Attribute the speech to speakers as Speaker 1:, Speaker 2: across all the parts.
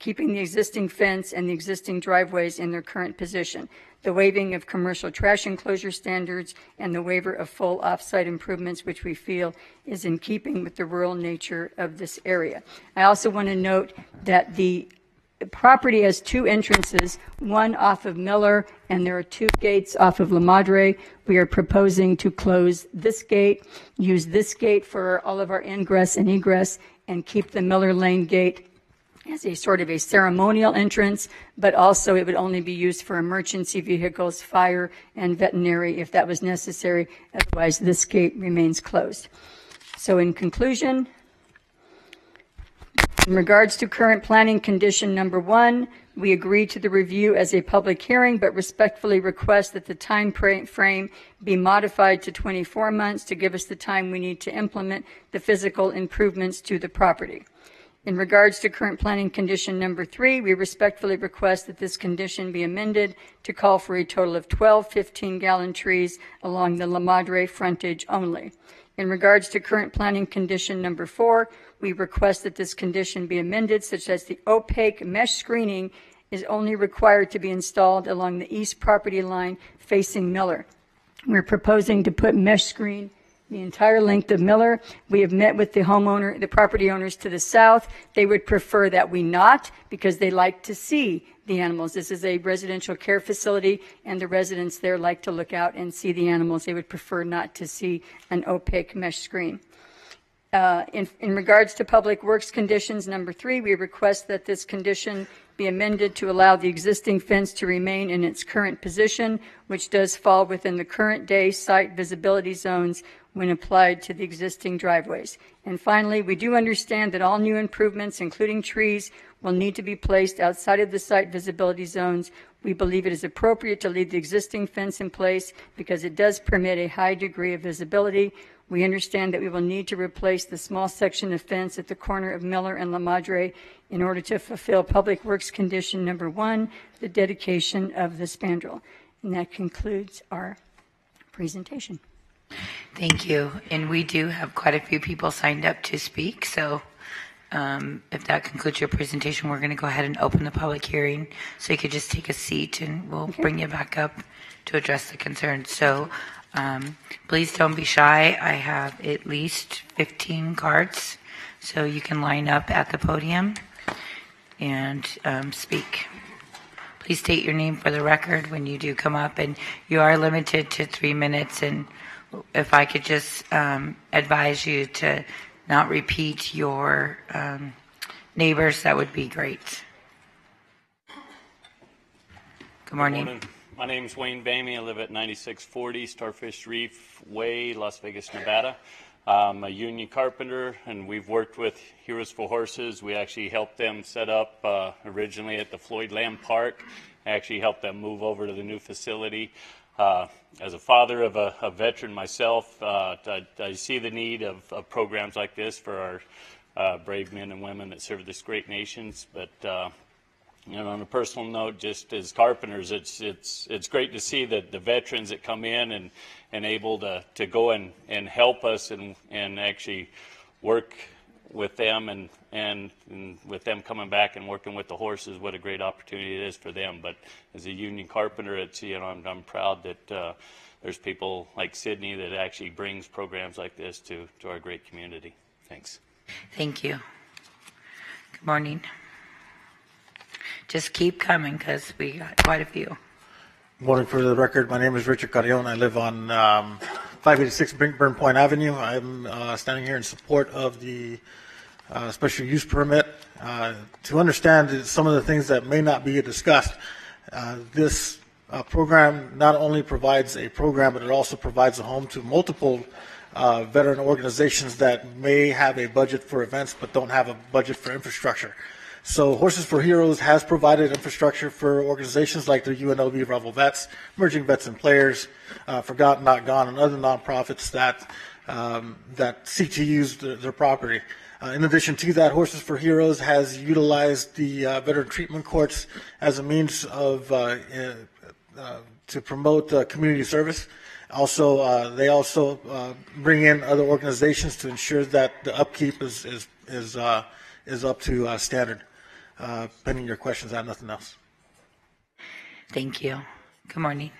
Speaker 1: keeping the existing fence and the existing driveways in their current position, the waiving of commercial trash enclosure standards, and the waiver of full off-site improvements, which we feel is in keeping with the rural nature of this area. I also want to note that the property has two entrances, one off of Miller, and there are two gates off of La Madre. We are proposing to close this gate, use this gate for all of our ingress and egress, and keep the Miller Lane gate as a sort of a ceremonial entrance, but also it would only be used for emergency vehicles, fire, and veterinary if that was necessary. Otherwise, this gate remains closed. So in conclusion, in regards to current planning condition number 1, we agree to the review as a public hearing, but respectfully request that the time frame be modified to 24 months to give us the time we need to implement the physical improvements to the property. In regards to current planning condition number 3, we respectfully request that this condition be amended to call for a total of 12 15-gallon trees along the La Madre frontage only. In regards to current planning condition number 4, we request that this condition be amended such that the opaque mesh screening is only required to be installed along the east property line facing Miller. We're proposing to put mesh screen the entire length of Miller. We have met with the homeowner, the property owners to the south. They would prefer that we not, because they like to see the animals. This is a residential care facility, and the residents there like to look out and see the animals. They would prefer not to see an opaque mesh screen. In regards to public works conditions number 3, we request that this condition be amended to allow the existing fence to remain in its current position, which does fall within the current day site visibility zones when applied to the existing driveways. And finally, we do understand that all new improvements, including trees, will need to be placed outside of the site visibility zones. We believe it is appropriate to leave the existing fence in place because it does permit a high degree of visibility. We understand that we will need to replace the small section of fence at the corner of Miller and La Madre in order to fulfill Public Works condition number 1, the dedication of the spandrel. And that concludes our presentation.
Speaker 2: Thank you. And we do have quite a few people signed up to speak. So if that concludes your presentation, we're going to go ahead and open the public hearing. So you could just take a seat and we'll bring you back up to address the concerns. So please don't be shy. I have at least 15 cards. So you can line up at the podium and speak. Please state your name for the record when you do come up. And you are limited to 3 minutes. And if I could just advise you to not repeat your neighbors, that would be great. Good morning.
Speaker 3: Good morning. My name is Wayne Bamey. I live at 9640 Starfish Reef Way, Las Vegas, Nevada. I'm a union carpenter, and we've worked with Heroes for Horses. We actually helped them set up originally at the Floyd Lamb Park. I actually helped them move over to the new facility. As a father of a veteran myself, I see the need of programs like this for our brave men and women that serve this great nation. But on a personal note, just as carpenters, it's great to see that the veterans that come in and able to go and help us and actually work with them and with them coming back and working with the horses, what a great opportunity it is for them. But as a union carpenter, it's I'm proud that there's people like Sydney that actually brings programs like this to our great community. Thanks.
Speaker 2: Thank you. Good morning. Just keep coming because we got quite a few.
Speaker 4: Good morning. For the record, my name is Richard Carrion. I live on 586 Brinkburn Point Avenue. I'm standing here in support of the special use permit. To understand some of the things that may not be discussed, this program not only provides a program, but it also provides a home to multiple veteran organizations that may have a budget for events but don't have a budget for infrastructure. So Horses for Heroes has provided infrastructure for organizations like the UNLV Rebel Vets, Emerging Vets and Players, Forgotten Not Gone, and other nonprofits that seek to use their property. In addition to that, Horses for Heroes has utilized the veteran treatment courts as a means of to promote community service. Also, they also bring in other organizations to ensure that the upkeep is up to standard. Pending your questions, I have nothing else.
Speaker 2: Thank you. Good morning.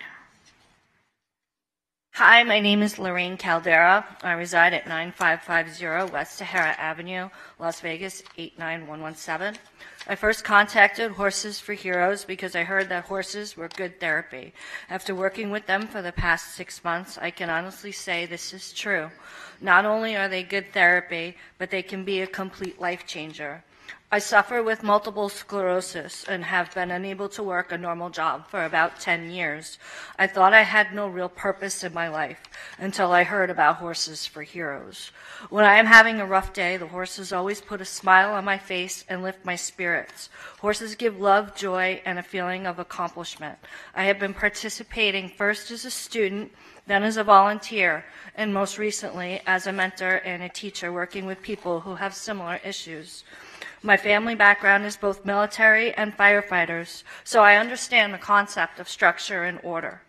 Speaker 5: Hi, my name is Lorraine Caldera. I reside at 9550 West Sahara Avenue, Las Vegas, 89117. I first contacted Horses for Heroes because I heard that horses were good therapy. After working with them for the past 6 months, I can honestly say this is true. Not only are they good therapy, but they can be a complete life changer. I suffer with multiple sclerosis and have been unable to work a normal job for about 10 years. I thought I had no real purpose in my life until I heard about Horses for Heroes. When I am having a rough day, the horses always put a smile on my face and lift my spirits. Horses give love, joy, and a feeling of accomplishment. I have been participating first as a student, then as a volunteer, and most recently as a mentor and a teacher working with people who have similar issues. My family background is both military and firefighters, so I understand the concept of structure and order.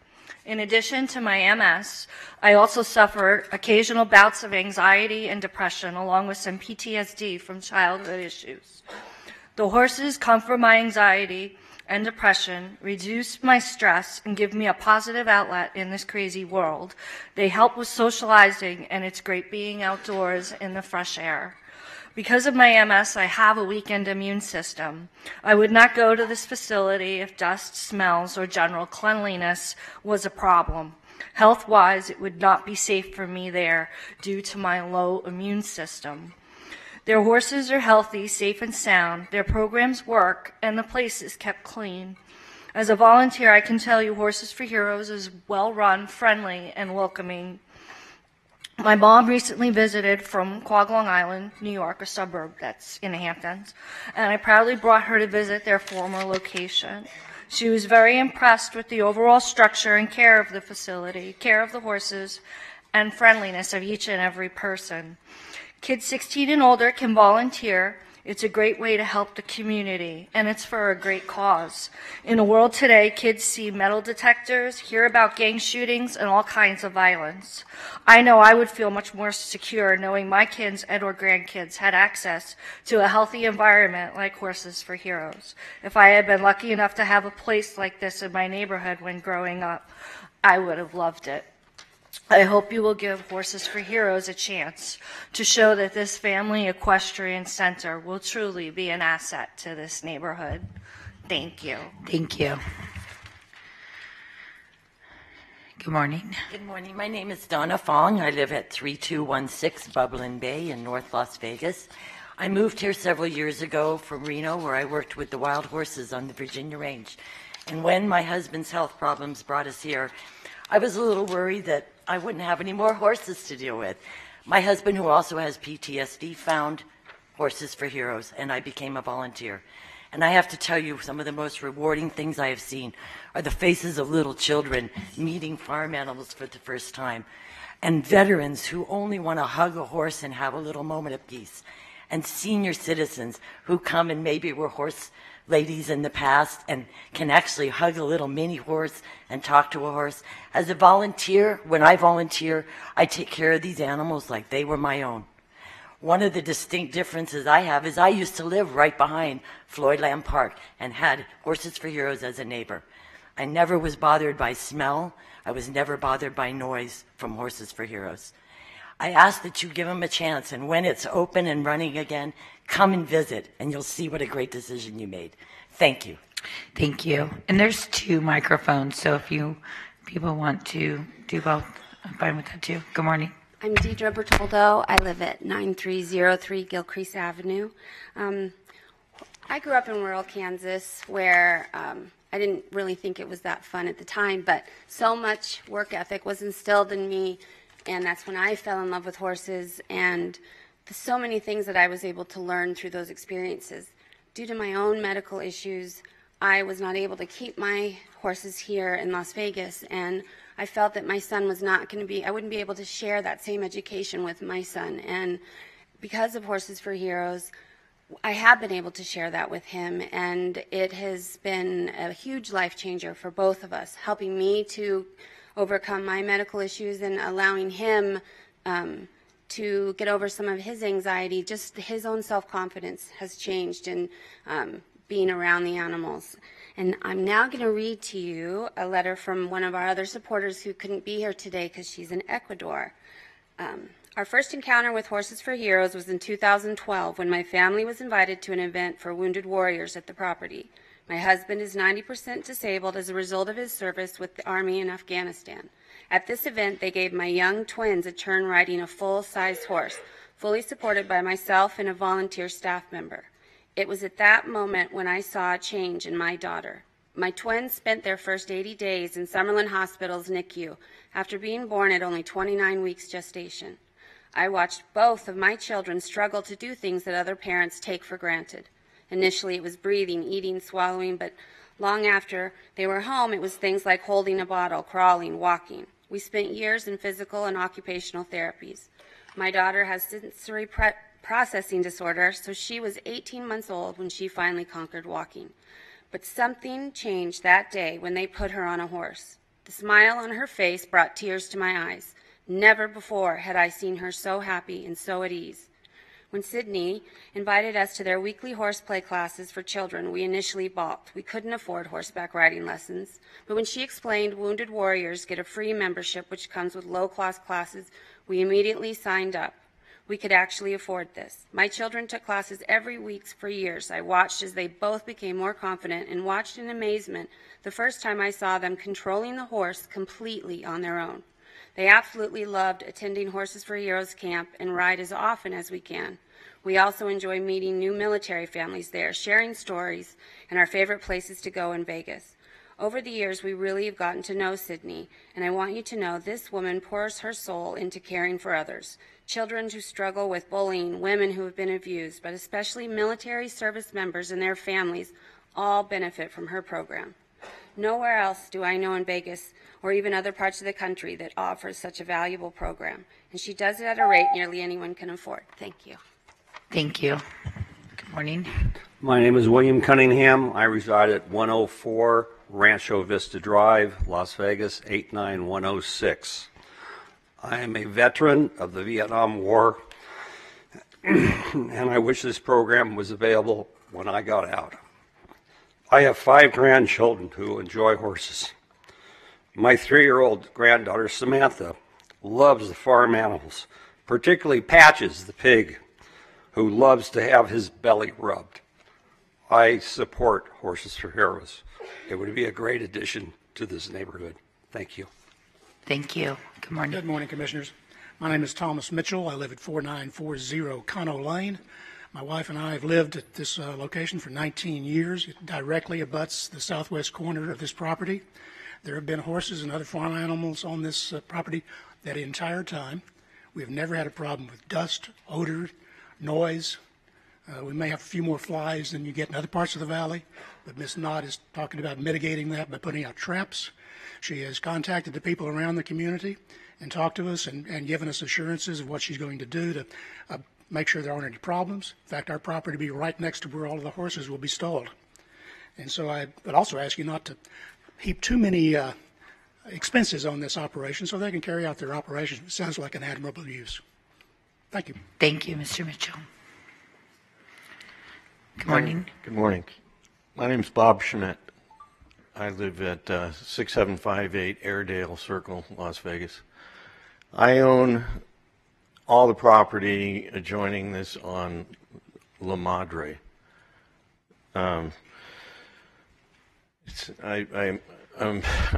Speaker 5: In addition to my MS, I also suffer occasional bouts of anxiety and depression, along with some PTSD from childhood issues. The horses comfort my anxiety and depression, reduce my stress, and give me a positive outlet in this crazy world. They help with socializing, and it's great being outdoors in the fresh air. Because of my MS, I have a weakened immune system. I would not go to this facility if dust, smells, or general cleanliness was a problem. Health-wise, it would not be safe for me there due to my low immune system. Their horses are healthy, safe, and sound. Their programs work, and the place is kept clean. As a volunteer, I can tell you Horses for Heroes is well-run, friendly, and welcoming. My mom recently visited from Quag Long Island, New York, a suburb that's in the Hamptons, and I proudly brought her to visit their former location. She was very impressed with the overall structure and care of the facility, care of the horses, and friendliness of each and every person. Kids 16 and older can volunteer. It's a great way to help the community, and it's for a great cause. In the world today, kids see metal detectors, hear about gang shootings, and all kinds of violence. I know I would feel much more secure knowing my kids and or grandkids had access to a healthy environment like Horses for Heroes. If I had been lucky enough to have a place like this in my neighborhood when growing up, I would have loved it. I hope you will give Horses for Heroes a chance to show that this family equestrian center will truly be an asset to this neighborhood. Thank you.
Speaker 2: Thank you. Good morning.
Speaker 6: Good morning. My name is Donna Fong. I live at 3216 Bubbling Bay in North Las Vegas. I moved here several years ago from Reno, where I worked with the wild horses on the Virginia Range. And when my husband's health problems brought us here, I was a little worried that I wouldn't have any more horses to deal with. My husband, who also has PTSD, found Horses for Heroes, and I became a volunteer. And I have to tell you, some of the most rewarding things I have seen are the faces of little children meeting farm animals for the first time, and veterans who only want to hug a horse and have a little moment of peace, and senior citizens who come and maybe were horse ladies in the past and can actually hug a little mini horse and talk to a horse. As a volunteer, when I volunteer, I take care of these animals like they were my own. One of the distinct differences I have is I used to live right behind Floyd Lamb Park and had Horses for Heroes as a neighbor. I never was bothered by smell. I was never bothered by noise from Horses for Heroes. I ask that you give them a chance, and when it's open and running again, come and visit, and you'll see what a great decision you made. Thank you.
Speaker 2: Thank you. And there's 2 microphones, so if people want to do both, I'm fine with that too. Good morning.
Speaker 7: I'm Deidre Bertoldo. I live at 9303 Gilcrease Avenue. I grew up in rural Kansas where I didn't really think it was that fun at the time, but so much work ethic was instilled in me, and that's when I fell in love with horses, and so many things that I was able to learn through those experiences. Due to my own medical issues, I was not able to keep my horses here in Las Vegas, and I felt that my son was not going to be, I wouldn't be able to share that same education with my son. And because of Horses for Heroes, I have been able to share that with him, and it has been a huge life changer for both of us, helping me to overcome my medical issues and allowing him to get over some of his anxiety. Just his own self-confidence has changed, and being around the animals. And I'm now going to read to you a letter from one of our other supporters who couldn't be here today because she's in Ecuador. Our first encounter with Horses for Heroes was in 2012 when my family was invited to an event for wounded warriors at the property. My husband is 90% disabled as a result of his service with the Army in Afghanistan. At this event, they gave my young twins a turn riding a full-size horse, fully supported by myself and a volunteer staff member. It was at that moment when I saw a change in my daughter. My twins spent their first 80 days in Summerlin Hospital's NICU after being born at only 29 weeks gestation. I watched both of my children struggle to do things that other parents take for granted. Initially, it was breathing, eating, swallowing, but long after they were home, it was things like holding a bottle, crawling, walking. We spent years in physical and occupational therapies. My daughter has sensory processing disorder, so she was 18 months old when she finally conquered walking. But something changed that day when they put her on a horse. The smile on her face brought tears to my eyes. Never before had I seen her so happy and so at ease. When Sydney invited us to their weekly horseplay classes for children, we initially balked. We couldn't afford horseback riding lessons. But when she explained wounded warriors get a free membership which comes with low-cost classes, we immediately signed up. We could actually afford this. My children took classes every week for years. I watched as they both became more confident and watched in amazement the first time I saw them controlling the horse completely on their own. They absolutely loved attending Horses for Heroes camp and ride as often as we can. We also enjoy meeting new military families there, sharing stories, and our favorite places to go in Vegas. Over the years, we really have gotten to know Sydney, and I want you to know this woman pours her soul into caring for others. Children who struggle with bullying, women who have been abused, but especially military service members and their families all benefit from her program. Nowhere else do I know in Vegas or even other parts of the country that offers such a valuable program. And she does it at a rate nearly anyone can afford. Thank you.
Speaker 2: Thank you. Good morning.
Speaker 8: My name is William Cunningham. I reside at 104 Rancho Vista Drive, Las Vegas, 89106. I am a veteran of the Vietnam War, and I wish this program was available when I got out. I have 5 grandchildren who enjoy horses. My 3-year-old granddaughter, Samantha, loves the farm animals, particularly Patches, the pig, who loves to have his belly rubbed. I support Horses for Heroes. It would be a great addition to this neighborhood. Thank you.
Speaker 2: Thank you. Good morning.
Speaker 9: Good morning, Commissioners. My name is Thomas Mitchell. I live at 4940 Conno Lane. My wife and I have lived at this location for 19 years. It directly abuts the southwest corner of this property. There have been horses and other farm animals on this property that entire time. We have never had a problem with dust, odor, noise. We may have a few more flies than you get in other parts of the valley, but Ms. Knott is talking about mitigating that by putting out traps. She has contacted the people around the community and talked to us and given us assurances of what she's going to do to make sure there aren't any problems. In fact, our property will be right next to where all of the horses will be stalled. And so I would also ask you not to heap too many expenses on this operation so they can carry out their operation. It sounds like an admirable use. Thank you.
Speaker 2: Thank you, Mr. Mitchell. Good morning.
Speaker 10: Good morning. My name is Bob Schmidt. I live at 6758 Airedale Circle, Las Vegas. I own all the property adjoining this on La Madre. I'm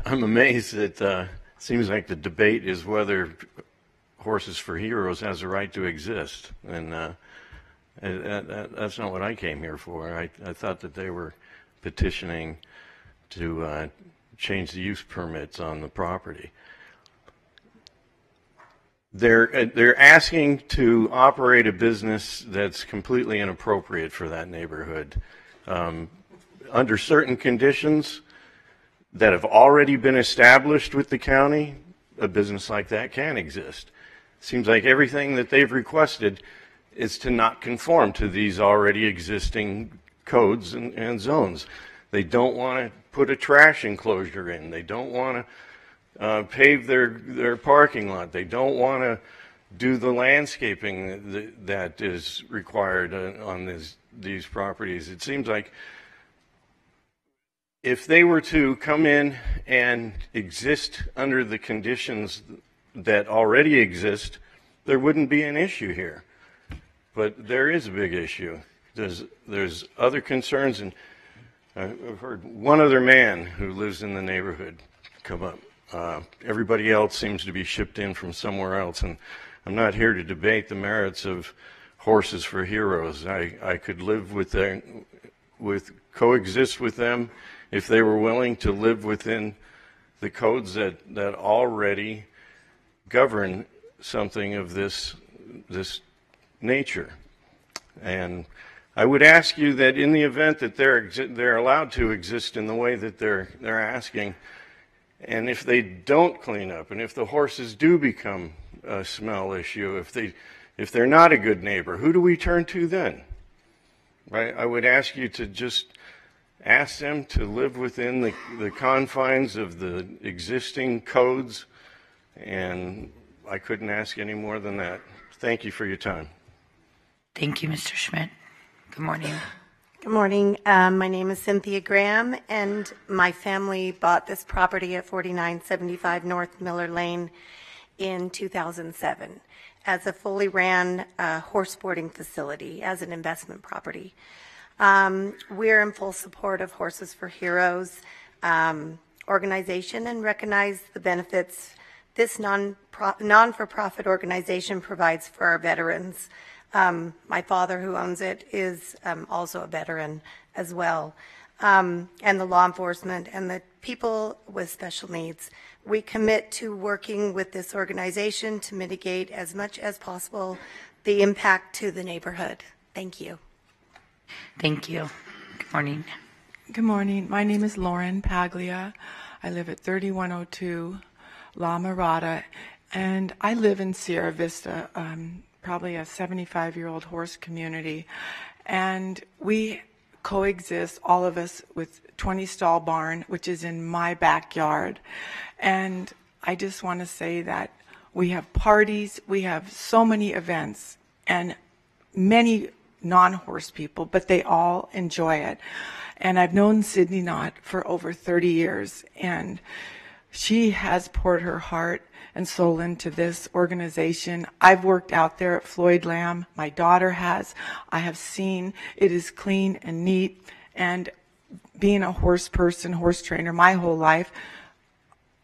Speaker 10: amazed that it seems like the debate is whether Horses for Heroes has a right to exist, and that's not what I came here for. I thought that they were petitioning to change the use permits on the property. They're asking to operate a business that's completely inappropriate for that neighborhood. Under certain conditions that have already been established with the county, a business like that can exist. Seems like everything that they've requested is to not conform to these already existing codes and zones. They don't want to put a trash enclosure in. They don't want to pave their parking lot. They don't want to do the landscaping that is required on these properties. It seems like if they were to come in and exist under the conditions that already exist, there wouldn't be an issue here. But there is a big issue. There's other concerns, and I've heard one other man who lives in the neighborhood come up. Everybody else seems to be shipped in from somewhere else, and I'm not here to debate the merits of Horses for Heroes. I could live coexist with them if they were willing to live within the codes that already govern something of this nature. And I would ask you that in the event that they're allowed to exist in the way that they're asking, and if they don't clean up, and if the horses do become a smell issue, if they're not a good neighbor, who do we turn to then? Right? I would ask you to just ask them to live within the confines of the existing codes, and I couldn't ask any more than that. Thank you for your time.
Speaker 2: Thank you, Mr. Schmidt. Good morning.
Speaker 11: Good morning. My name is Cynthia Graham, and my family bought this property at 4975 North Miller Lane in 2007 as a fully ran horse boarding facility, as an investment property. We're in full support of Horses for Heroes organization and recognize the benefits this non-for-profit organization provides for our veterans. My father, who owns it, is also a veteran as well, and the law enforcement and the people with special needs. We commit to working with this organization to mitigate as much as possible the impact to the neighborhood. Thank you.
Speaker 2: Thank you. Good morning.
Speaker 12: Good morning. My name is Lauren Paglia. I live at 3102 La Mirada, and I live in Sierra Vista, probably a 75-year-old horse community, and we coexist, all of us, with 20 stall barn, which is in my backyard. And I just want to say that we have parties, we have so many events, and many non-horse people, but they all enjoy it. And I've known Sydney Knott for over 30 years, and she has poured her heart and soul into this organization. I've worked out there at Floyd Lamb. My daughter has. I have seen it is clean and neat. And being a horse person, horse trainer my whole life,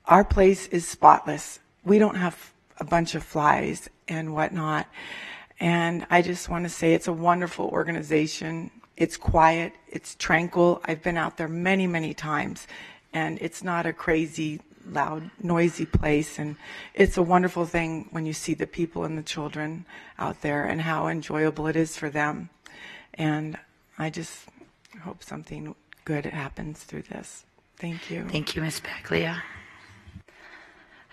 Speaker 12: our place is spotless. We don't have a bunch of flies and whatnot. And I just want to say it's a wonderful organization. It's quiet. It's tranquil. I've been out there many, many times. And it's not a crazy, loud, noisy place, and it's a wonderful thing when you see the people and the children out there and how enjoyable it is for them. And I just hope something good happens through this. Thank you.
Speaker 2: Thank you, Ms. Paglia.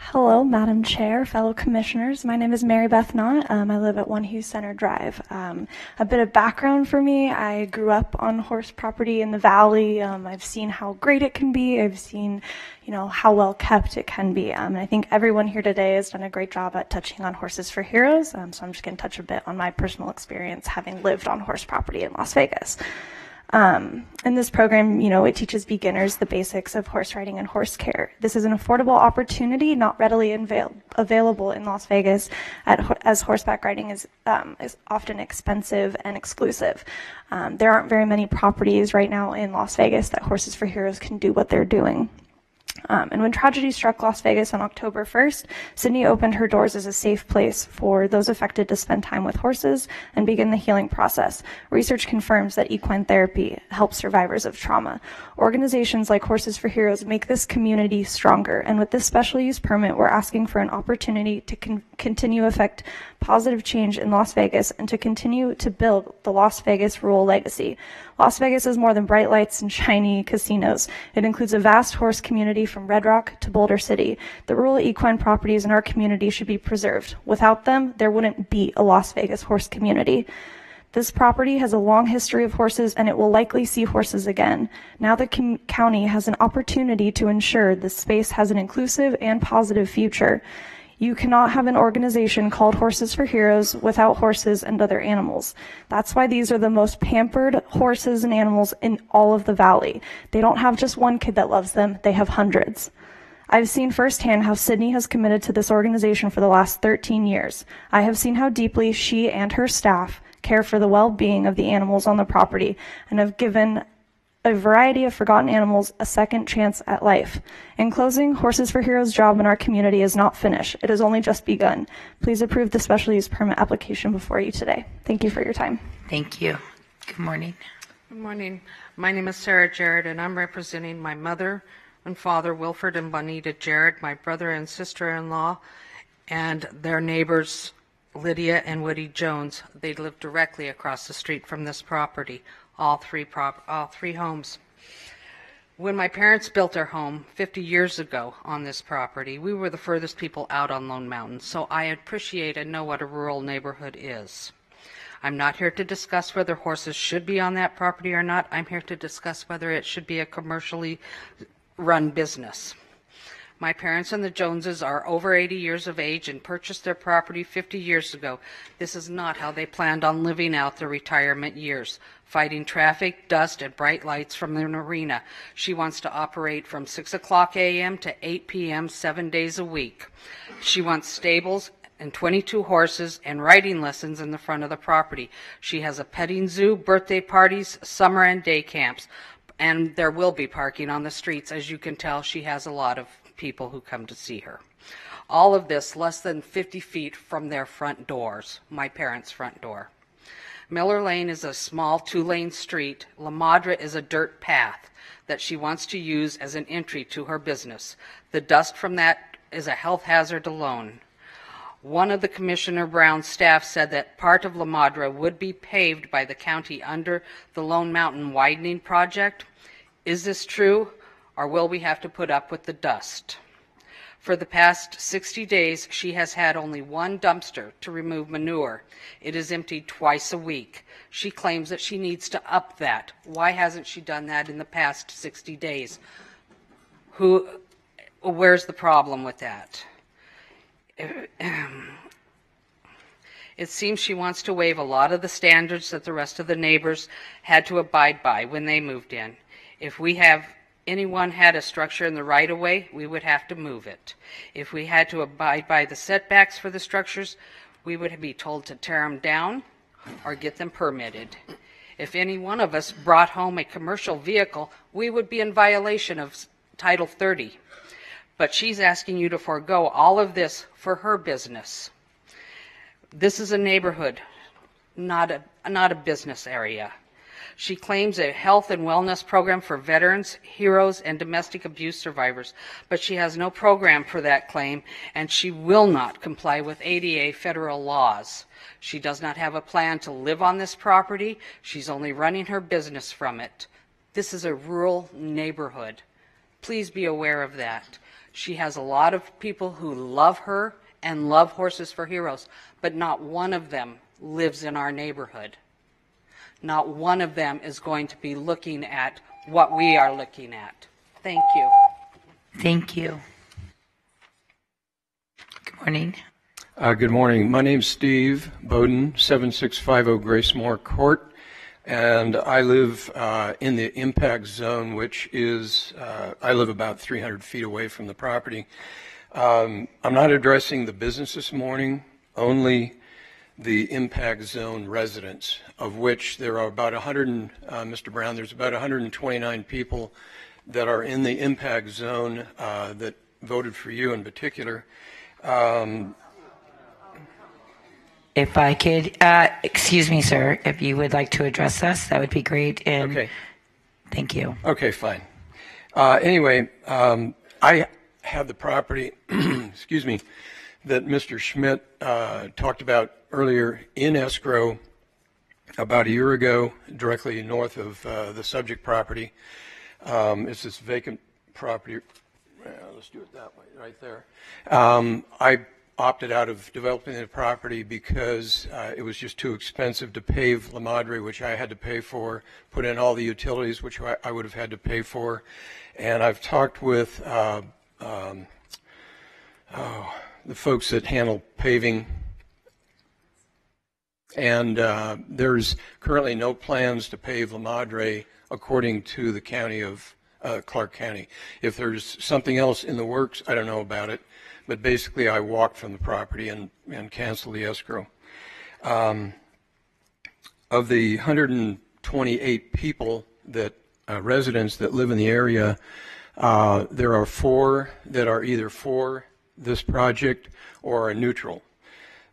Speaker 13: Hello, Madam Chair, fellow commissioners. My name is Mary Beth Knott. I live at 1 Hughes Center Drive. A bit of background for me. I grew up on horse property in the valley. I've seen how great it can be. I've seen, how well kept it can be. And I think everyone here today has done a great job at touching on Horses for Heroes. So I'm just going to touch a bit on my personal experience having lived on horse property in Las Vegas. In this program, it teaches beginners the basics of horse riding and horse care. This is an affordable opportunity, not readily available in Las Vegas, as horseback riding is often expensive and exclusive. There aren't very many properties right now in Las Vegas that Horses for Heroes can do what they're doing. And when tragedy struck Las Vegas on October 1st, Sydney opened her doors as a safe place for those affected to spend time with horses and begin the healing process. Research confirms that equine therapy helps survivors of trauma. Organizations like Horses for Heroes make this community stronger, and with this special use permit, we're asking for an opportunity to continue affect positive change in Las Vegas and to continue to build the Las Vegas rural legacy. Las Vegas is more than bright lights and shiny casinos. It includes a vast horse community from Red Rock to Boulder City. The rural equine properties in our community should be preserved. Without them, there wouldn't be a Las Vegas horse community. This property has a long history of horses, and it will likely see horses again. Now the county has an opportunity to ensure this space has an inclusive and positive future. You cannot have an organization called Horses for Heroes without horses and other animals. That's why these are the most pampered horses and animals in all of the valley. They don't have just one kid that loves them, they have hundreds. I've seen firsthand how Sydney has committed to this organization for the last 13 years. I have seen how deeply she and her staff care for the well-being of the animals on the property and have given a variety of forgotten animals a second chance at life. In closing, Horses for Heroes' job in our community is not finished. It has only just begun. Please approve the special use permit application before you today. Thank you for your time.
Speaker 2: Thank you. Good morning.
Speaker 14: Good morning. My name is Sarah Jarrett, and I'm representing my mother and father, Wilford and Bonita Jarrett, my brother and sister-in-law, and their neighbors, Lydia and Woody Jones. They live directly across the street from this property. All three homes. When my parents built their home 50 years ago on this property, we were the furthest people out on Lone Mountain, so I appreciate and know what a rural neighborhood is. I'm not here to discuss whether horses should be on that property or not. I'm here to discuss whether it should be a commercially run business. My parents and the Joneses are over 80 years of age and purchased their property 50 years ago. This is not how they planned on living out their retirement years, fighting traffic, dust, and bright lights from an arena. She wants to operate from 6 o'clock a.m. to 8 p.m. 7 days a week. She wants stables and 22 horses and riding lessons in the front of the property. She has a petting zoo, birthday parties, summer and day camps, and there will be parking on the streets. As you can tell, she has a lot of people who come to see her. All of this less than 50 feet from their front doors, my parents' front door. Miller Lane is a small 2-lane street. La Madre is a dirt path that she wants to use as an entry to her business. The dust from that is a health hazard alone. One of the Commissioner Brown's staff said that part of La Madre would be paved by the county under the Lone Mountain widening project. Is this true, or will we have to put up with the dust? For the past 60 days, she has had only one dumpster to remove manure. It is emptied twice a week. She claims that she needs to up that. Why hasn't she done that in the past 60 days? Where's the problem with that? It seems she wants to waive a lot of the standards that the rest of the neighbors had to abide by when they moved in. If anyone had a structure in the right-of-way, we would have to move it. If we had to abide by the setbacks for the structures, we would be told to tear them down or get them permitted. If any one of us brought home a commercial vehicle, we would be in violation of Title 30. But she's asking you to forego all of this for her business. This is a neighborhood, not a business area. She claims a health and wellness program for veterans, heroes, and domestic abuse survivors, but she has no program for that claim, and she will not comply with ADA federal laws. She does not have a plan to live on this property. She's only running her business from it. This is a rural neighborhood. Please be aware of that. She has a lot of people who love her and love Horses for Heroes, but not one of them lives in our neighborhood. Not one of them is going to be looking at what we are looking at. Thank you.
Speaker 2: Thank you. Good morning.
Speaker 15: Good morning. My name's Steve Bowden, 7650 Gracemore Court, and I live in the impact zone, which is, I live about 300 feet away from the property. I'm not addressing the business this morning, only the impact zone residents, of which there are about Mr. Brown, there's about 129 people that are in the impact zone that voted for you in particular.
Speaker 2: If I could, excuse me, sir, if you would like to address us, that would be great. And
Speaker 15: okay.
Speaker 2: Thank you.
Speaker 15: Okay, fine. Anyway, I have the property, excuse me, that Mr. Schmidt talked about earlier in escrow about a year ago, directly north of the subject property. It's this vacant property. Let's do it that way, right there. I opted out of developing the property because it was just too expensive to pave La Madre, which I had to pay for, put in all the utilities, which I would have had to pay for. And I've talked with the folks that handle paving. And there's currently no plans to pave La Madre according to the county of Clark County. If there's something else in the works, I don't know about it. But basically, I walked from the property and canceled the escrow. Of the 128 people residents that live in the area, there are 4 that are either for this project or are neutral.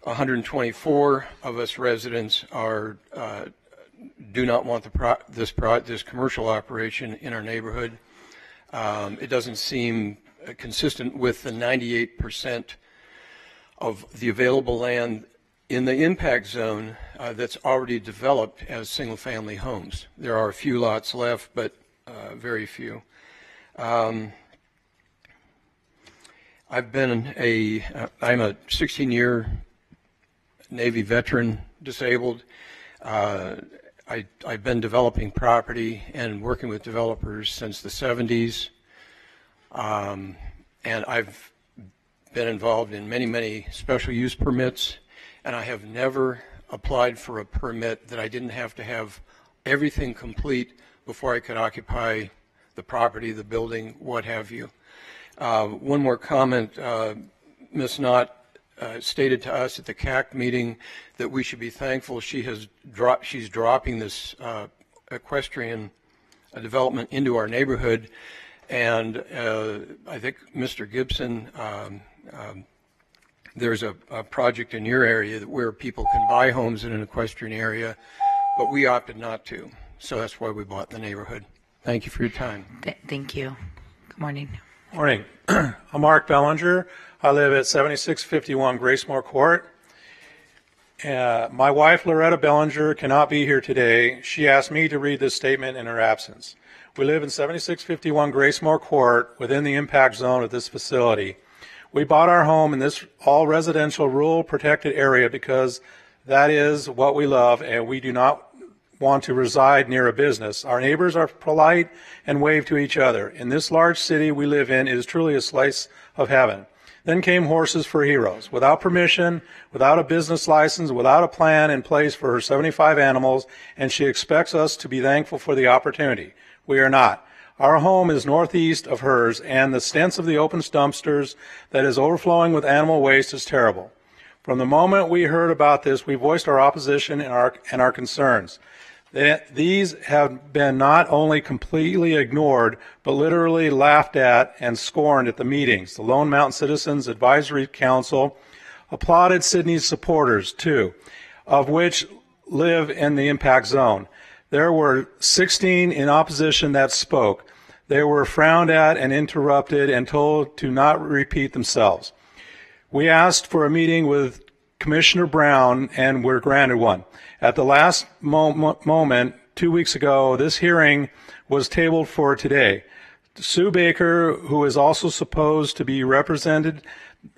Speaker 15: 124 of us residents do not want this commercial operation in our neighborhood. It doesn't seem consistent with the 98% of the available land in the impact zone that's already developed as single-family homes. There are a few lots left, but very few. I'm a 16-year Navy veteran, disabled. I've been developing property and working with developers since the 70s, and I've been involved in many special use permits, and I have never applied for a permit that I didn't have to have everything complete before I could occupy the property, the building, what have you. One more comment. Ms. Knott stated to us at the CAC meeting that we should be thankful she's dropping this equestrian development into our neighborhood. And I think Mr. Gibson, there's a project in your area where people can buy homes in an equestrian area, but we opted not to. So that's why we bought the neighborhood. Thank you for your time.
Speaker 2: Thank you. Good morning.
Speaker 16: Morning. I'm Mark Bellinger. I live at 7651 Gracemore Court. My wife, Loretta Bellinger, cannot be here today. She asked me to read this statement in her absence. We live in 7651 Gracemore Court within the impact zone of this facility. We bought our home in this all-residential, rural, protected area because that is what we love, and we do not want to reside near a business. Our neighbors are polite and wave to each other. In this large city we live in, it is truly a slice of heaven. Then came Horses for Heroes. Without permission, without a business license, without a plan in place for her 75 animals, and she expects us to be thankful for the opportunity. We are not. Our home is northeast of hers, and the stench of the open dumpsters that is overflowing with animal waste is terrible. From the moment we heard about this, we voiced our opposition and our concerns. These have been not only completely ignored, but literally laughed at and scorned at the meetings. The Lone Mountain Citizens Advisory Council applauded Sydney's supporters, too, of which live in the impact zone. There were 16 in opposition that spoke. They were frowned at and interrupted and told to not repeat themselves. We asked for a meeting with Commissioner Brown and were granted one. At the last moment, 2 weeks ago, this hearing was tabled for today. Sue Baker, who is also supposed to be representing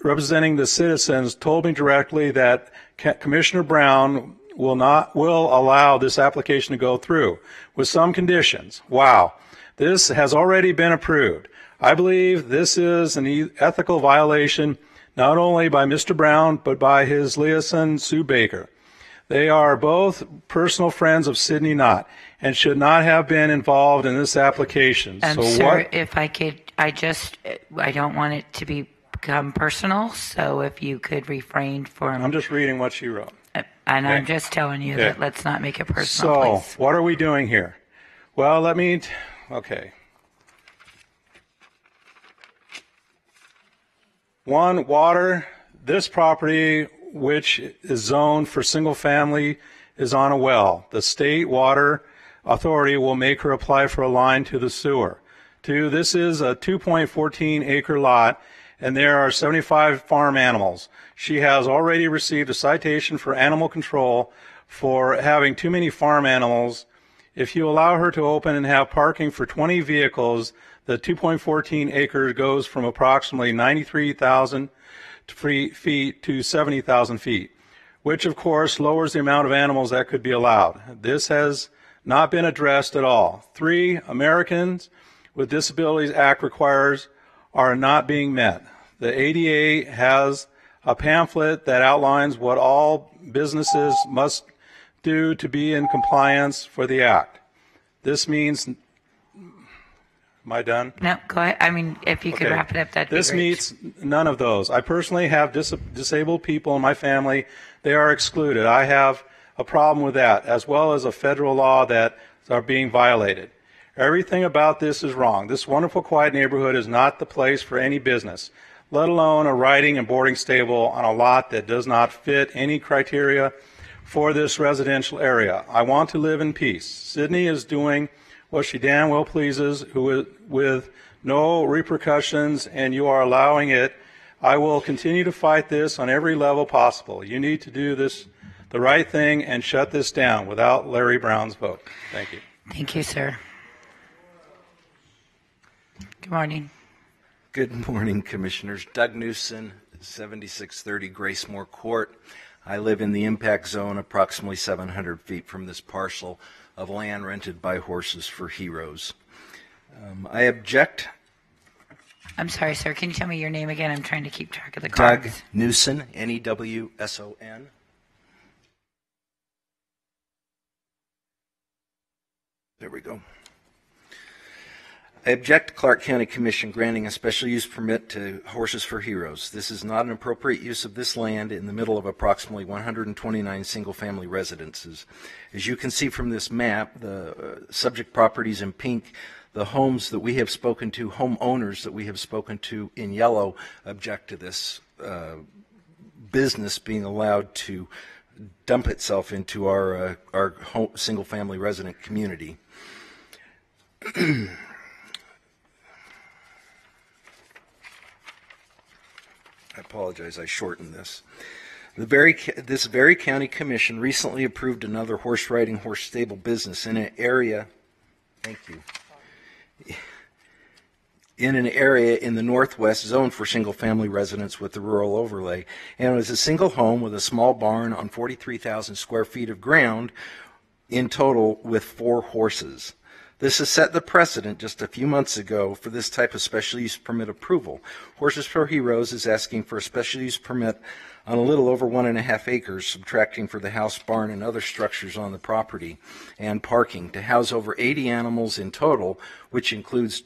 Speaker 16: the citizens, told me directly that Commissioner Brown will allow this application to go through with some conditions. Wow. This has already been approved. I believe this is an ethical violation not only by Mr. Brown, but by his liaison, Sue Baker. They are both personal friends of Sidney Knott and should not have been involved in this application.
Speaker 2: Sir, if I could, I don't want it to become personal, so if you could refrain from...
Speaker 16: I'm just reading what she wrote.
Speaker 2: And
Speaker 16: okay.
Speaker 2: I'm just telling you that let's not make it personal, please.
Speaker 16: What are we doing here? Well, okay. One, water. This property, which is zoned for single family, is on a well. The state water authority will make her apply for a line to the sewer. 2, this is a 2.14 acre lot, and there are 75 farm animals. She has already received a citation for animal control for having too many farm animals. If you allow her to open and have parking for 20 vehicles, the 2.14 acres goes from approximately 93,000 feet to 70,000 feet, which of course lowers the amount of animals that could be allowed. This has not been addressed at all. 3, Americans with Disabilities Act requires are not being met. The ADA has a pamphlet that outlines what all businesses must do to be in compliance for the act. This means, am I done?
Speaker 2: No, go ahead. I mean, if you could
Speaker 16: Okay.
Speaker 2: wrap it up, that'd be
Speaker 16: This
Speaker 2: great.
Speaker 16: meets none of those. I personally have disabled people in my family. They are excluded. I have a problem with that, as well as a federal law that are being violated. Everything about this is wrong. This wonderful, quiet neighborhood is not the place for any business, let alone a riding and boarding stable on a lot that does not fit any criteria for this residential area. I want to live in peace. Sydney is doing what she damn well pleases with no repercussions, and you are allowing it. I will continue to fight this on every level possible. You need to do this the right thing and shut this down without Larry Brown's vote. Thank you.
Speaker 2: Thank you, sir. Good morning.
Speaker 17: Good morning, Commissioners. Doug Newson, 7630 Gracemore Court. I live in the impact zone approximately 700 feet from this parcel of land rented by Horses for Heroes. I object.
Speaker 2: I'm sorry, sir. Can you tell me your name again? I'm trying to keep track of the
Speaker 17: Doug
Speaker 2: cards.
Speaker 17: Newson, Newson. There we go. I object to Clark County Commission granting a special use permit to Horses for Heroes. This is not an appropriate use of this land in the middle of approximately 129 single-family residences. As you can see from this map, the subject properties in pink, the homes that we have spoken to, homeowners that we have spoken to in yellow, object to this business being allowed to dump itself into our single-family resident community. I apologize, I shortened this. This very county commission recently approved another horse riding, horse stable business in an area, thank you, in an area in the northwest zone for single family residents with the rural overlay. And it was a single home with a small barn on 43,000 square feet of ground in total with 4 horses. This has set the precedent just a few months ago for this type of special use permit approval. Horses for Heroes is asking for a special use permit on a little over 1.5 acres, subtracting for the house, barn, and other structures on the property and parking to house over 80 animals in total, which includes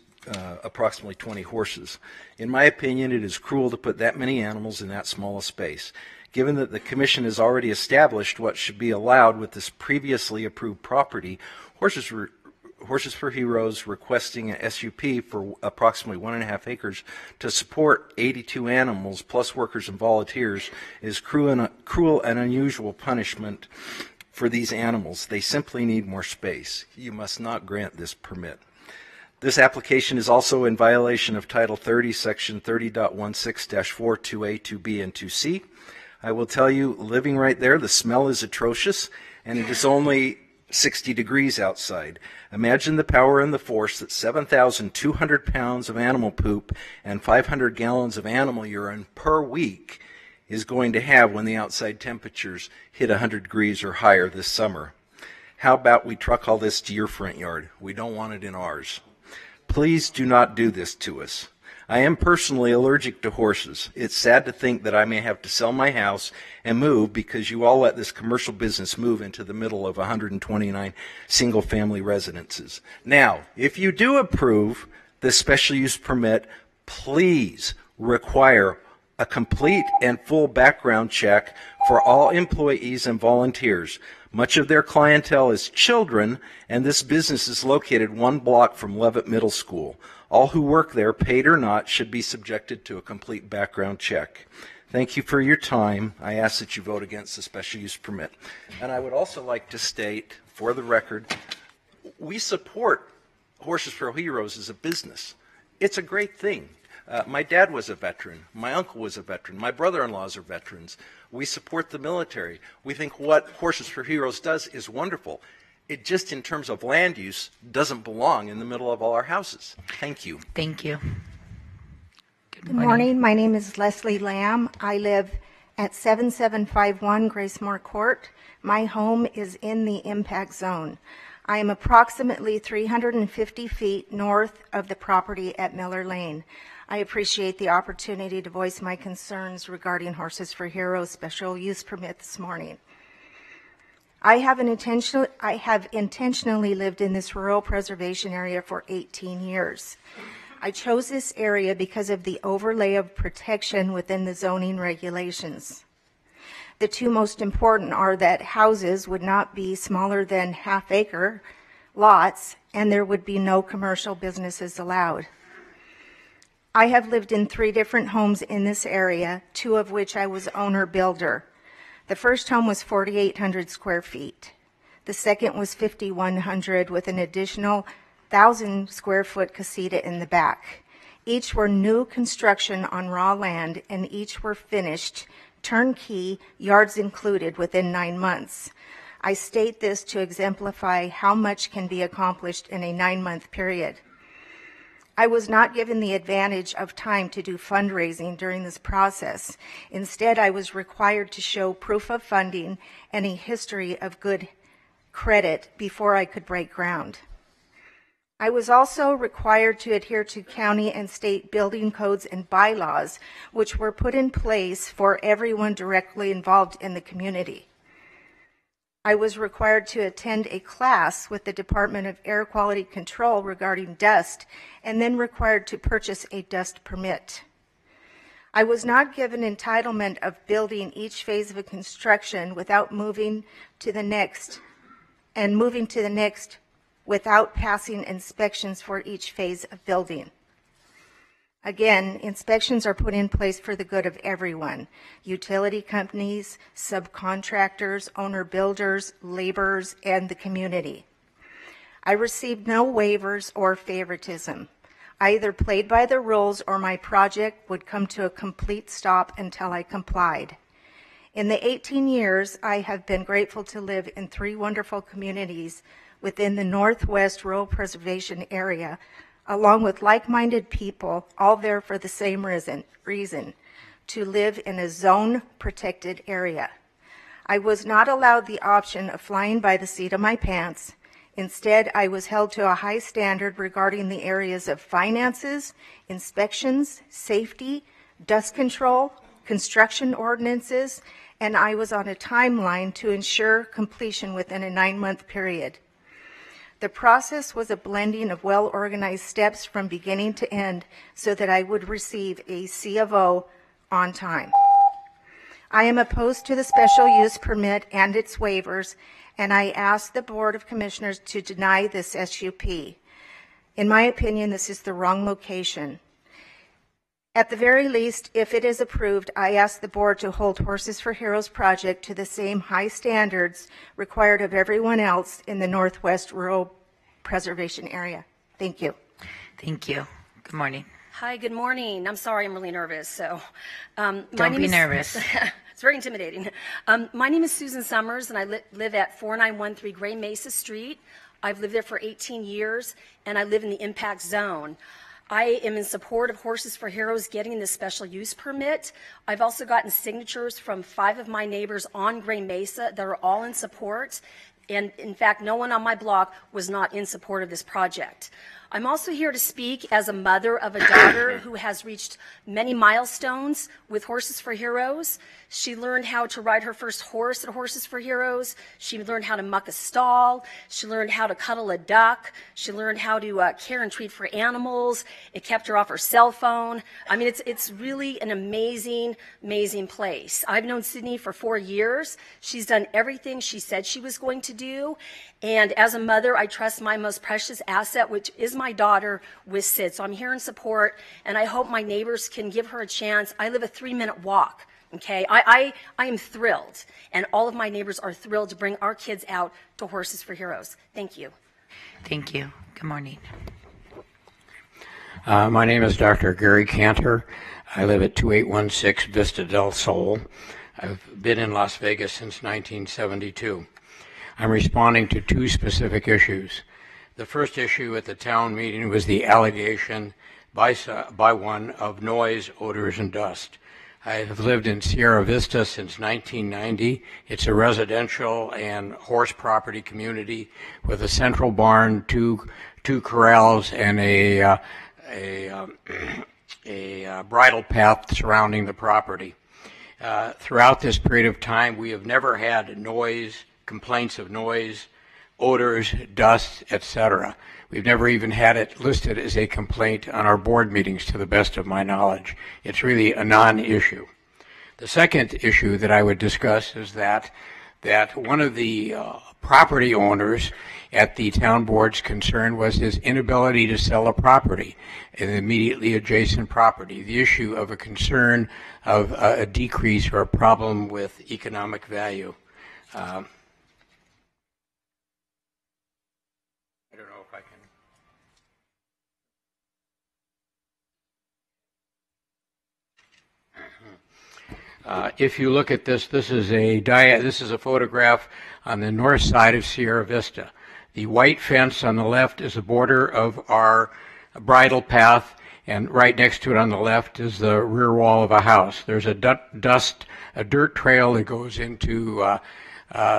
Speaker 17: approximately 20 horses. In my opinion, it is cruel to put that many animals in that small a space. Given that the Commission has already established what should be allowed with this previously approved property, Horses for Heroes requesting an SUP for approximately 1.5 acres to support 82 animals plus workers and volunteers is cruel and unusual punishment for these animals. They simply need more space. You must not grant this permit. This application is also in violation of Title 30, Section 30.16-4, 2A, 2B, and 2C. I will tell you, living right there, the smell is atrocious, and it is only 60 degrees outside. Imagine the power and the force that 7,200 pounds of animal poop and 500 gallons of animal urine per week is going to have when the outside temperatures hit 100 degrees or higher this summer. How about we truck all this to your front yard? We don't want it in ours. Please do not do this to us. I am personally allergic to horses. It's sad to think that I may have to sell my house and move because you all let this commercial business move into the middle of 129 single-family residences. Now, if you do approve this special use permit, please require a complete and full background check for all employees and volunteers. Much of their clientele is children, and this business is located 1 block from Leavitt Middle School. All who work there, paid or not, should be subjected to a complete background check. Thank you for your time. I ask that you vote against the special use permit. And I would also like to state, for the record, we support Horses for Heroes as a business. It's a great thing. My dad was a veteran. My uncle was a veteran. My brother-in-laws are veterans. We support the military. We think what Horses for Heroes does is wonderful. It just, in terms of land use, doesn't belong in the middle of all our houses. Thank you.
Speaker 2: Thank you.
Speaker 18: Good morning. My name is Leslie Lamb. I live at 7751 Gracemore Court. My home is in the impact zone. I am approximately 350 feet north of the property at Miller Lane. I appreciate the opportunity to voice my concerns regarding Horses for Heroes special use permit this morning. I have intentionally lived in this rural preservation area for 18 years. I chose this area because of the overlay of protection within the zoning regulations. The two most important are that houses would not be smaller than half-acre lots, and there would be no commercial businesses allowed. I have lived in 3 different homes in this area, 2 of which I was owner-builder. The first home was 4,800 square feet. The second was 5,100 with an additional 1,000 square foot casita in the back. Each were new construction on raw land, and each were finished turnkey, yards included, within 9 months. I state this to exemplify how much can be accomplished in a 9-month period. I was not given the advantage of time to do fundraising during this process. Instead, I was required to show proof of funding and a history of good credit before I could break ground. I was also required to adhere to county and state building codes and bylaws, which were put in place for everyone directly involved in the community. I was required to attend a class with the Department of Air Quality Control regarding dust, and then required to purchase a dust permit. I was not given entitlement of building each phase of a construction without moving to the next, without passing inspections for each phase of building. Again, inspections are put in place for the good of everyone: utility companies, subcontractors, owner-builders, laborers, and the community. I received no waivers or favoritism. I either played by the rules or my project would come to a complete stop until I complied. In the 18 years, I have been grateful to live in 3 wonderful communities within the Northwest Rural Preservation Area, along with like-minded people, all there for the same reason, to live in a zone-protected area. I was not allowed the option of flying by the seat of my pants. Instead, I was held to a high standard regarding the areas of finances, inspections, safety, dust control, construction ordinances, and I was on a timeline to ensure completion within a 9-month period. The process was a blending of well-organized steps from beginning to end so that I would receive a C of O on time. I am opposed to the special use permit and its waivers, and I ask the Board of Commissioners to deny this SUP. In my opinion, this is the wrong location. At the very least, if it is approved, I ask the board to hold Horses for Heroes project to the same high standards required of everyone else in the Northwest Rural Preservation Area. Thank you.
Speaker 2: Thank you. Good morning.
Speaker 19: Hi, good morning. I'm sorry, I'm really nervous.
Speaker 2: Don't be nervous.
Speaker 19: It's very intimidating. My name is Susan Summers, and I live at 4913 Gray Mesa Street. I've lived there for 18 years, and I live in the impact zone. I am in support of Horses for Heroes getting this special use permit. I've also gotten signatures from 5 of my neighbors on Gray Mesa that are all in support. And in fact, no one on my block was not in support of this project. I'm also here to speak as a mother of a daughter who has reached many milestones with Horses for Heroes. She learned how to ride her first horse at Horses for Heroes. She learned how to muck a stall. She learned how to cuddle a duck. She learned how to care and treat for animals. It kept her off her cell phone. I mean, it's really an amazing, amazing place. I've known Sydney for 4 years. She's done everything she said she was going to do. And as a mother, I trust my most precious asset, which is my daughter, with Sid. So I'm here in support, and I hope my neighbors can give her a chance. I live a 3-minute walk, okay? I am thrilled, and all of my neighbors are thrilled to bring our kids out to Horses for Heroes. Thank you.
Speaker 2: Thank you. Good morning.
Speaker 20: My name is Dr. Gary Cantor. I live at 2816 Vista del Sol. I've been in Las Vegas since 1972. I'm responding to 2 specific issues. The first issue at the town meeting was the allegation by one of noise, odors, and dust. I have lived in Sierra Vista since 1990. It's a residential and horse property community with a central barn, two corrals, and a bridle path surrounding the property. Throughout this period of time, we have never had complaints of noise, odors, dust, etc. We've never even had it listed as a complaint on our board meetings, to the best of my knowledge. It's really a non-issue. The second issue that I would discuss is that one of the property owners at the town board's concern was his inability to sell a property, an immediately adjacent property. The issue of a concern of a decrease or a problem with economic value. I don't know if I can. If you look at this, this is a photograph on the north side of Sierra Vista. The white fence on the left is the border of our bridle path, and right next to it on the left is the rear wall of a house. There's a dirt trail that goes into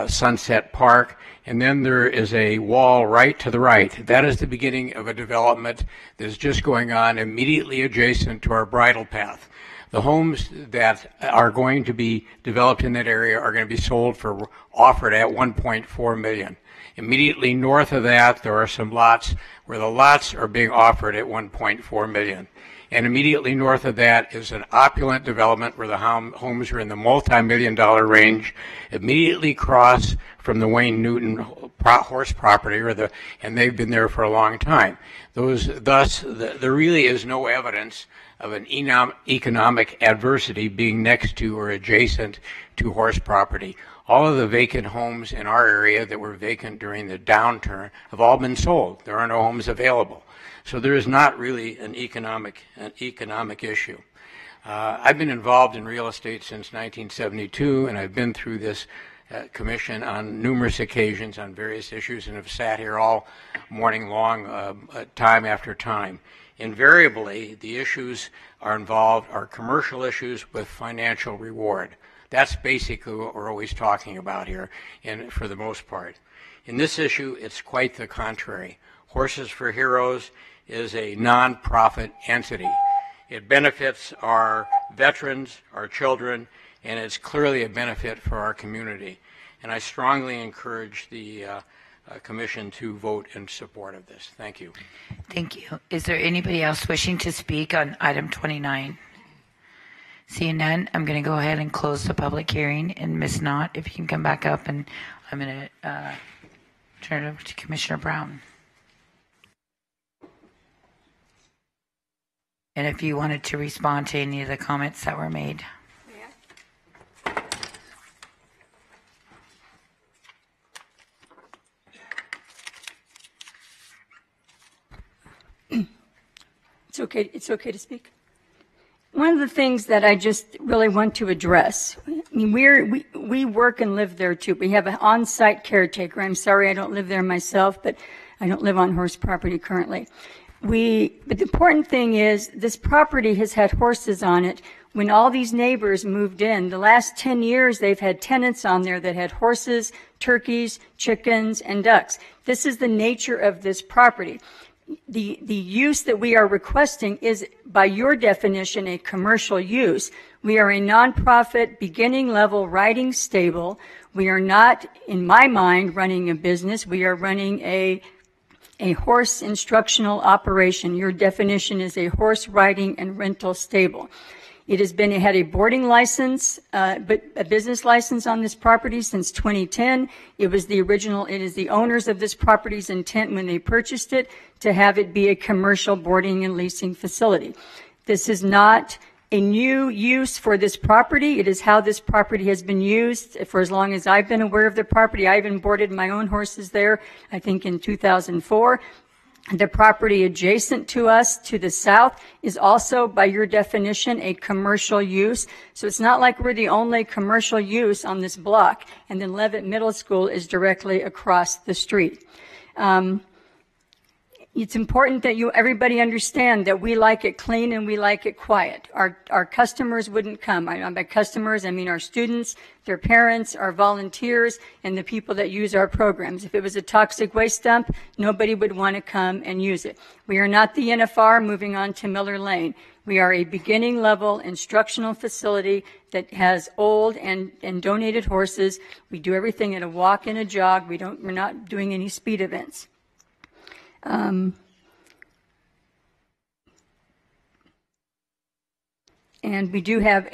Speaker 20: Sunset Park, and then there is a wall right to the right. That is the beginning of a development that is just going on immediately adjacent to our bridle path. The homes that are going to be developed in that area are going to be offered at $1.4 million. Immediately north of that, there are some lots where the lots are being offered at $1.4 million. And immediately north of that is an opulent development where the homes are in the multi-million-dollar range, immediately across from the Wayne Newton horse property, and they've been there for a long time. Thus, there really is no evidence of an economic adversity being next to or adjacent to horse property. All of the vacant homes in our area that were vacant during the downturn have all been sold. There are no homes available. So there is not really an economic issue. I've been involved in real estate since 1972, and I've been through this commission on numerous occasions on various issues and have sat here all morning long, time after time. Invariably, the issues are commercial issues with financial reward. That's basically what we're always talking about here, and for the most part. In this issue, it's quite the contrary. Horses for Heroes is a non-profit entity. It benefits our veterans, our children, and it's clearly a benefit for our community. And I strongly encourage the Commission to vote in support of this. Thank you.
Speaker 2: Thank you. Is there anybody else wishing to speak on item 29? Seeing none, I'm going to go ahead and close the public hearing. And Ms. Knott, if you can come back up, and I'm going to turn it over to Commissioner Brown. And if you wanted to respond to any of the comments that were made.
Speaker 1: It's okay to speak. One of the things that I just really want to address, I mean, we work and live there too. We have an on-site caretaker. I'm sorry I don't live there myself, but I don't live on horse property currently. But the important thing is this property has had horses on it. When all these neighbors moved in, the last 10 years they've had tenants on there that had horses, turkeys, chickens, and ducks. This is the nature of this property. The use that we are requesting is, by your definition, a commercial use. We are a nonprofit, beginning level riding stable. We are not, in my mind, running a business. We are running a horse instructional operation. Your definition is a horse riding and rental stable. It had a boarding license, but a business license on this property since 2010. It is the owners of this property's intent when they purchased it to have it be a commercial boarding and leasing facility. This is not a new use for this property. It is how this property has been used for as long as I've been aware of the property. I even boarded my own horses there, I think in 2004. The property adjacent to us to the south is also, by your definition, a commercial use. So it's not like we're the only commercial use on this block. And then Leavitt Middle School is directly across the street. it's important that everybody understand that we like it clean and we like it quiet. Our customers wouldn't come. By customers, I mean our students, their parents, our volunteers, and the people that use our programs. If it was a toxic waste dump, nobody would want to come and use it. We are not the NFR moving on to Miller Lane. We are a beginning level instructional facility that has old and donated horses. We do everything at a walk and a jog. We're not doing any speed events. And we do have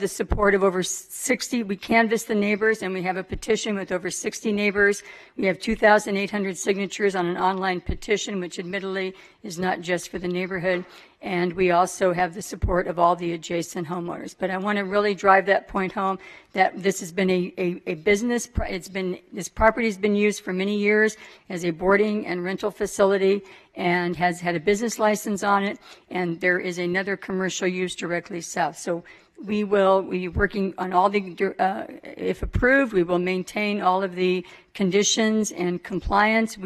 Speaker 1: the support of over 60. We canvassed the neighbors, and we have a petition with over 60 neighbors. We have 2,800 signatures on an online petition, which admittedly is not just for the neighborhood. And we also have the support of all the adjacent homeowners. But I want to really drive that point home that this has been a business. This property has been used for many years as a boarding and rental facility and has had a business license on it. And there is another commercial use directly south. So we will be working on all the, if approved, we will maintain all of the conditions and compliance.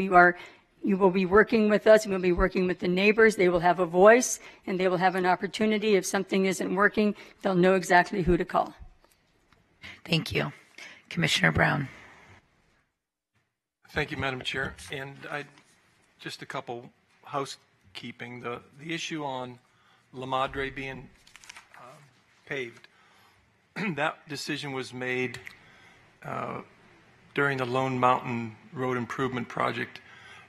Speaker 1: You will be working with us, and we'll be working with the neighbors. They will have a voice, and they will have an opportunity. If something isn't working, they'll know exactly who to call.
Speaker 2: Thank you. Commissioner Brown.
Speaker 21: Thank you, Madam Chair. And just a couple housekeeping. The issue on La Madre being paved, that decision was made during the Lone Mountain Road Improvement Project,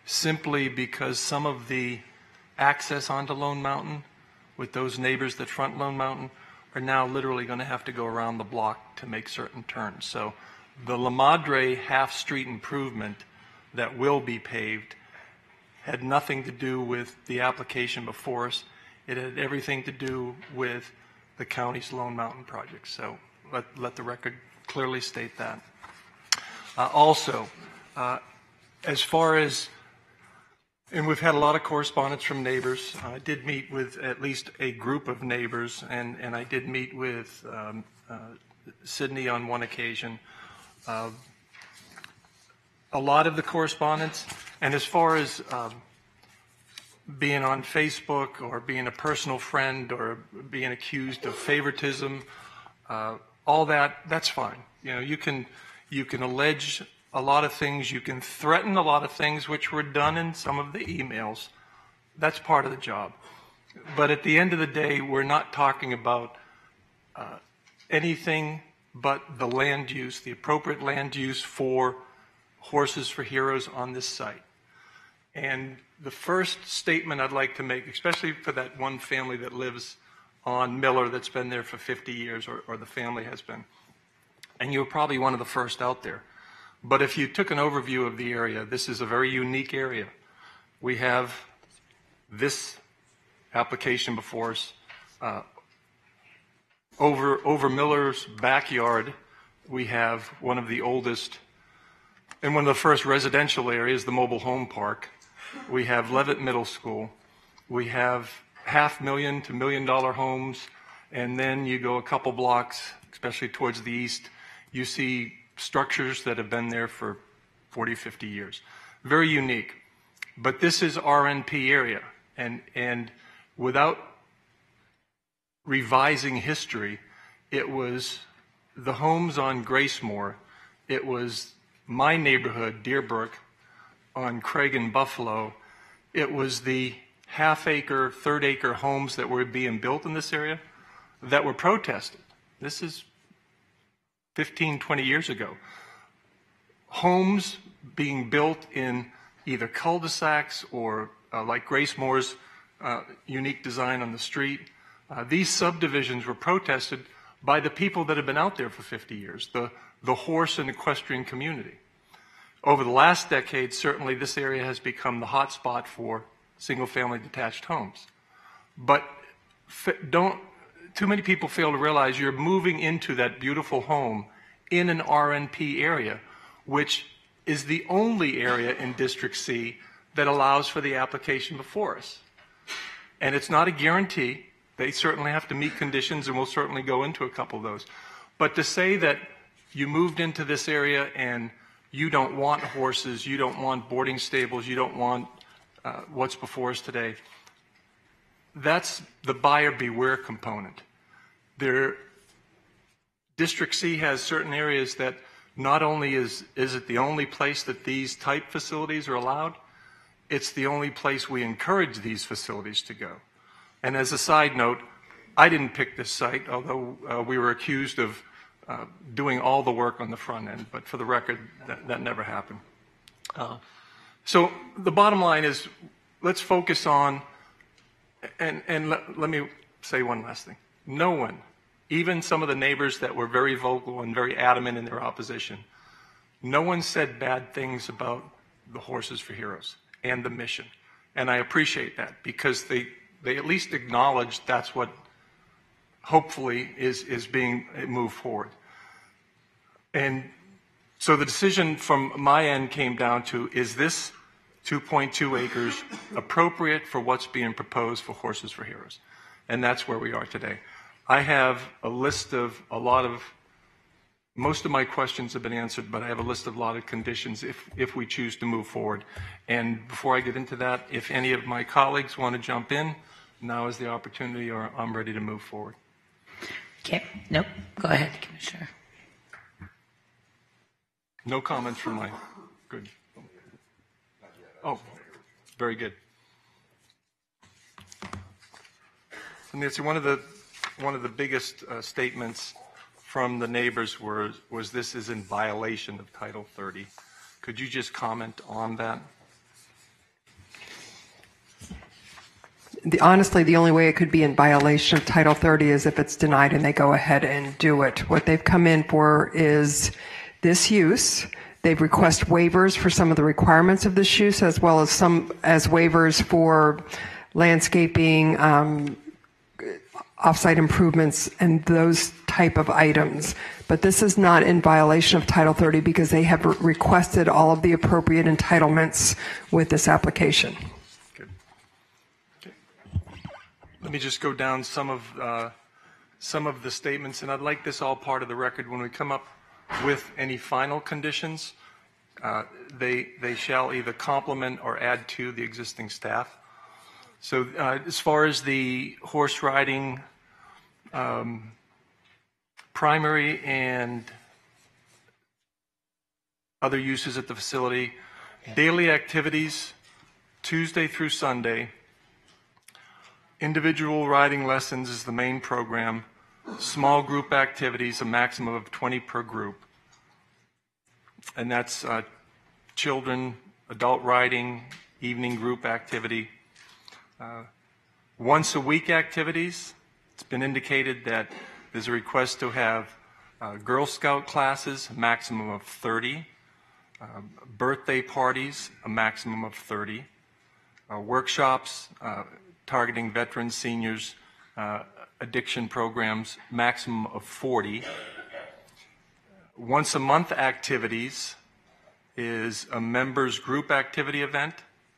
Speaker 21: simply because some of the access onto Lone Mountain with those neighbors that front Lone Mountain are now literally going to have to go around the block to make certain turns. So the La Madre half-street improvement that will be paved had nothing to do with the application before us. It had everything to do with the county's Lone Mountain project. So let the record clearly state that. Also, as far as, and we've had a lot of correspondence from neighbors. I did meet with at least a group of neighbors, and I did meet with Sydney on one occasion. A lot of the correspondence, and as far as being on Facebook or being a personal friend or being accused of favoritism, all that's fine. You know, you can allege a lot of things. You can threaten a lot of things, which were done in some of the emails. That's part of the job. But at the end of the day, we're not talking about anything but the land use, the appropriate land use for Horses for Heroes on this site. And the first statement I'd like to make, especially for that one family that lives on Miller that's been there for 50 years, or the family has been, and you're probably one of the first out there. But if you took an overview of the area, this is a very unique area. We have this application before us. Over Miller's backyard, we have one of the oldest and one of the first residential areas, the mobile home park. We have Levitt Middle School. We have $500,000 to $1 million homes. And then you go a couple blocks, especially towards the east, you see structures that have been there for 40, 50 years. Very unique. But this is RNP area. And without revising history, it was the homes on Gracemore. It was my neighborhood, Deerbrook, on Craig and Buffalo. It was the half-acre, third-acre homes that were being built in this area that were protested. This is 15, 20 years ago. Homes being built in either cul-de-sacs or like Gracemore's unique design on the street. These subdivisions were protested by the people that have been out there for 50 years, the horse and equestrian community. Over the last decade, certainly this area has become the hot spot for single-family detached homes. But too many people fail to realize you're moving into that beautiful home in an RNP area, which is the only area in District C that allows for the application before us. And it's not a guarantee. They certainly have to meet conditions, and we'll certainly go into a couple of those. But to say that you moved into this area and you don't want horses, you don't want boarding stables, you don't want what's before us today. That's the buyer beware component. District C has certain areas that not only is it the only place that these type facilities are allowed, it's the only place we encourage these facilities to go. And as a side note, I didn't pick this site, although we were accused of doing all the work on the front end, but for the record, that never happened. So the bottom line is, let's focus on, and let me say one last thing. No one, even some of the neighbors that were very vocal and very adamant in their opposition, no one said bad things about the Horses for Heroes and the mission. And I appreciate that, because they at least acknowledge that's what hopefully is being moved forward. And so the decision from my end came down to, is this 2.2 acres appropriate for what's being proposed for Horses for Heroes? And that's where we are today. I have a list of most of my questions have been answered, but I have a list of a lot of conditions if we choose to move forward. And before I get into that, if any of my colleagues want to jump in, now is the opportunity, or I'm ready to move forward.
Speaker 2: Okay, nope, go ahead, Commissioner.
Speaker 21: No comments from my, good. Oh, very good. So Nancy, one of the biggest statements from the neighbors was this is in violation of Title 30. Could you just comment on that?
Speaker 3: Honestly, the only way it could be in violation of Title 30 is if it's denied and they go ahead and do it. What they've come in for is this use. They've requested waivers for some of the requirements of this use, as well as waivers for landscaping, offsite improvements, and those type of items. But this is not in violation of Title 30 because they have requested all of the appropriate entitlements with this application.
Speaker 21: Good. Okay. Let me just go down some of the statements, and I'd like this all part of the record. When we come up with any final conditions, they shall either complement or add to the existing staff. So as far as the horse riding primary and other uses at the facility, daily activities, Tuesday through Sunday, individual riding lessons is the main program, small group activities, a maximum of 20 per group, and that's children, adult riding, evening group activity. Once a week activities, it's been indicated that there's a request to have Girl Scout classes, a maximum of 30, birthday parties, a maximum of 30, workshops targeting veterans, seniors, addiction programs, maximum of 40. Once a month activities is a members group activity event,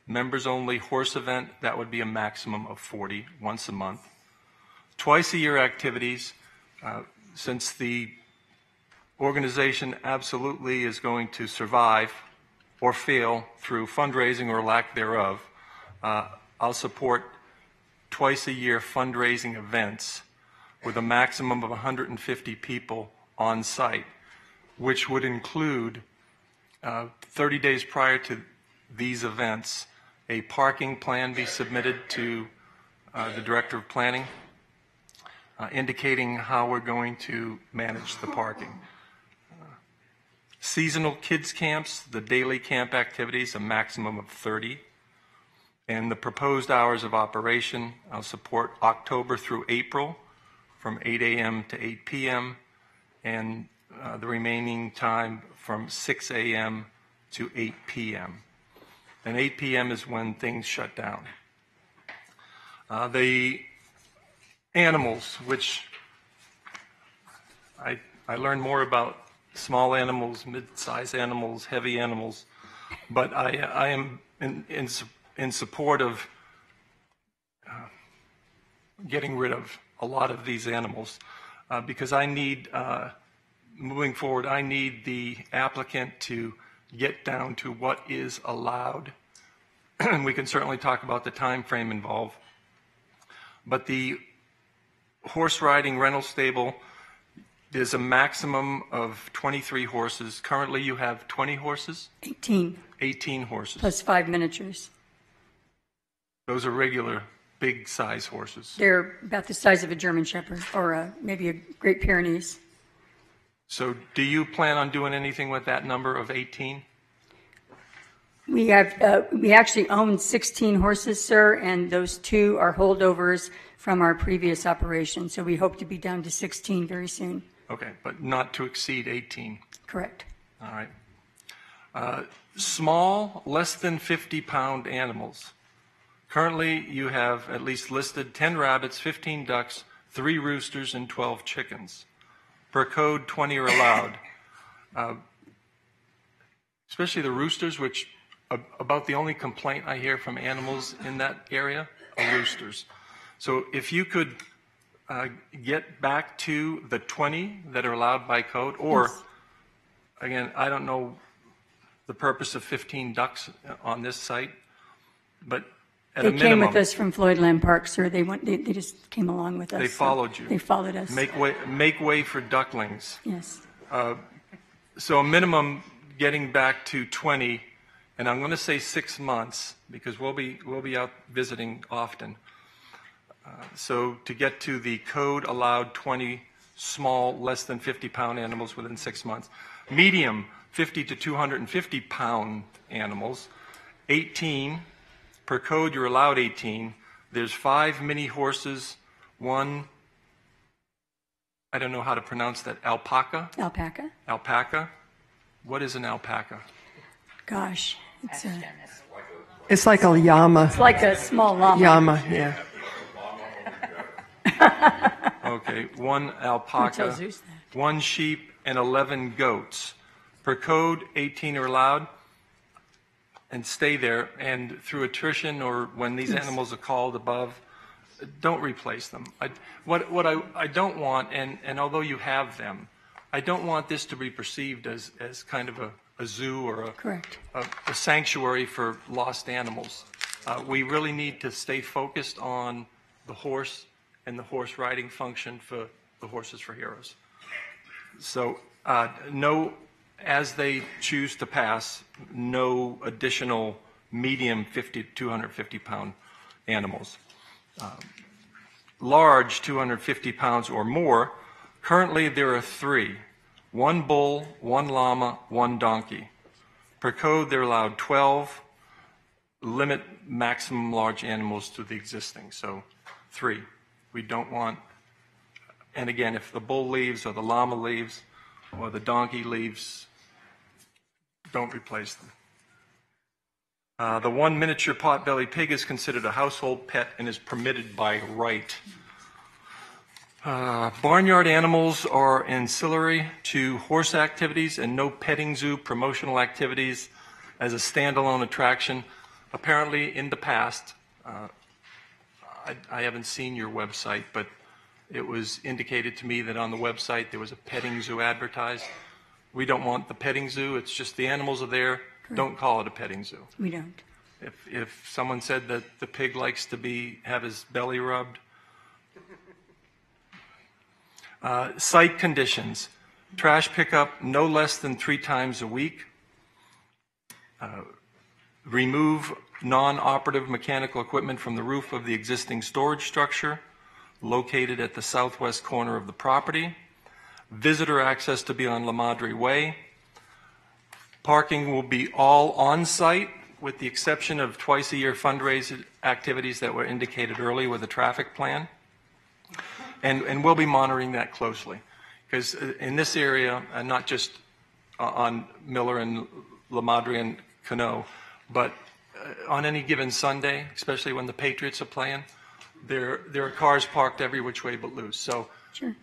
Speaker 21: members only horse event, that would be a maximum of 40 once a month. Twice a year activities, since the organization absolutely is going to survive or fail through fundraising or lack thereof, I'll support twice a year fundraising events with a maximum of 150 people on site, which would include 30 days prior to these events, a parking plan be submitted to the Director of Planning, indicating how we're going to manage the parking. Seasonal kids camps, the daily camp activities, a maximum of 30. And the proposed hours of operation, I'll support October through April from 8 a.m. to 8 p.m. and the remaining time from 6 a.m. to 8 p.m. And 8 p.m. is when things shut down. The animals, which I learned more about small animals, mid-sized animals, heavy animals, but I am in support of getting rid of a lot of these animals because I need, moving forward, I need the applicant to get down to what is allowed we can certainly talk about the time frame involved. But the horse riding rental stable is a maximum of 23 horses. Currently, you have 20 horses?
Speaker 1: 18.
Speaker 21: 18 horses.
Speaker 1: Plus 5 miniatures.
Speaker 21: Those are regular, big size horses.
Speaker 1: They're about the size of a German Shepherd or maybe a Great Pyrenees.
Speaker 21: So do you plan on doing anything with that number of 18?
Speaker 1: We actually own 16 horses, sir, and those 2 are holdovers from our previous operation. So we hope to be down to 16 very soon.
Speaker 21: Okay, but not to exceed 18.
Speaker 1: Correct.
Speaker 21: All right. Small, less than 50-pound animals. Currently, you have at least listed 10 rabbits, 15 ducks, 3 roosters, and 12 chickens. Per code, 20 are allowed. Especially the roosters, which about the only complaint I hear from animals in that area are roosters. So if you could get back to the 20 that are allowed by code, or, yes. Again, I don't know the purpose of 15 ducks on this site, but at a minimum.
Speaker 1: They came with us from Floydland Park, sir. They just came along with us.
Speaker 21: They followed you.
Speaker 1: They followed us.
Speaker 21: Make way for ducklings.
Speaker 1: Yes.
Speaker 21: So a minimum getting back to 20, and I'm going to say 6 months because we'll be out visiting often. So to get to the code allowed 20 small, less than 50-pound animals within 6 months. Medium, 50 to 250-pound animals. 18. Per code, you're allowed 18. There's 5 mini horses, 1, I don't know how to pronounce that, alpaca?
Speaker 1: Alpaca.
Speaker 21: Alpaca. What is an alpaca?
Speaker 1: Gosh,
Speaker 3: it's like a llama.
Speaker 1: It's like a small llama.
Speaker 3: Llama, yeah.
Speaker 21: Okay, 1 alpaca, 1 sheep, and 11 goats. Per code, 18 are allowed. And stay there, and through attrition or when these animals are called above, don't replace them. What I don't want, and although you have them, I don't want this to be perceived as kind of a zoo or a sanctuary for lost animals. We really need to stay focused on the horse and the horse riding function for the Horses for Heroes. So no. As they choose to pass, no additional medium 50 to 250-pound animals. Large 250 pounds or more, currently there are 3. 1 bull, 1 llama, 1 donkey. Per code, they're allowed 12. Limit maximum large animals to the existing, so 3. We don't want, and again, if the bull leaves or the llama leaves or the donkey leaves, don't replace them. The 1 miniature potbelly pig is considered a household pet and is permitted by right. Barnyard animals are ancillary to horse activities and no petting zoo promotional activities as a standalone attraction. Apparently, in the past, I haven't seen your website, but it was indicated to me that on the website there was a petting zoo advertised. We don't want the petting zoo. It's just the animals are there. Correct. Don't call it a petting zoo.
Speaker 1: We don't.
Speaker 21: If someone said that the pig likes to have his belly rubbed. Site conditions. Trash pickup no less than 3 times a week. Remove non-operative mechanical equipment from the roof of the existing storage structure located at the southwest corner of the property. Visitor access to be on La Madre Way. Parking will be all on-site with the exception of twice-a-year fundraising activities that were indicated earlier with the traffic plan. And we'll be monitoring that closely because in this area, not just on Miller and La Madre and Cano, but on any given Sunday, especially when the Patriots are playing, there are cars parked every which way but loose. So
Speaker 1: sure.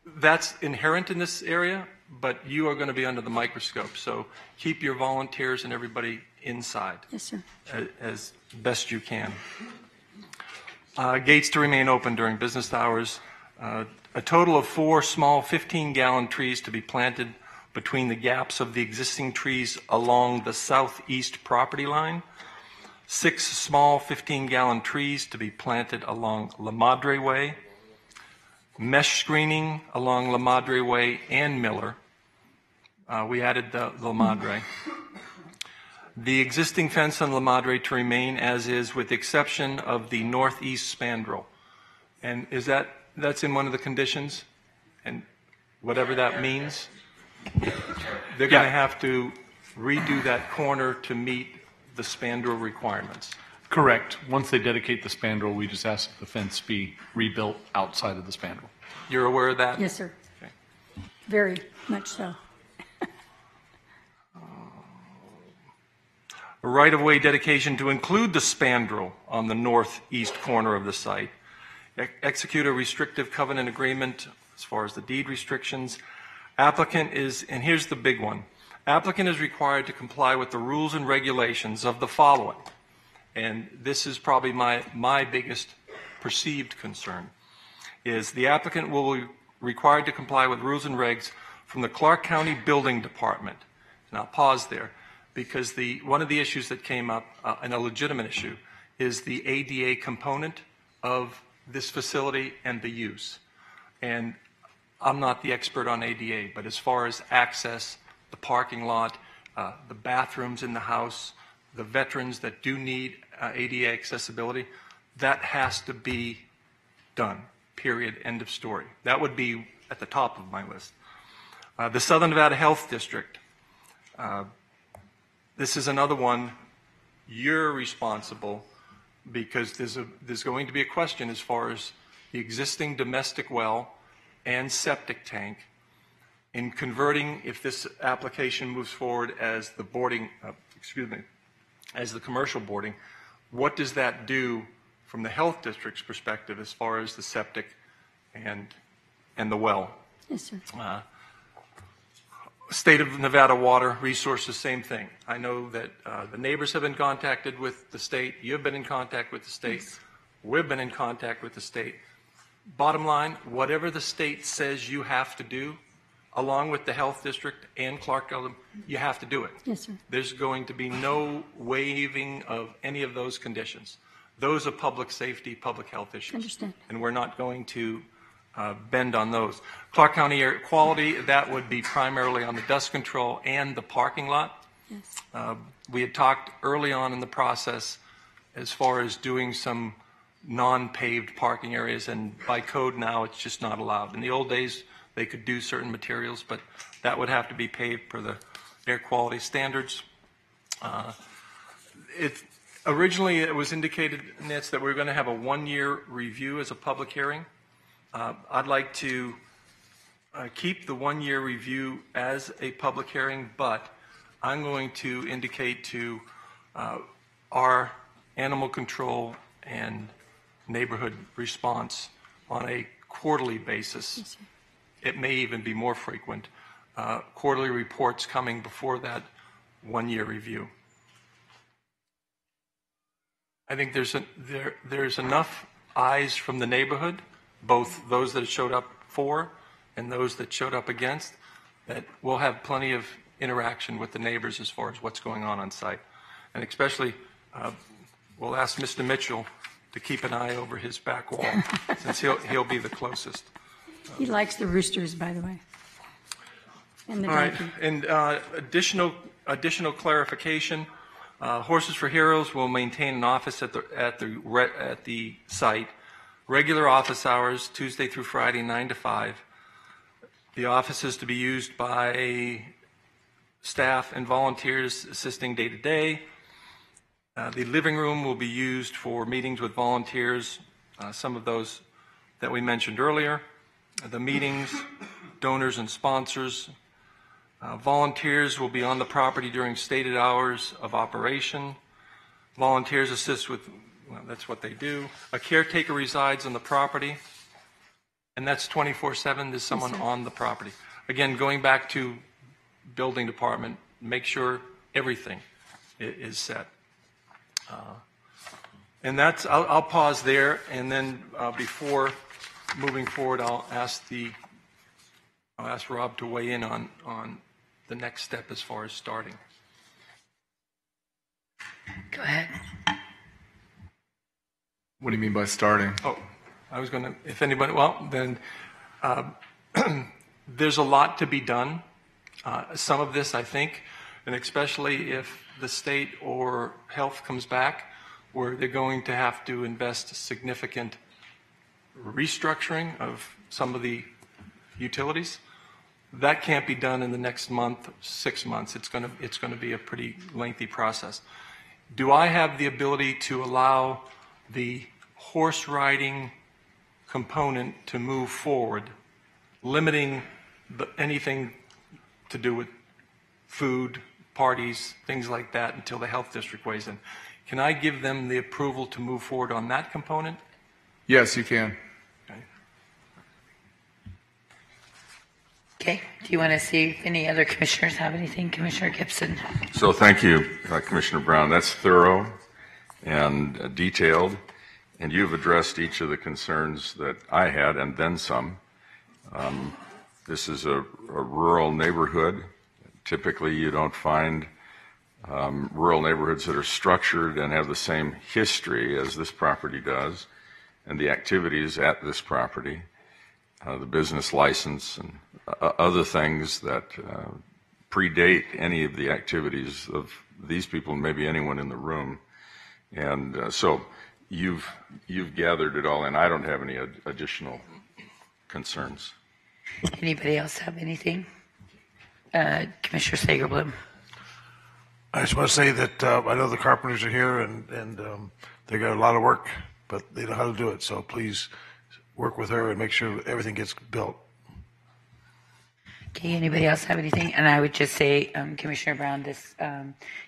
Speaker 21: That's inherent in this area, but you are going to be under the microscope. So keep your volunteers and everybody inside.
Speaker 1: Yes, sir.
Speaker 21: As best you can. Gates to remain open during business hours. A total of 4 small 15-gallon trees to be planted between the gaps of the existing trees along the southeast property line. 6 small 15-gallon trees to be planted along La Madre Way, mesh screening along La Madre Way and Miller. We added the La Madre. The existing fence on La Madre to remain as is, with the exception of the northeast spandrel. And is that's in one of the conditions? And whatever that means, they're going to have to redo that corner to meet the spandrel requirements.
Speaker 4: Correct. Once they dedicate the spandrel, we just ask that the fence be rebuilt outside of the spandrel.
Speaker 21: You're aware of that?
Speaker 1: Yes, sir.
Speaker 21: Okay.
Speaker 1: Very much so.
Speaker 21: A right-of-way dedication to include the spandrel on the northeast corner of the site. Execute a restrictive covenant agreement as far as the deed restrictions. Applicant is, and here's the big one, applicant is required to comply with the rules and regulations of the following. And this is probably my biggest perceived concern, is the applicant will be required to comply with rules and regs from the Clark County Building Department. And I'll pause there, because one of the issues that came up, and a legitimate issue, is the ADA component of this facility and the use. And I'm not the expert on ADA, but as far as access, the parking lot, the bathrooms in the house, the veterans that do need ADA accessibility, that has to be done, period, end of story. That would be at the top of my list. The Southern Nevada Health District. This is another one you're responsible, because there's going to be a question as far as the existing domestic well and septic tank in converting, if this application moves forward as the boarding, as the commercial boarding, what does that do from the health district's perspective as far as the septic and the well?
Speaker 1: Yes, sir.
Speaker 21: State of Nevada Water Resources, same thing. I know that the neighbors have been contacted with the state. You've been in contact with the state. Yes. We've been in contact with the state. Bottom line, whatever the state says you have to do, along with the health district and Clark, you have to do it.
Speaker 1: Yes, sir.
Speaker 21: There's going to be no waiving of any of those conditions. Those are public safety, public health issues.
Speaker 1: Understand.
Speaker 21: And we're not going to bend on those. Clark County Air Quality, that would be primarily on the dust control and the parking lot.
Speaker 1: Yes.
Speaker 21: We had talked early on in the process as far as doing some non-paved parking areas, and by code now it's just not allowed. In the old days they could do certain materials, but that would have to be paved per the air quality standards. Originally it was indicated, Nitz, that we were going to have a one-year review as a public hearing. I'd like to keep the one-year review as a public hearing, but I'm going to indicate to our animal control and neighborhood response on a quarterly basis.
Speaker 1: Yes, sir.
Speaker 21: It may even be more frequent. Quarterly reports coming before that one-year review. I think there's enough eyes from the neighborhood, both those that showed up for and those that showed up against, that we'll have plenty of interaction with the neighbors as far as what's going on site. And especially, we'll ask Mr. Mitchell to keep an eye over his back wall, since he'll be the closest.
Speaker 1: He likes the roosters, by the way. And the
Speaker 21: all right,
Speaker 1: donkey.
Speaker 21: and additional clarification. Horses for Heroes will maintain an office at the site. Regular office hours, Tuesday through Friday, 9 to 5. The office is to be used by staff and volunteers assisting day to day. The living room will be used for meetings with volunteers, some of those that we mentioned earlier. The meetings, donors and sponsors. Volunteers will be on the property during stated hours of operation. Volunteers assist with, well, that's what they do. A caretaker resides on the property, and that's 24/7. There's someone on the property. Again, going back to building department, make sure everything is set. And that's, I'll pause there, and then before moving forward, I'll ask Rob to weigh in on the next step as far as starting.
Speaker 2: Go ahead.
Speaker 4: What do you mean by starting?
Speaker 21: Oh, I was going to, if anybody, well, then there's a lot to be done. Some of this, I think, and especially if the state or health comes back, where they're going to have to invest significant restructuring of some of the utilities. That can't be done in the next month, 6 months. It's going to be a pretty lengthy process. Do I have the ability to allow the horse riding component to move forward, limiting anything to do with food, parties, things like that until the health district weighs in? Can I give them the approval to move forward on that component?
Speaker 4: Yes, you can.
Speaker 2: Okay. Do you want to see if any other commissioners have anything? Commissioner Gibson.
Speaker 5: So thank you, Commissioner Brown. That's thorough and detailed, and you've addressed each of the concerns that I had and then some. This is a rural neighborhood. Typically, you don't find rural neighborhoods that are structured and have the same history as this property does, and the activities at this property, the business license, and other things that predate any of the activities of these people and maybe anyone in the room. And so you've gathered it all, and I don't have any additional concerns.
Speaker 2: Anybody else have anything? Commissioner Sagerblum.
Speaker 22: I just want to say that I know the carpenters are here, and they got a lot of work, but they know how to do it. So please work with her and make sure everything gets built.
Speaker 2: Okay, anybody else have anything? And I would just say, Commissioner Brown,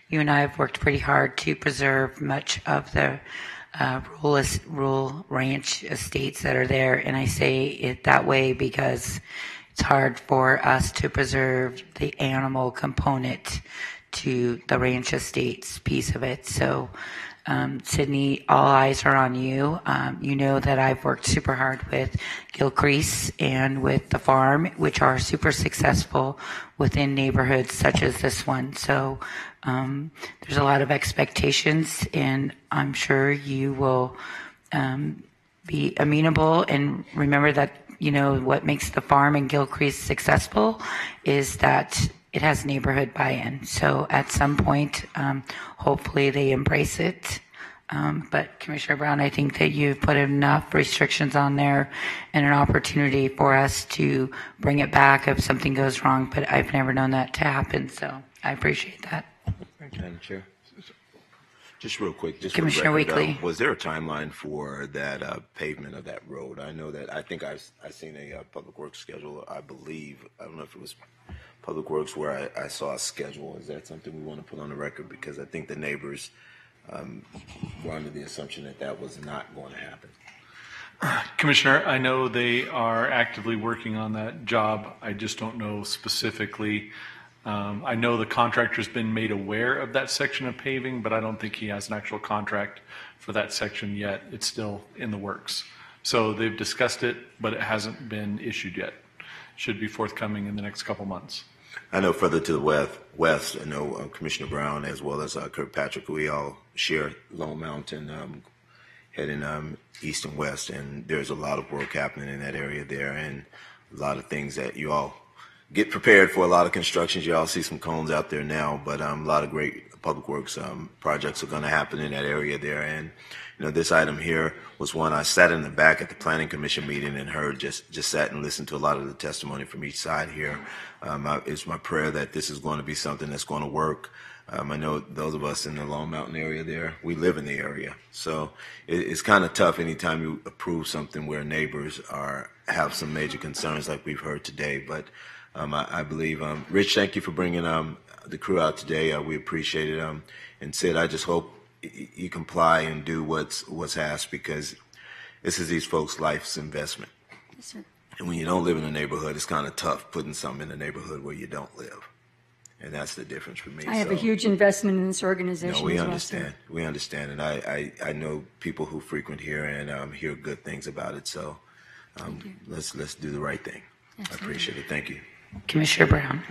Speaker 2: you and I have worked pretty hard to preserve much of the rural ranch estates that are there. And I say it that way because it's hard for us to preserve the animal component to the ranch estates piece of it. So, Sydney, all eyes are on you. You know that I've worked super hard with Gilcrease and with the farm, which are super successful within neighborhoods such as this one. So there's a lot of expectations, and I'm sure you will be amenable. And remember that, you know, what makes the farm and Gilcrease successful is that it has neighborhood buy-in. So at some point, hopefully they embrace it. But Commissioner Brown, I think that you've put enough restrictions on there and an opportunity for us to bring it back if something goes wrong. But I've never known that to happen. So I appreciate that.
Speaker 23: Madam Chair. Just real quick, just
Speaker 2: Commissioner
Speaker 23: for the record,
Speaker 2: Weekly.
Speaker 23: was there a timeline for that pavement of that road? I know that, I think I've seen a public works schedule, I believe. I don't know if it was Public Works where I saw a schedule. Is that something we want to put on the record? Because I think the neighbors were under the assumption that that was not going to happen.
Speaker 4: Commissioner, I know they are actively working on that job. I just don't know specifically. I know the contractor's been made aware of that section of paving, but I don't think he has an actual contract for that section yet. It's still in the works. So they've discussed it, but it hasn't been issued yet. Should be forthcoming in the next couple months.
Speaker 23: I know further to the west, I know Commissioner Brown as well as Kirkpatrick, we all share Lone Mountain heading east and west, and there's a lot of work happening in that area there, and a lot of things that you all get prepared for, a lot of constructions. You all see some cones out there now, but a lot of great public works projects are going to happen in that area there. And you know, this item here was one I sat in the back at the Planning Commission meeting and heard, just sat and listened to a lot of the testimony from each side here. It's my prayer that this is going to be something that's going to work. I know those of us in the Lone Mountain area there, we live in the area. So it's kind of tough anytime you approve something where neighbors have some major concerns like we've heard today. But I believe, Rich, thank you for bringing the crew out today. We appreciate it. And Sid, I just hope you comply and do what's asked, because this is these folks' life's investment.
Speaker 1: Yes, sir.
Speaker 23: And when you don't live in a neighborhood, it's kind of tough putting something in a neighborhood where you don't live. And that's the difference for me.
Speaker 1: I have a huge investment in this organization.
Speaker 23: No, we
Speaker 1: as well,
Speaker 23: understand.
Speaker 1: sir.
Speaker 23: We understand. And I know people who frequent here and hear good things about it. So let's do the right thing.
Speaker 1: Absolutely.
Speaker 23: I appreciate it. Thank you.
Speaker 2: Commissioner Brown.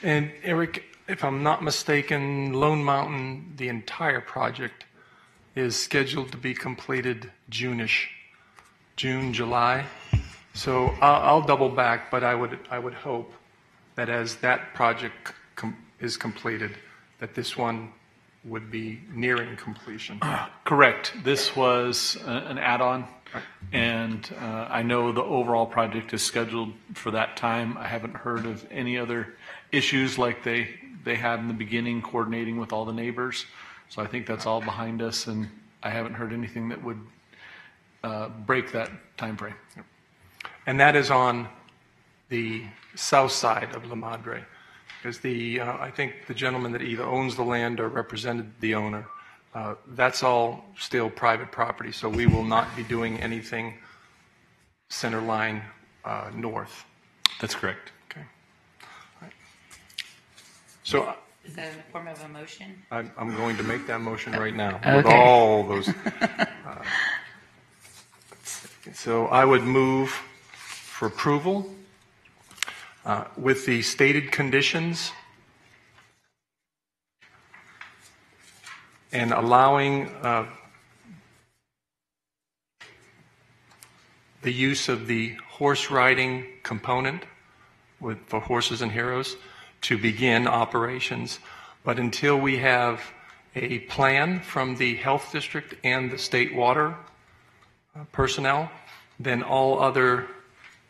Speaker 21: And Eric, if I'm not mistaken, Lone Mountain, the entire project is scheduled to be completed June-ish, June, July. So I'll double back, but I would hope that as that project is completed, that this one would be nearing completion.
Speaker 4: Correct. This was an add-on, and I know the overall project is scheduled for that time. I haven't heard of any other issues like they had in the beginning, coordinating with all the neighbors. So I think that's all behind us, and I haven't heard anything that would break that time frame.
Speaker 21: And that is on the south side of La Madre, because I think the gentleman that either owns the land or represented the owner, that's all still private property, so we will not be doing anything center line north.
Speaker 4: That's correct.
Speaker 21: Okay. All right. So
Speaker 2: is that in the form of a motion?
Speaker 21: I'm going to make that motion right now
Speaker 2: Okay.
Speaker 21: with all those. So I would move for approval with the stated conditions and allowing the use of the horse riding component for Horses and Heroes to begin operations. But until we have a plan from the health district and the state water personnel, then all other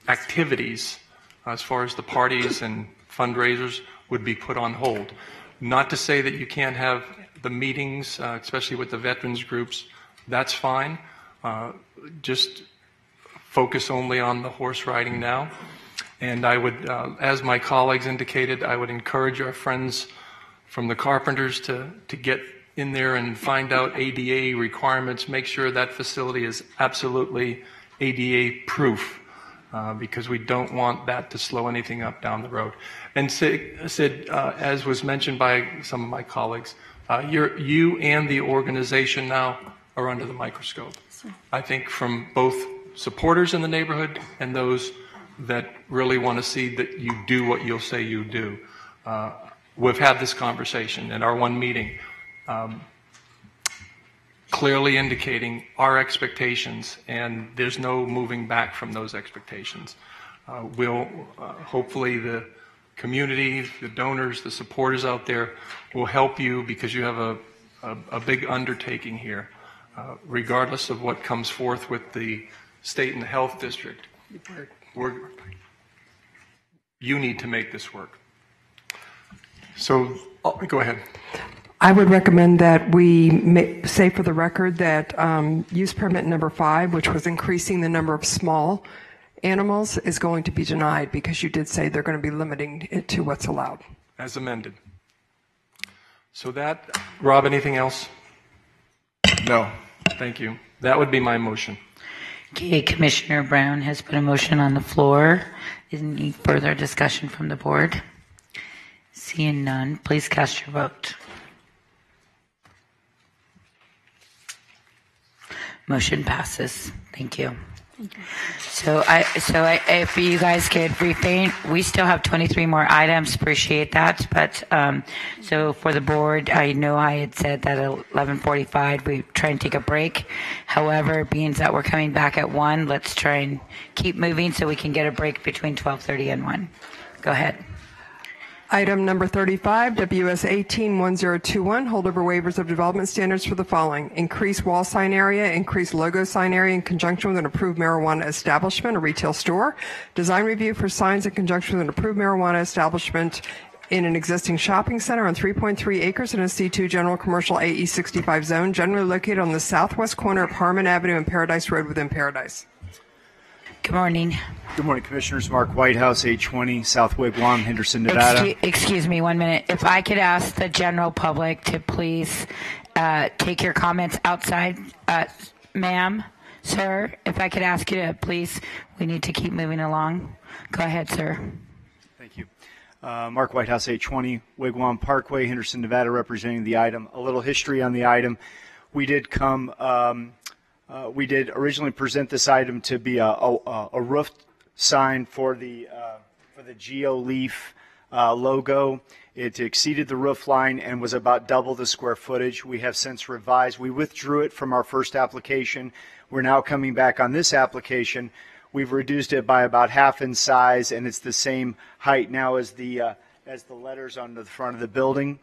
Speaker 21: activities as far as the parties and fundraisers would be put on hold. Not to say that you can't have the meetings, especially with the veterans groups, that's fine. Just focus only on the horse riding now. And I would, as my colleagues indicated, I would encourage our friends from the Carpenters to get in there and find out ADA requirements, make sure that facility is absolutely ADA proof, because we don't want that to slow anything up down the road. And Sid, as was mentioned by some of my colleagues, you and the organization now are under the microscope. I think from both supporters in the neighborhood and those that really want to see that you do what you'll say you do. We've had this conversation in our one meeting, clearly indicating our expectations, and there's no moving back from those expectations. Hopefully the community, the donors, the supporters out there will help you, because you have a big undertaking here, regardless of what comes forth with the state and the health district. You need to make this work. So, go ahead.
Speaker 3: I would recommend that we say for the record that use permit number 5, which was increasing the number of small animals, is going to be denied, because you did say they're going to be limiting it to what's allowed.
Speaker 21: As amended. So that, Rob, anything else?
Speaker 22: No.
Speaker 21: Thank you. That would be my motion.
Speaker 2: Okay, Commissioner Brown has put a motion on the floor. Is any further discussion from the board? Seeing none, please cast your vote. Motion passes. Thank you. So if you guys could refrain, we still have 23 more items. Appreciate that. But so for the board, I know I had said that at 11:45 we try and take a break. However, being that we're coming back at 1, let's try and keep moving so we can get a break between 12:30 and 1. Go ahead.
Speaker 3: Item number 35, WS 181021, holdover waivers of development standards for the following: increase wall sign area, increase logo sign area in conjunction with an approved marijuana establishment or retail store, design review for signs in conjunction with an approved marijuana establishment in an existing shopping center on 3.3 acres in a C2 general commercial AE 65 zone, generally located on the southwest corner of Harmon Avenue and Paradise Road within Paradise.
Speaker 2: Good morning.
Speaker 6: Good morning, Commissioners. Mark Whitehouse, 820 South Wigwam, Henderson, Nevada.
Speaker 2: Excuse me 1 minute. If I could ask the general public to please take your comments outside. Ma'am, sir, if I could ask you to please, we need to keep moving along. Go ahead, sir.
Speaker 6: Thank you. Mark Whitehouse, 820 Wigwam Parkway, Henderson, Nevada, representing the item. A little history on the item. We did originally present this item to be a roof sign for the GeoLeaf logo. It exceeded the roof line and was about double the square footage. We have since revised. We withdrew it from our first application. We're now coming back on this application. We've reduced it by about half in size, and it's the same height now as the letters on the front of the building.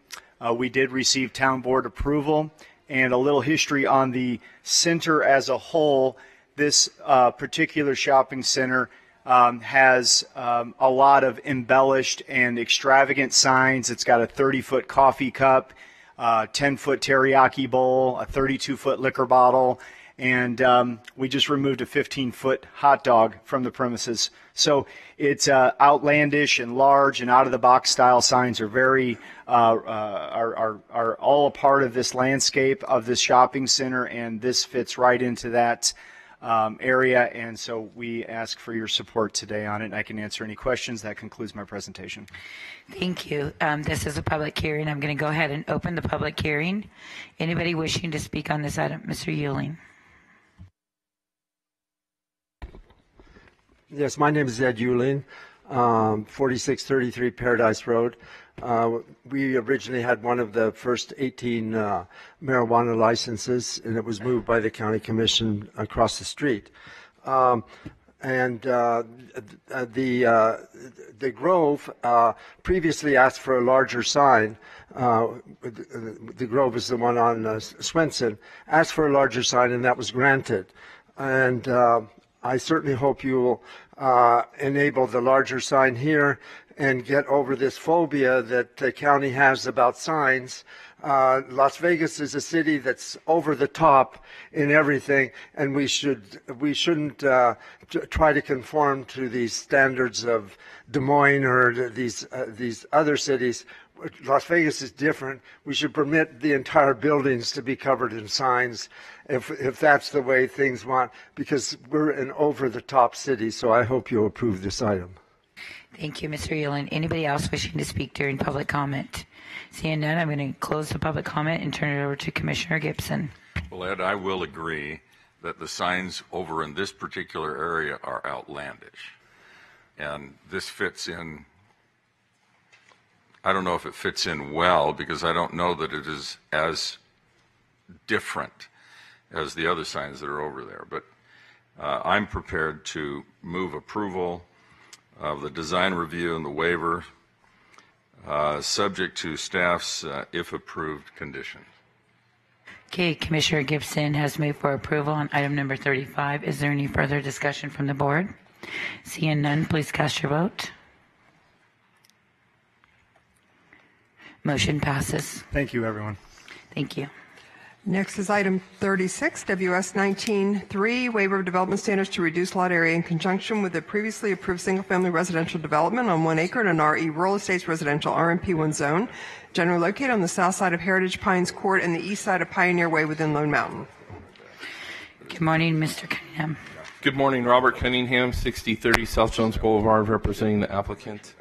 Speaker 6: We did receive town board approval, and a little history on the center as a whole. This particular shopping center has a lot of embellished and extravagant signs. It's got a 30-foot coffee cup, 10-foot teriyaki bowl, a 32-foot liquor bottle, and we just removed a 15-foot hot dog from the premises. So it's outlandish and large, and out-of-the-box style signs are very are all a part of this landscape of this shopping center, and this fits right into that area, and so we ask for your support today on it. I can answer any questions. That concludes my presentation.
Speaker 2: Thank you. This is a public hearing. I'm going to go ahead and open the public hearing. Anybody wishing to speak on this item? Mr. Euling.
Speaker 7: Yes, my name is Ed Euling, 4633 Paradise Road. We originally had one of the first 18 marijuana licenses, and it was moved by the county commission across the street. The Grove previously asked for a larger sign. The Grove is the one on Swenson, asked for a larger sign, and that was granted. And I certainly hope you will enable the larger sign here and get over this phobia that the county has about signs. Las Vegas is a city that's over the top in everything, and we shouldn't try to conform to these standards of Des Moines or these other cities. Las Vegas is different. We should permit the entire buildings to be covered in signs if that's the way things want, because we're an over-the-top city, so I hope you'll approve this item.
Speaker 2: Thank you, Mr. Euling. Anybody else wishing to speak during public comment? Seeing none, I'm going to close the public comment and turn it over to Commissioner Gibson.
Speaker 5: Well, Ed, I will agree that the signs over in this particular area are outlandish. And this fits in, I don't know if it fits in well, because I don't know that it is as different as the other signs that are over there. But I'm prepared to move approval of the design review and the waiver, subject to staff's, if approved, conditions.
Speaker 2: Okay, Commissioner Gibson has moved for approval on item number 35. Is there any further discussion from the board? Seeing none, please cast your vote. Motion passes.
Speaker 6: Thank you, everyone.
Speaker 2: Thank you.
Speaker 3: Next is item 36, WS 19-3, waiver of development standards to reduce lot area in conjunction with the previously approved single-family residential development on 1 acre in an RE Rural Estates Residential RMP1 zone, generally located on the south side of Heritage Pines Court and the east side of Pioneer Way within Lone Mountain.
Speaker 2: Good morning, Mr. Cunningham.
Speaker 8: Good morning, Robert Cunningham, 6030 South Jones Boulevard, representing the applicant.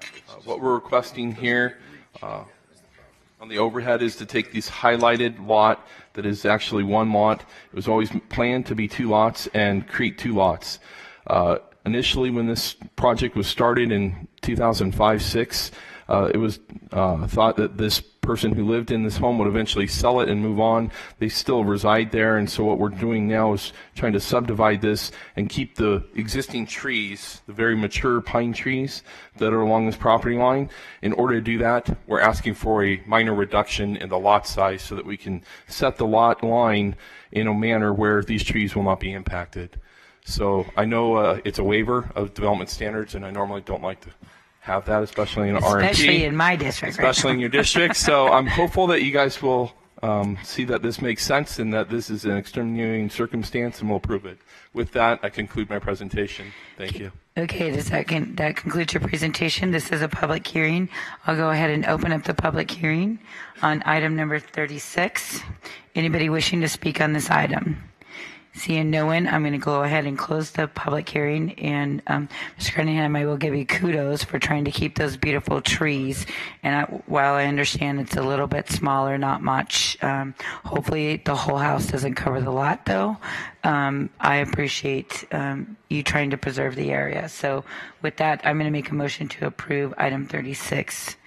Speaker 8: What we're requesting here on the overhead is to take this highlighted lot that is actually one lot. It was always planned to be two lots and create two lots. Initially, when this project was started in 2005-06, it was thought that this person who lived in this home would eventually sell it and move on. They still reside there, and so what we're doing now is trying to subdivide this and keep the existing trees, the very mature pine trees that are along this property line. In order to do that, we're asking for a minor reduction in the lot size so that we can set the lot line in a manner where these trees will not be impacted. So I know it's a waiver of development standards, and I normally don't like to have that, especially in an RMP.
Speaker 2: Especially in my district.
Speaker 8: Especially in your district. So I'm hopeful that you guys will see that this makes sense and that this is an extenuating circumstance, and we'll approve it. With that, I conclude my presentation. Thank you.
Speaker 2: Okay, that concludes your presentation. This is a public hearing. I'll go ahead and open up the public hearing on item number 36. Anybody wishing to speak on this item? Seeing no one, I'm going to go ahead and close the public hearing. And Mr. Cunningham, I will give you kudos for trying to keep those beautiful trees. And while I understand it's a little bit smaller, not much, hopefully the whole house doesn't cover the lot, though. I appreciate you trying to preserve the area. So with that, I'm going to make a motion to approve item 36.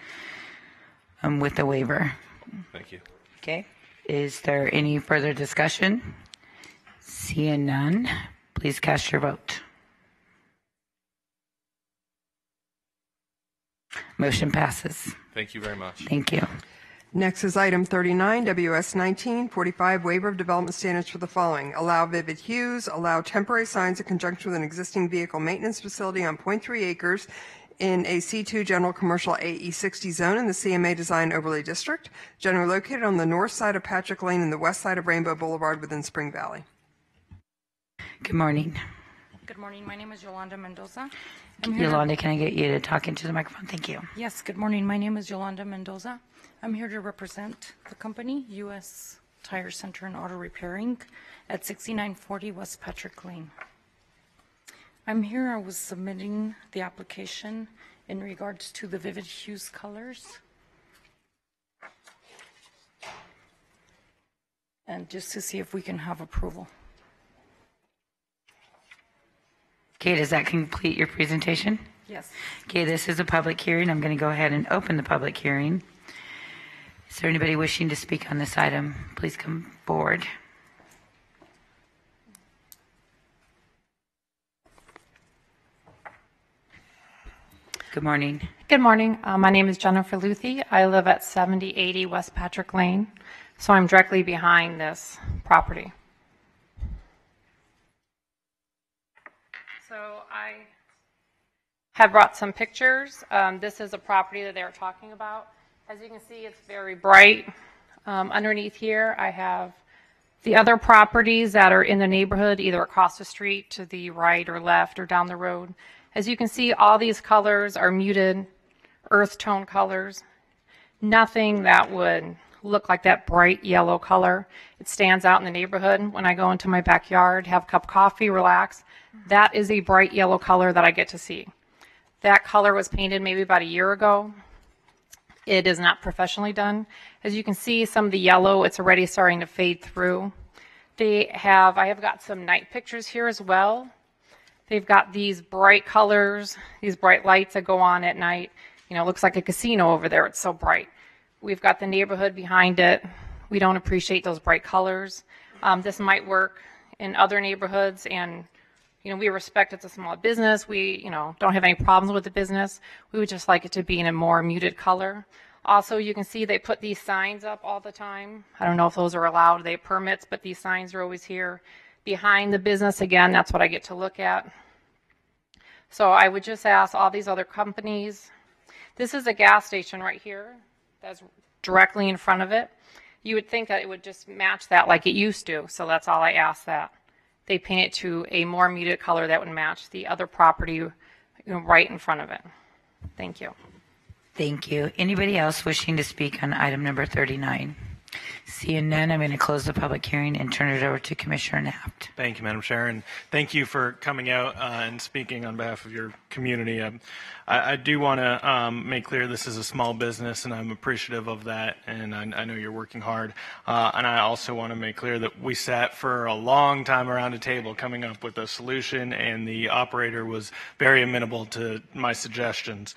Speaker 2: with the waiver.
Speaker 8: Thank you.
Speaker 2: Okay. Is there any further discussion? Seeing none, please cast your vote. Motion passes.
Speaker 8: Thank you very much.
Speaker 2: Thank you.
Speaker 3: Next is item 39, WS 1945, waiver of development standards for the following. Allow vivid hues, allow temporary signs in conjunction with an existing vehicle maintenance facility on 0.3 acres in a C2 general commercial AE 60 zone in the CMA Design Overlay District, generally located on the north side of Patrick Lane and the west side of Rainbow Boulevard within Spring Valley.
Speaker 2: Good morning.
Speaker 9: Good morning. My name is Yolanda Mendoza.
Speaker 2: Yolanda, can I get you to talk into the microphone? Thank you.
Speaker 9: Yes, good morning. My name is Yolanda Mendoza. I'm here to represent the company, U.S. Tire Center and Auto Repairing, at 6940 West Patrick Lane. I'm here, I was submitting the application in regards to the vivid hues colors. And just to see if we can have approval.
Speaker 2: Okay, does that complete your presentation?
Speaker 9: Yes.
Speaker 2: Okay, this is a public hearing. I'm going to go ahead and open the public hearing. Is there anybody wishing to speak on this item? Please come forward. Good morning.
Speaker 10: Good morning. My name is Jennifer Luthi. I live at 7080 West Patrick Lane, so I'm directly behind this property. So I have brought some pictures. This is a property that they were talking about. As you can see, it's very bright. Underneath here, I have the other properties that are in the neighborhood, either across the street to the right or left or down the road. As you can see, all these colors are muted earth tone colors. Nothing that would look like that bright yellow color. It stands out in the neighborhood. When I go into my backyard, have a cup of coffee, relax, that is a bright yellow color that I get to see. That color was painted maybe about a year ago. It is not professionally done. As you can see, some of the yellow, it's already starting to fade through. I have got some night pictures here as well. They've got these bright colors, these bright lights that go on at night. You know, it looks like a casino over there. It's so bright. We've got the neighborhood behind it. We don't appreciate those bright colors. This might work in other neighborhoods, and we respect it's a small business. We don't have any problems with the business. We would just like it to be in a more muted color. Also, you can see they put these signs up all the time. I don't know if those are allowed. They have permits, but these signs are always here. Behind the business, again, that's what I get to look at. So I would just ask all these other companies. This is a gas station right here that's directly in front of it. You would think that it would just match that like it used to. So that's all I ask, that they paint it to a more muted color that would match the other property right in front of it. Thank you.
Speaker 2: Thank you. Anybody else wishing to speak on item number 39? Seeing none, I'm going to close the public hearing and turn it over to Commissioner Naft.
Speaker 21: Thank you, Madam Chair, and thank you for coming out and speaking on behalf of your community. I do want to make clear this is a small business, and I'm appreciative of that, and I know you're working hard. And I also want to make clear that we sat for a long time around a table coming up with a solution, and the operator was very amenable to my suggestions.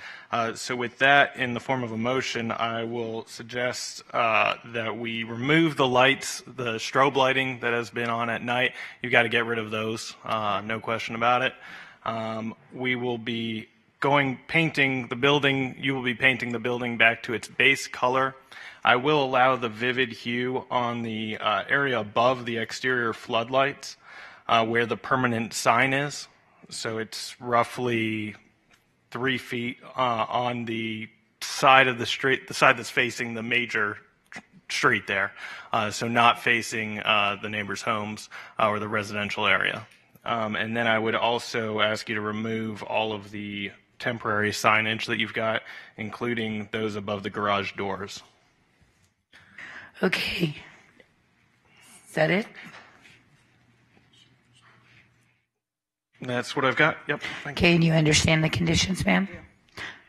Speaker 21: So with that, in the form of a motion, I will suggest that we remove the lights, the strobe lighting that has been on at night. You've got to get rid of those, no question about it. We will be painting the building. You will be painting the building back to its base color. I will allow the vivid hue on the area above the exterior floodlights where the permanent sign is. So it's roughly 3 feet on the side of the street, the side that's facing the major street there, so not facing the neighbors' homes or the residential area. And then I would also ask you to remove all of the temporary signage that you've got, including those above the garage doors.
Speaker 2: Okay. Is that it?
Speaker 21: That's what I've got. Yep. Thank you.
Speaker 2: Okay, and you understand the conditions, ma'am?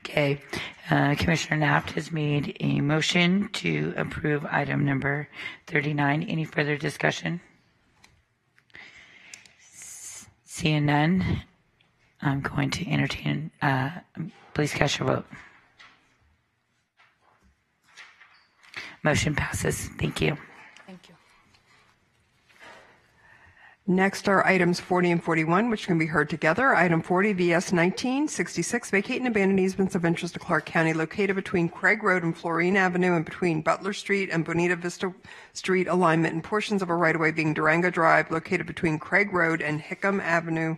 Speaker 2: Okay. Commissioner Naft has made a motion to approve item number 39. Any further discussion? Seeing none, I'm going to entertain. Please cast your vote. Motion passes. Thank you.
Speaker 9: Thank you.
Speaker 3: Next are items 40 and 41, which can be heard together. Item 40, VS 1966, vacate and abandon easements of interest to Clark County located between Craig Road and Florine Avenue and between Butler Street and Bonita Vista Street alignment and portions of a right-of-way being Durango Drive located between Craig Road and Hickam Avenue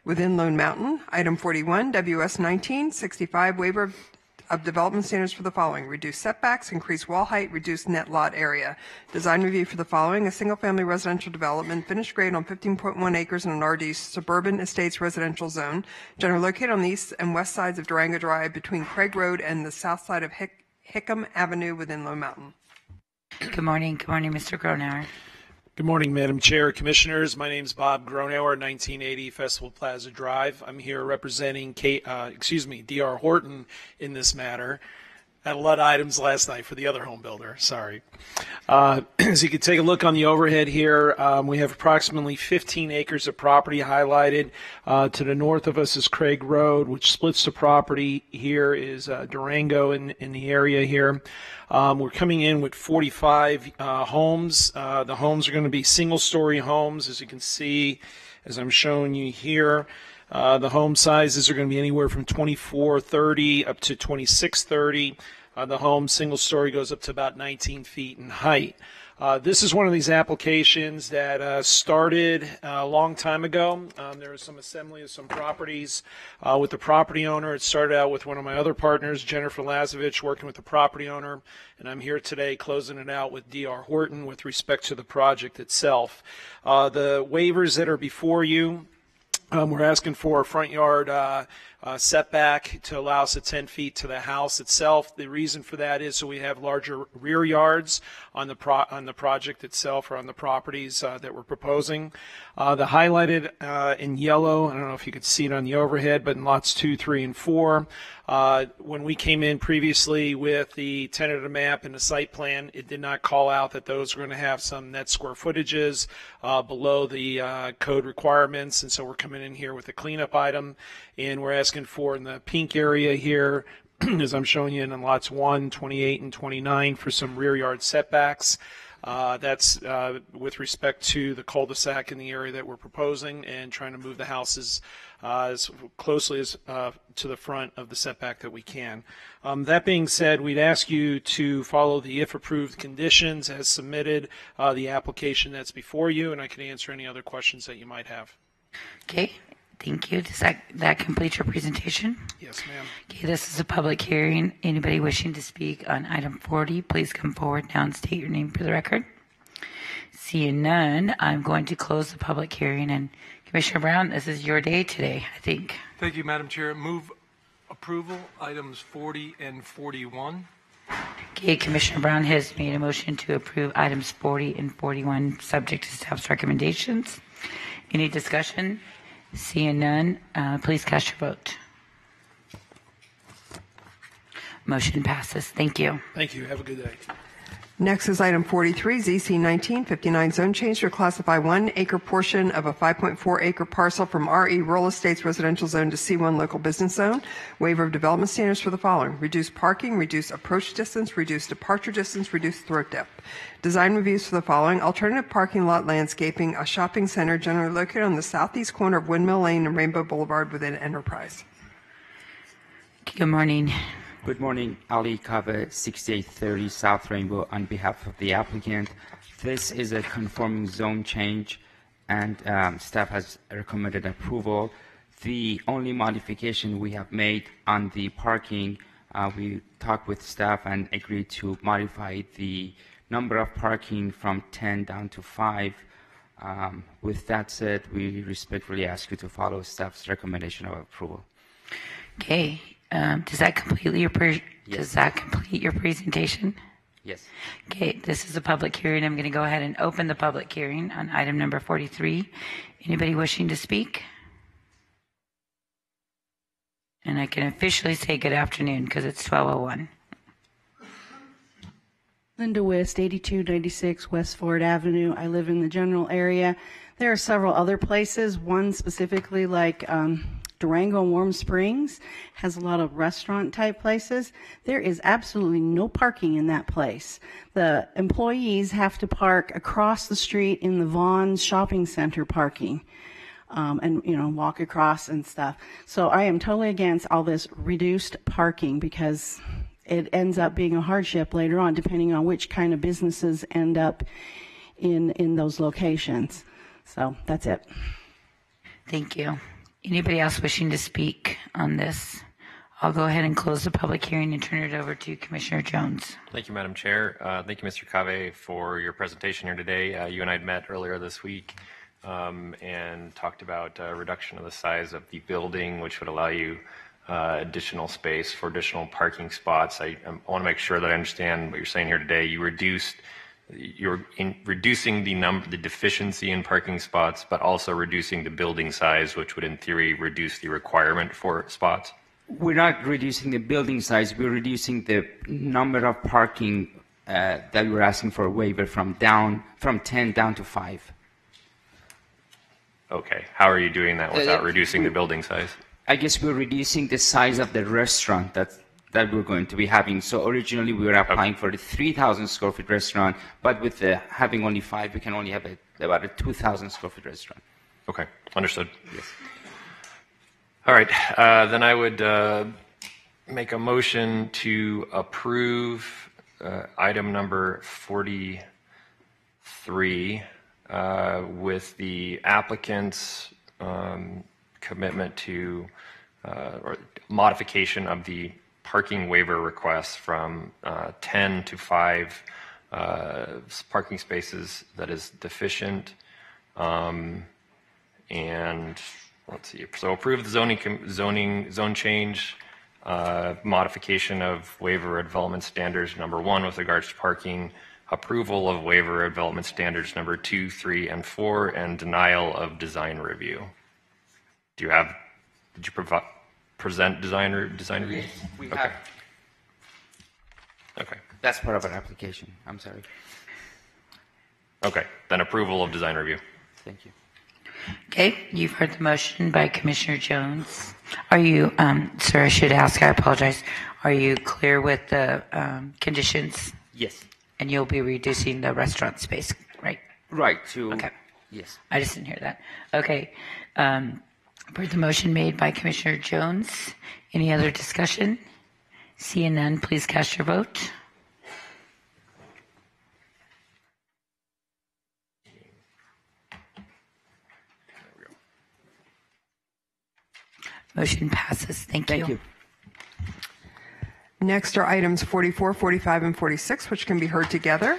Speaker 3: within Lone Mountain. Item 41, WS 1965, waiver of development standards for the following: reduce setbacks, increase wall height, reduce net lot area. Design review for the following: a single-family residential development, finished grade on 15.1 acres in an RD suburban estates residential zone, generally located on the east and west sides of Durango Drive between Craig Road and the south side of Hickam Avenue within Lone Mountain.
Speaker 2: Good morning. Good morning, Mr. Gronauer.
Speaker 11: Good morning, Madam Chair, Commissioners. My name is Bob Gronauer, 1980 Festival Plaza Drive. I'm here representing D.R. Horton in this matter. I had a lot of items last night for the other home builder. Sorry. As you can take a look on the overhead here, we have approximately 15 acres of property highlighted. To the north of us is Craig Road, which splits the property. Here is Durango in the area here. We're coming in with 45 homes. The homes are going to be single-story homes, as you can see, as I'm showing you here. The home sizes are going to be anywhere from 2430 up to 2630. The home single story goes up to about 19 feet in height. This is one of these applications that started a long time ago. There was some assembly of some properties with the property owner. It started out with one of my other partners, Jennifer Lazovich, working with the property owner, and I'm here today closing it out with D.R. Horton with respect to the project itself. The waivers that are before you, we're asking for a front yard setback to allow us 10 feet to the house itself. The reason for that is so we have larger rear yards on the project itself or on the properties that we're proposing. The highlighted in yellow, I don't know if you could see it on the overhead, but in lots 2, 3, and 4, when we came in previously with the tentative map and the site plan, it did not call out that those were going to have some net square footages below the code requirements, and so we're coming in here with a cleanup item, and we're asking for in the pink area here, as I'm showing you in lots 1, 28, and 29 for some rear yard setbacks. That's with respect to the cul-de-sac in the area that we're proposing and trying to move the houses as closely as to the front of the setback that we can. That being said, we'd ask you to follow the if approved conditions as submitted, the application that's before you, and I can answer any other questions that you might have.
Speaker 2: Okay. Thank you. Does that complete your presentation?
Speaker 11: Yes, ma'am.
Speaker 2: Okay, this is a public hearing. Anybody wishing to speak on item 40, please come forward now and state your name for the record. Seeing none, I'm going to close the public hearing. And Commissioner Brown, this is your day today, I think.
Speaker 21: Thank you, Madam Chair. Move approval, items 40 and 41.
Speaker 2: Okay, Commissioner Brown has made a motion to approve items 40 and 41 subject to staff's recommendations. Any discussion? Seeing none, please cast your vote. Motion passes. Thank you.
Speaker 11: Thank you. Have a good day.
Speaker 3: Next is item 43, ZC 1959 zone change to classify 1 acre portion of a 5.4 acre parcel from RE Rural Estates Residential Zone to C1 Local Business Zone. Waiver of development standards for the following: reduce parking, reduce approach distance, reduce departure distance, reduce throat depth. Design reviews for the following: alternative parking lot landscaping, a shopping center generally located on the southeast corner of Windmill Lane and Rainbow Boulevard within Enterprise.
Speaker 2: Good morning.
Speaker 12: Good morning, Ali Kava, 6830 South Rainbow, on behalf of the applicant. This is a conforming zone change, and staff has recommended approval. The only modification we have made on the parking, we talked with staff and agreed to modify the number of parking from 10 down to 5. With that said, we respectfully ask you to follow staff's recommendation of approval.
Speaker 2: Okay. Does that complete your presentation?
Speaker 12: Yes.
Speaker 2: Okay, this is a public hearing. I'm going to go ahead and open the public hearing on item number 43. Anybody wishing to speak? And I can officially say good afternoon because it's 12:01.
Speaker 13: Linda West, 8296 West Ford Avenue. I live in the general area. There are several other places, one specifically like Durango and Warm Springs has a lot of restaurant type places. There is absolutely no parking in that place. The employees have to park across the street in the Vaughn's shopping center parking. And walk across and stuff. So I am totally against all this reduced parking because it ends up being a hardship later on, depending on which kind of businesses end up in those locations. So that's it.
Speaker 2: Thank you. Anybody else wishing to speak on this? I'll go ahead and close the public hearing and turn it over to Commissioner Jones.
Speaker 14: Thank you, Madam Chair. Thank you, Mr. Cave, for your presentation here today. You and I met earlier this week and talked about reduction of the size of the building, which would allow you additional space for additional parking spots. I want to make sure that I understand what you're saying here today. You're reducing the deficiency in parking spots, but also reducing the building size, which would in theory reduce the requirement for spots.
Speaker 12: We're not reducing the building size. We're reducing the number of parking that we're asking for a waiver from 10 down to 5.
Speaker 14: Okay. How are you doing that without reducing the building size?
Speaker 12: I guess we're reducing the size of the restaurant that we're going to be having. So originally we were applying for the 3,000 square foot restaurant, but with having only 5, we can only have about a 2,000 square foot restaurant.
Speaker 14: Okay. Understood.
Speaker 12: Yes.
Speaker 14: All right. Then I would make a motion to approve item number 43 with the applicant's commitment to or modification of the parking waiver request from 10 to 5 parking spaces that is deficient. And let's see. So approve the zone change, modification of waiver of development standards number 1 with regards to parking, approval of waiver of development standards number 2, 3, and 4, and denial of design review. Did you present design review?
Speaker 12: Yes, we
Speaker 14: okay.
Speaker 12: have.
Speaker 14: Okay.
Speaker 12: That's part of our application. I'm sorry.
Speaker 14: Okay. Then approval of design review.
Speaker 12: Thank you.
Speaker 2: Okay, you've heard the motion by Commissioner Jones. Are you, sir, I should ask, I apologize. Are you clear with the conditions?
Speaker 12: Yes.
Speaker 2: And you'll be reducing the restaurant space, right?
Speaker 12: Right.
Speaker 2: Okay.
Speaker 12: Yes.
Speaker 2: I just didn't hear that. Okay. Heard the motion made by Commissioner Jones. Any other discussion? Seeing none, please cast your vote. Motion passes. Thank you.
Speaker 3: Next are items 44, 45, and 46, which can be heard together.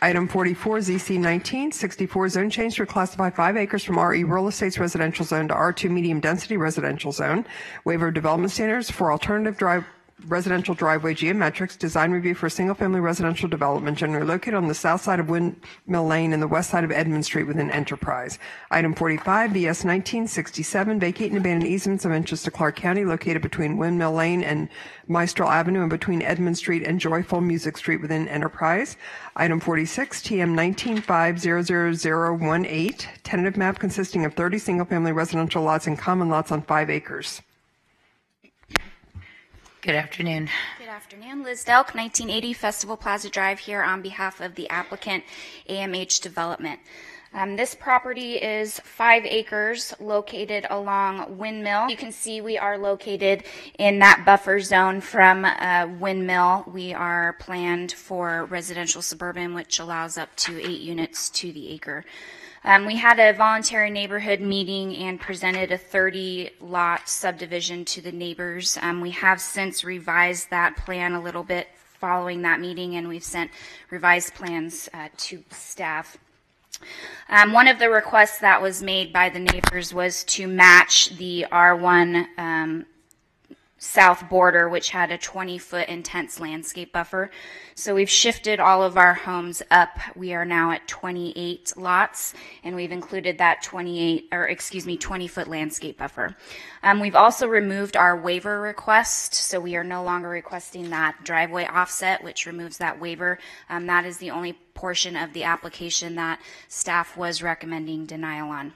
Speaker 3: Item 44, ZC 1964, zone change to reclassify 5 acres from RE Rural Estates Residential Zone to R2 Medium Density Residential Zone. Waiver of development standards for alternative residential driveway geometrics, design review for single-family residential development generally located on the south side of Windmill Lane and the west side of Edmond Street within Enterprise. Item 45, BS 1967, vacate and abandon easements of interest to Clark County located between Windmill Lane and Meistrel Avenue and between Edmond Street and Joyful Music Street within Enterprise. Item 46, TM 19500018, tentative map consisting of 30 single-family residential lots and common lots on 5 acres.
Speaker 2: Good afternoon.
Speaker 15: Good afternoon. Liz Delk, 1980 Festival Plaza Drive here on behalf of the applicant AMH Development. This property is 5 acres located along Windmill. You can see we are located in that buffer zone from Windmill. We are planned for residential suburban, which allows up to 8 units to the acre. We had a voluntary neighborhood meeting and presented a 30-lot subdivision to the neighbors. We have since revised that plan a little bit following that meeting, and we've sent revised plans to staff. One of the requests that was made by the neighbors was to match the R1 south border, which had a 20-foot intense landscape buffer. So we've shifted all of our homes up. We are now at 28 lots, and we've included that 20-foot landscape buffer. We've also removed our waiver request, so we are no longer requesting that driveway offset, which removes that waiver. That is the only portion of the application that staff was recommending denial on.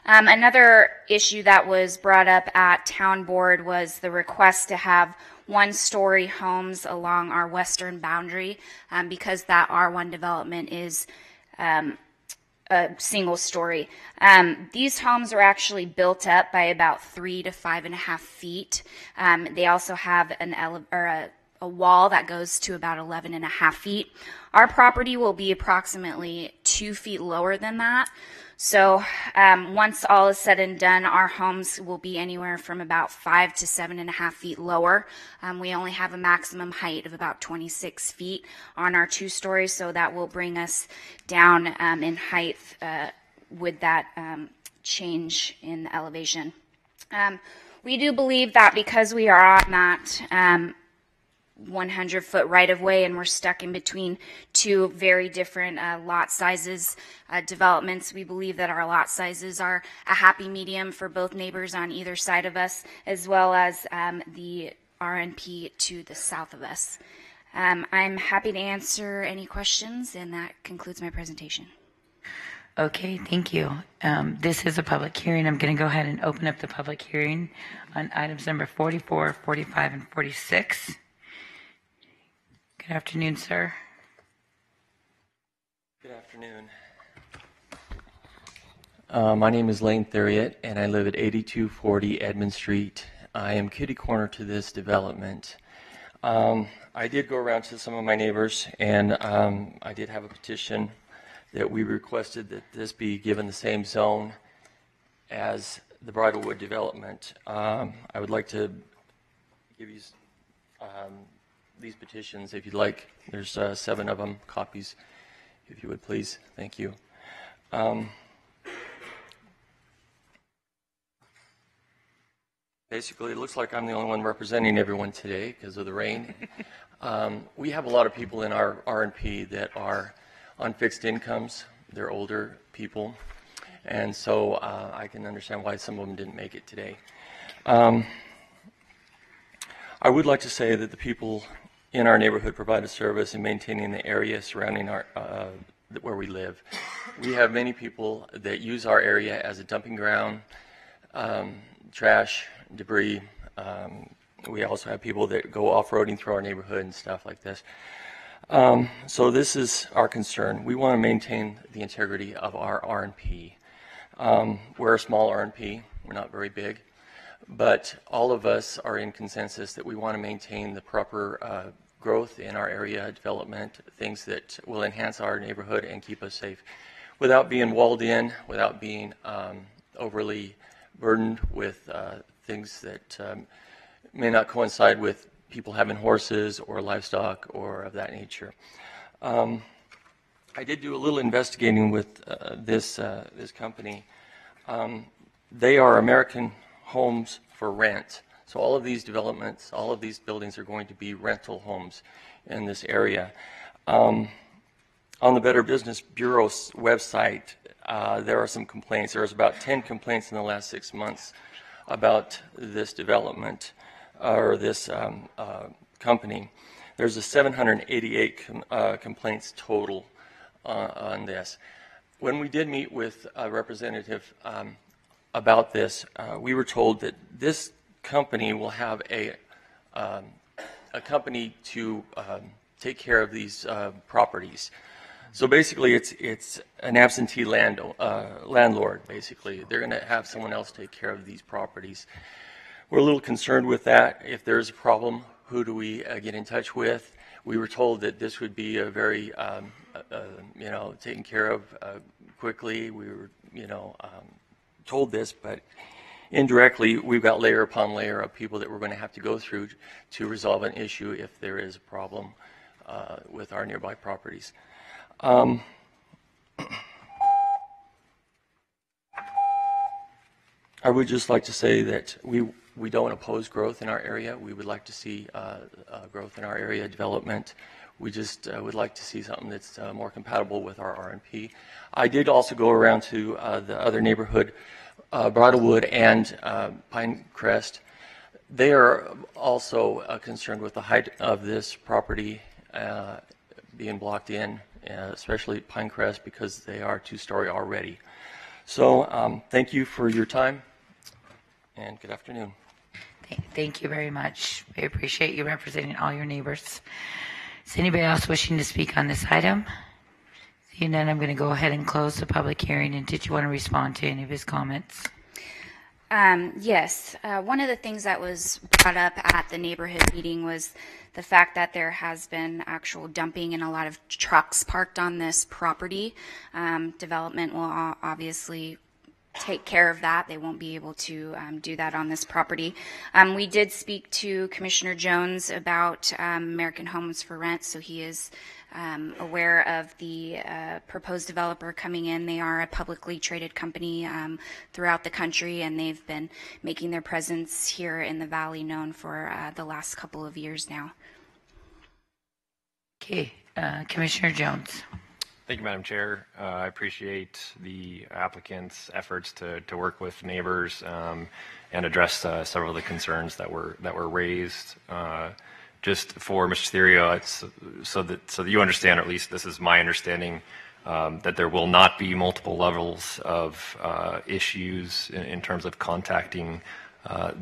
Speaker 15: Another issue that was brought up at town board was the request to have one-story homes along our western boundary, because that R1 development is a single story. These homes are actually built up by about 3 to 5.5 feet. They also have a wall that goes to about 11.5 feet. Our property will be approximately 2 feet lower than that. So once all is said and done, our homes will be anywhere from about 5 to 7.5 feet lower. We only have a maximum height of about 26 feet on our 2 stories, so that will bring us down in height with that change in the elevation. We do believe that because we are on that 100-foot right-of-way and we're stuck in between 2 very different lot sizes, developments, we believe that our lot sizes are a happy medium for both neighbors on either side of us, as well as the RNP to the south of us. I'm happy to answer any questions, and that concludes my presentation.
Speaker 2: Okay, thank you. This is a public hearing. I'm going to go ahead and open up the public hearing on items number 44, 45, and 46. Good afternoon, sir.
Speaker 16: Good afternoon. My name is Lane Theriot, and I live at 8240 Edmond Street. I am kitty corner to this development. I did go around to some of my neighbors, and I did have a petition that we requested that this be given the same zone as the Bridlewood development. I would like to give you these petitions, if you'd like. There's 7 of them, copies, if you would please. Thank you. Basically, it looks like I'm the only one representing everyone today because of the rain. We have a lot of people in our RNP that are on fixed incomes. They're older people, and so I can understand why some of them didn't make it today. I would like to say that the people in our neighborhood provide a service in maintaining the area surrounding our where we live. We have many people that use our area as a dumping ground, trash, debris. We also have people that go off-roading through our neighborhood and stuff like this. So this is our concern. We want to maintain the integrity of our RNP. We're a small RNP. We're not very big. But all of us are in consensus that we want to maintain the proper growth in our area, development, things that will enhance our neighborhood and keep us safe without being walled in, without being overly burdened with things that may not coincide with people having horses or livestock or of that nature. I did do a little investigating with this company. They are American homes for rent. So all of these developments, all of these buildings are going to be rental homes in this area. On the Better Business Bureau's website, there are some complaints. There was about 10 complaints in the last 6 months about this development or this company. There's a 788 complaints total on this. When we did meet with a representative about this, we were told that this company will have a company to take care of these properties. So basically, it's an absentee landlord. Basically, they're going to have someone else take care of these properties. We're a little concerned with that. If there's a problem, who do we get in touch with? We were told that this would be a very, taken care of quickly. We were, told this, but indirectly, we've got layer upon layer of people that we're going to have to go through to resolve an issue if there is a problem with our nearby properties. I would just like to say that we don't oppose growth in our area. We would like to see growth in our area, development. We just would like to see something that's more compatible with our RNP. I did also go around to the other neighborhood, Bridlewood and Pinecrest. They are also concerned with the height of this property being blocked in, especially Pinecrest, because they are 2-story already. So thank you for your time, and good afternoon.
Speaker 2: Thank you very much. We appreciate you representing all your neighbors. Is anybody else wishing to speak on this item? Seeing none, I'm going to go ahead and close the public hearing. And did you want to respond to any of his comments?
Speaker 15: Yes. One of the things that was brought up at the neighborhood meeting was the fact that there has been actual dumping and a lot of trucks parked on this property. Development will obviously take care of that. They won't be able to do that on this property. We did speak to Commissioner Jones about American Homes for Rent, so he is aware of the proposed developer coming in. They are a publicly traded company throughout the country, and they've been making their presence here in the valley known for the last couple of years now.
Speaker 2: Okay, Commissioner Jones.
Speaker 14: Thank you, Madam Chair. I appreciate the applicant's efforts to work with neighbors and address several of the concerns that were raised. Just for Mr. Therio, it's so that you understand, or at least this is my understanding, that there will not be multiple levels of issues in terms of contacting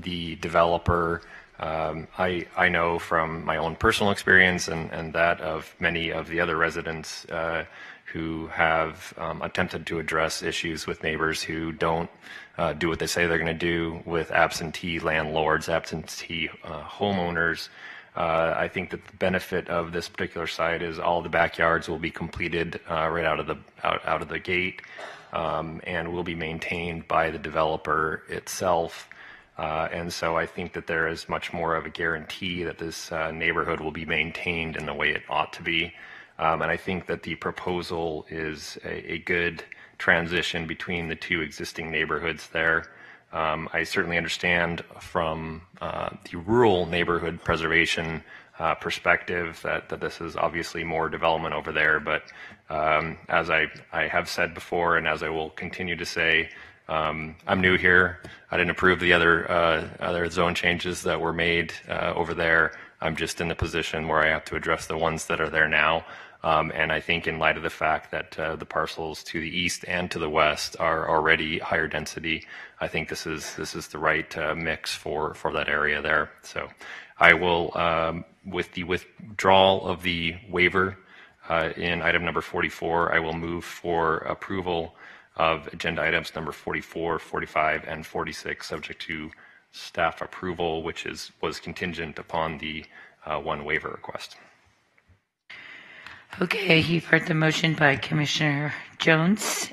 Speaker 14: the developer. I know from my own personal experience and that of many of the other residents who have attempted to address issues with neighbors who don't do what they say they're going to do with absentee landlords, absentee homeowners. I think that the benefit of this particular site is all the backyards will be completed right out of the gate and will be maintained by the developer itself. And so I think that there is much more of a guarantee that this neighborhood will be maintained in the way it ought to be. And I think that the proposal is a good transition between the two existing neighborhoods there. I certainly understand from the rural neighborhood preservation perspective that this is obviously more development over there. But as I have said before, and as I will continue to say, I'm new here. I didn't approve the other zone changes that were made over there. I'm just in the position where I have to address the ones that are there now. And I think in light of the fact that the parcels to the east and to the west are already higher density, I think this is the right mix for that area there. So I will, with the withdrawal of the waiver in item number 44, I will move for approval of agenda items number 44, 45, and 46, subject to staff approval, which was contingent upon the one waiver request.
Speaker 2: Okay, you've heard the motion by Commissioner Jones.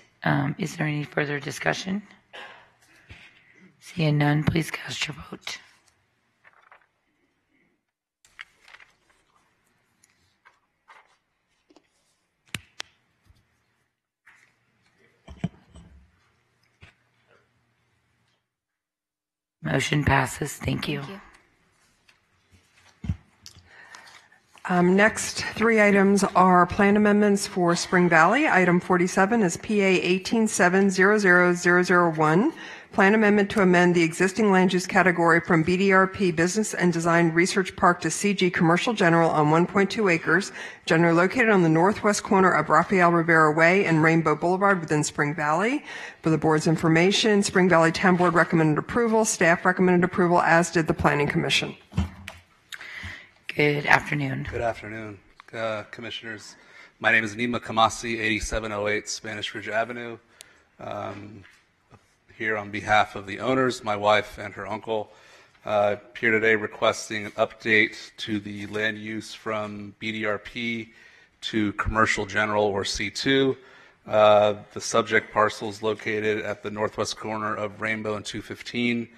Speaker 2: Is there any further discussion? Seeing none, please cast your vote. Motion passes. Thank you.
Speaker 15: Thank you.
Speaker 3: Next three items are plan amendments for Spring Valley. Item 47 is PA 187000001. Plan amendment to amend the existing land use category from BDRP Business and Design Research Park to CG Commercial General on 1.2 acres, generally located on the northwest corner of Rafael Rivera Way and Rainbow Boulevard within Spring Valley. For the board's information, Spring Valley Town Board recommended approval. Staff recommended approval, as did the Planning Commission.
Speaker 2: Good afternoon.
Speaker 17: Good afternoon, Commissioners. My name is Nima Kamasi, 8708 Spanish Ridge Avenue. Here on behalf of the owners, my wife and her uncle, here today requesting an update to the land use from BDRP to Commercial General, or C2. The subject parcel is located at the northwest corner of Rainbow and 215.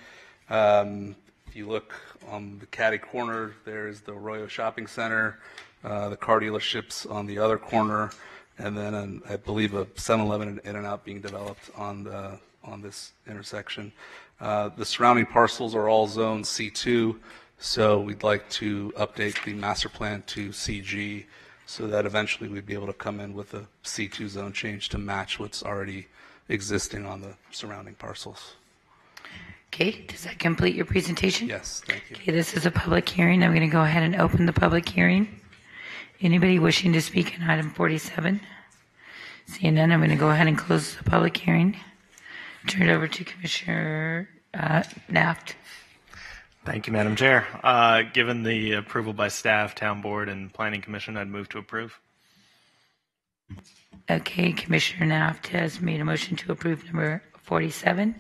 Speaker 17: If you look on the catty corner, there's the Arroyo Shopping Center, the car dealerships on the other corner, and then I believe a 7-Eleven and In-N-Out being developed on this intersection. The surrounding parcels are all zoned C2, so we'd like to update the master plan to CG so that eventually we'd be able to come in with a C2 zone change to match what's already existing on the surrounding parcels.
Speaker 2: Okay, does that complete your presentation?
Speaker 17: Yes, thank you.
Speaker 2: Okay, this is a public hearing. I'm going to go ahead and open the public hearing. Anybody wishing to speak on item 47? Seeing none, I'm going to go ahead and close the public hearing. Turn it over to Commissioner Naft.
Speaker 18: Thank you, Madam Chair. Given the approval by staff, Town Board, and Planning Commission, I'd move to approve.
Speaker 2: Okay, Commissioner Naft has made a motion to approve number 47.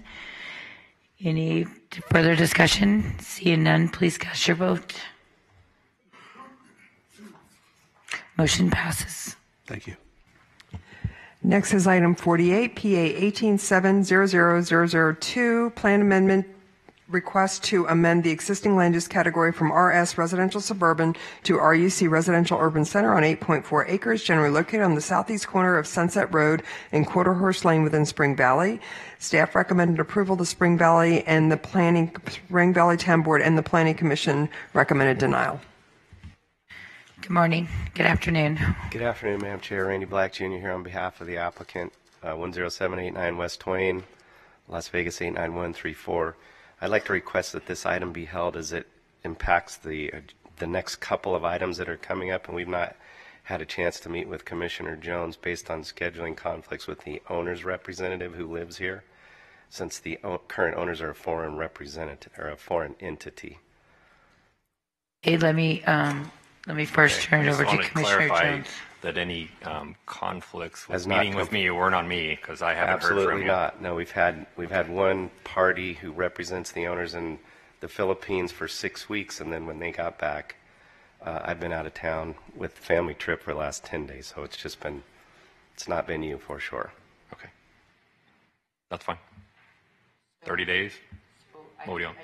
Speaker 2: Any further discussion? Seeing none, please cast your vote. Motion passes.
Speaker 17: Thank you.
Speaker 3: Next is item 48, PA 187000002, plan amendment request to amend the existing land use category from RS Residential Suburban to RUC Residential Urban Center on 8.4 acres, generally located on the southeast corner of Sunset Road and Quarter Horse Lane within Spring Valley. Staff recommended approval. The Spring Valley Town Board and the Planning Commission recommended denial.
Speaker 2: Good morning. Good afternoon.
Speaker 19: Good afternoon, Madam Chair. Randy Black, Jr. here on behalf of the applicant, 10789 West Twain, Las Vegas 89134. I'd like to request that this item be held as it impacts the next couple of items that are coming up, and we've not had a chance to meet with Commissioner Jones based on scheduling conflicts with the owner's representative who lives here, since the current owners are a foreign representative or a foreign entity.
Speaker 2: Hey, let me first turn it over to Commissioner Jones.
Speaker 14: That any conflicts with meeting with me weren't on me, because I haven't heard from you.
Speaker 19: Absolutely not. No, we've had one party who represents the owners in the Philippines for 6 weeks, and then when they got back, I've been out of town with the family trip for the last 10 days, so it's not been you for sure.
Speaker 14: Okay. That's fine. 30 days? What do you want?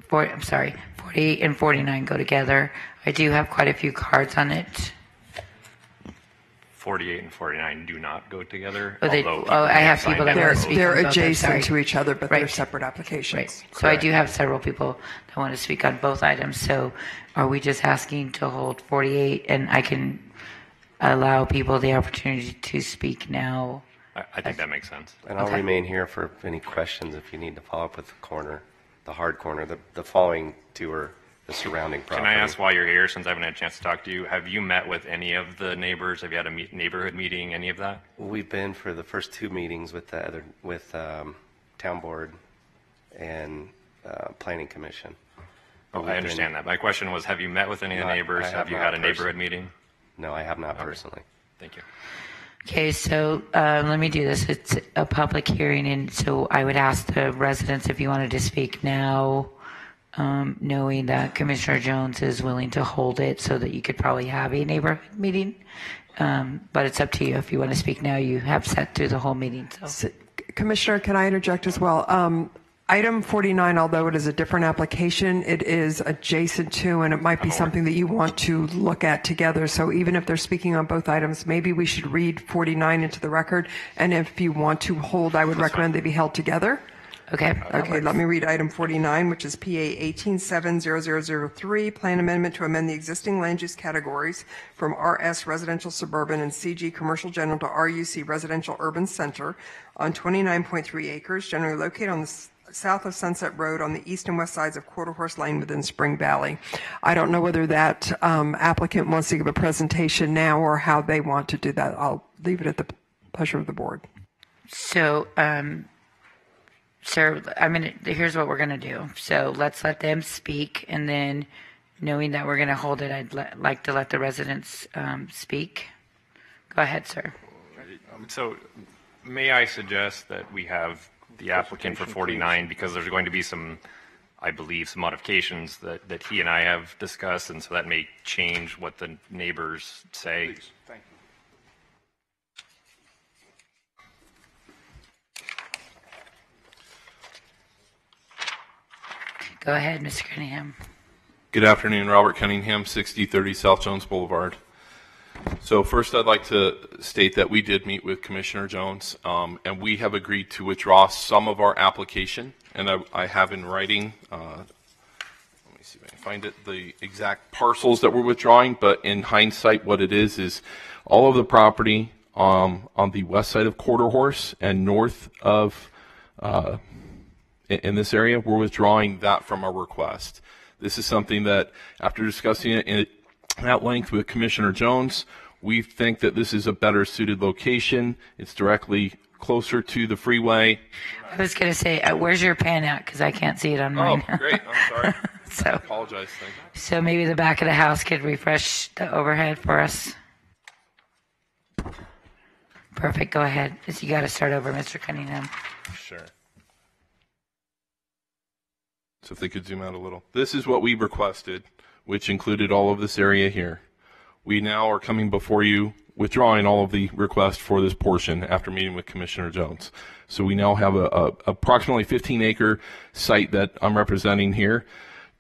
Speaker 2: 48 and 49 go together. I do have quite a few cards on it.
Speaker 14: 48 and 49 do not go together.
Speaker 2: I have people that want to speak.
Speaker 3: They're
Speaker 2: on
Speaker 3: adjacent
Speaker 2: both.
Speaker 3: to each other, but
Speaker 2: Right.
Speaker 3: they're separate applications.
Speaker 2: Right. So I do have several people that want to speak on both items. So are we just asking to hold 48, and I can allow people the opportunity to speak now?
Speaker 14: I think that makes sense.
Speaker 19: And I'll remain here for any questions if you need to follow up with the hard corner. The following two are the surrounding property.
Speaker 14: Can I ask while you're here, since I haven't had a chance to talk to you, have you met with any of the neighbors? Have you had a neighborhood meeting, any of that?
Speaker 19: We've been for the first two meetings with Town Board and Planning Commission.
Speaker 14: Oh, I understand that. My question was, have you met with any of the neighbors? Have you had a neighborhood meeting?
Speaker 19: No, I have not personally.
Speaker 14: Thank you.
Speaker 2: Okay, so let me do this. It's a public hearing, and so I would ask the residents if you wanted to speak now, knowing that Commissioner Jones is willing to hold it so that you could probably have a neighborhood meeting. But it's up to you. If you want to speak now, you have sat through the whole meeting. So.
Speaker 3: Commissioner, can I interject as well? Item 49, although it is a different application, it is adjacent to, and it might be something that you want to look at together. So even if they're speaking on both items, maybe we should read 49 into the record. And if you want to hold, I would recommend they be held together.
Speaker 2: Okay.
Speaker 3: Okay, let me read item 49, which is PA 1870003, plan amendment to amend the existing land use categories from RS Residential Suburban and CG Commercial General to RUC Residential Urban Center on 29.3 acres, generally located on the south of Sunset Road on the east and west sides of Quarter Horse Lane within Spring Valley. I don't know whether that applicant wants to give a presentation now or how they want to do that. I'll leave it at the pleasure of the board.
Speaker 2: So, sir, here's what we're going to do. So let's let them speak, and then knowing that we're going to hold it, I'd like to let the residents speak. Go ahead, sir.
Speaker 14: So may I suggest that we have the applicant for 49, because there's going to be some, I believe, some modifications that he and I have discussed, and so that may change what the neighbors say.
Speaker 17: Please. Thank you.
Speaker 2: Go ahead, Mr. Cunningham.
Speaker 8: Good afternoon, Robert Cunningham, 6030 South Jones Boulevard. So first, I'd like to state that we did meet with Commissioner Jones, and we have agreed to withdraw some of our application. And I have in writing, let me see if I can find it, the exact parcels that we're withdrawing. But in hindsight, what it is all of the property on the west side of Quarter Horse and north of in this area, we're withdrawing that from our request. This is something that, after discussing it at length with Commissioner Jones, we think that this is a better suited location. It's directly closer to the freeway.
Speaker 2: I was going to say, where's your pan at? Because I can't see it on mine.
Speaker 8: Oh, great. I'm sorry.
Speaker 2: So,
Speaker 8: I apologize. Thank you.
Speaker 2: So maybe the back of the house could refresh the overhead for us. Perfect. Go ahead. You got to start over, Mr. Cunningham.
Speaker 8: Sure. So if they could zoom out a little. This is what we requested, which included all of this area here. We now are coming before you, withdrawing all of the requests for this portion after meeting with Commissioner Jones. So we now have a approximately 15-acre site that I'm representing here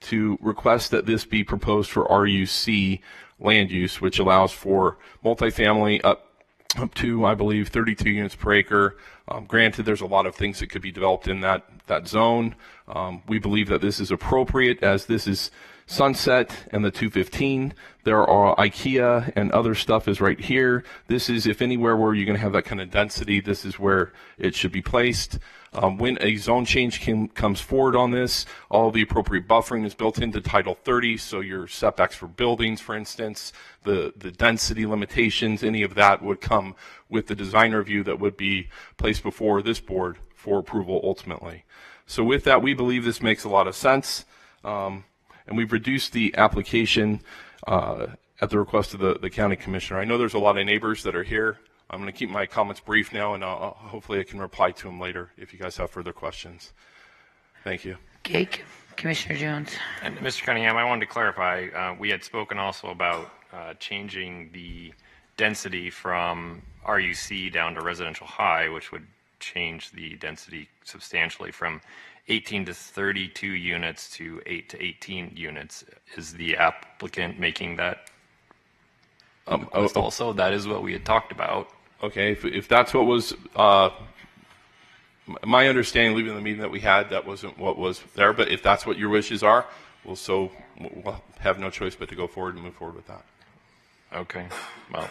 Speaker 8: to request that this be proposed for RUC land use, which allows for multifamily up to, I believe, 32 units per acre. Granted, there's a lot of things that could be developed in that zone. We believe that this is appropriate as this is Sunset and the 215. There are IKEA and other stuff is right here. This is, if anywhere where you're going to have that kind of density, this is where it should be placed. When a zone change comes forward on this, all the appropriate buffering is built into Title 30, so your setbacks for buildings, for instance, the density limitations, any of that would come with the design review that would be placed before this board for approval ultimately. So with that, we believe this makes a lot of sense, and we've reduced the application at the request of the county commissioner. I know there's a lot of neighbors that are here. I'm going to keep my comments brief now, and hopefully I can reply to them later if you guys have further questions. Thank you.
Speaker 2: Okay, Commissioner Jones.
Speaker 14: And Mr. Cunningham, I wanted to clarify, we had spoken also about changing the density from RUC down to residential high, which would change the density substantially from 18 to 32 units to 8 to 18 units. Is the applicant making that also? That is what we had talked about.
Speaker 8: Okay, if that's what was my understanding, leaving the meeting that we had, that wasn't what was there. But if that's what your wishes are, we'll have no choice but to go forward and move forward with that.
Speaker 14: Okay. Well,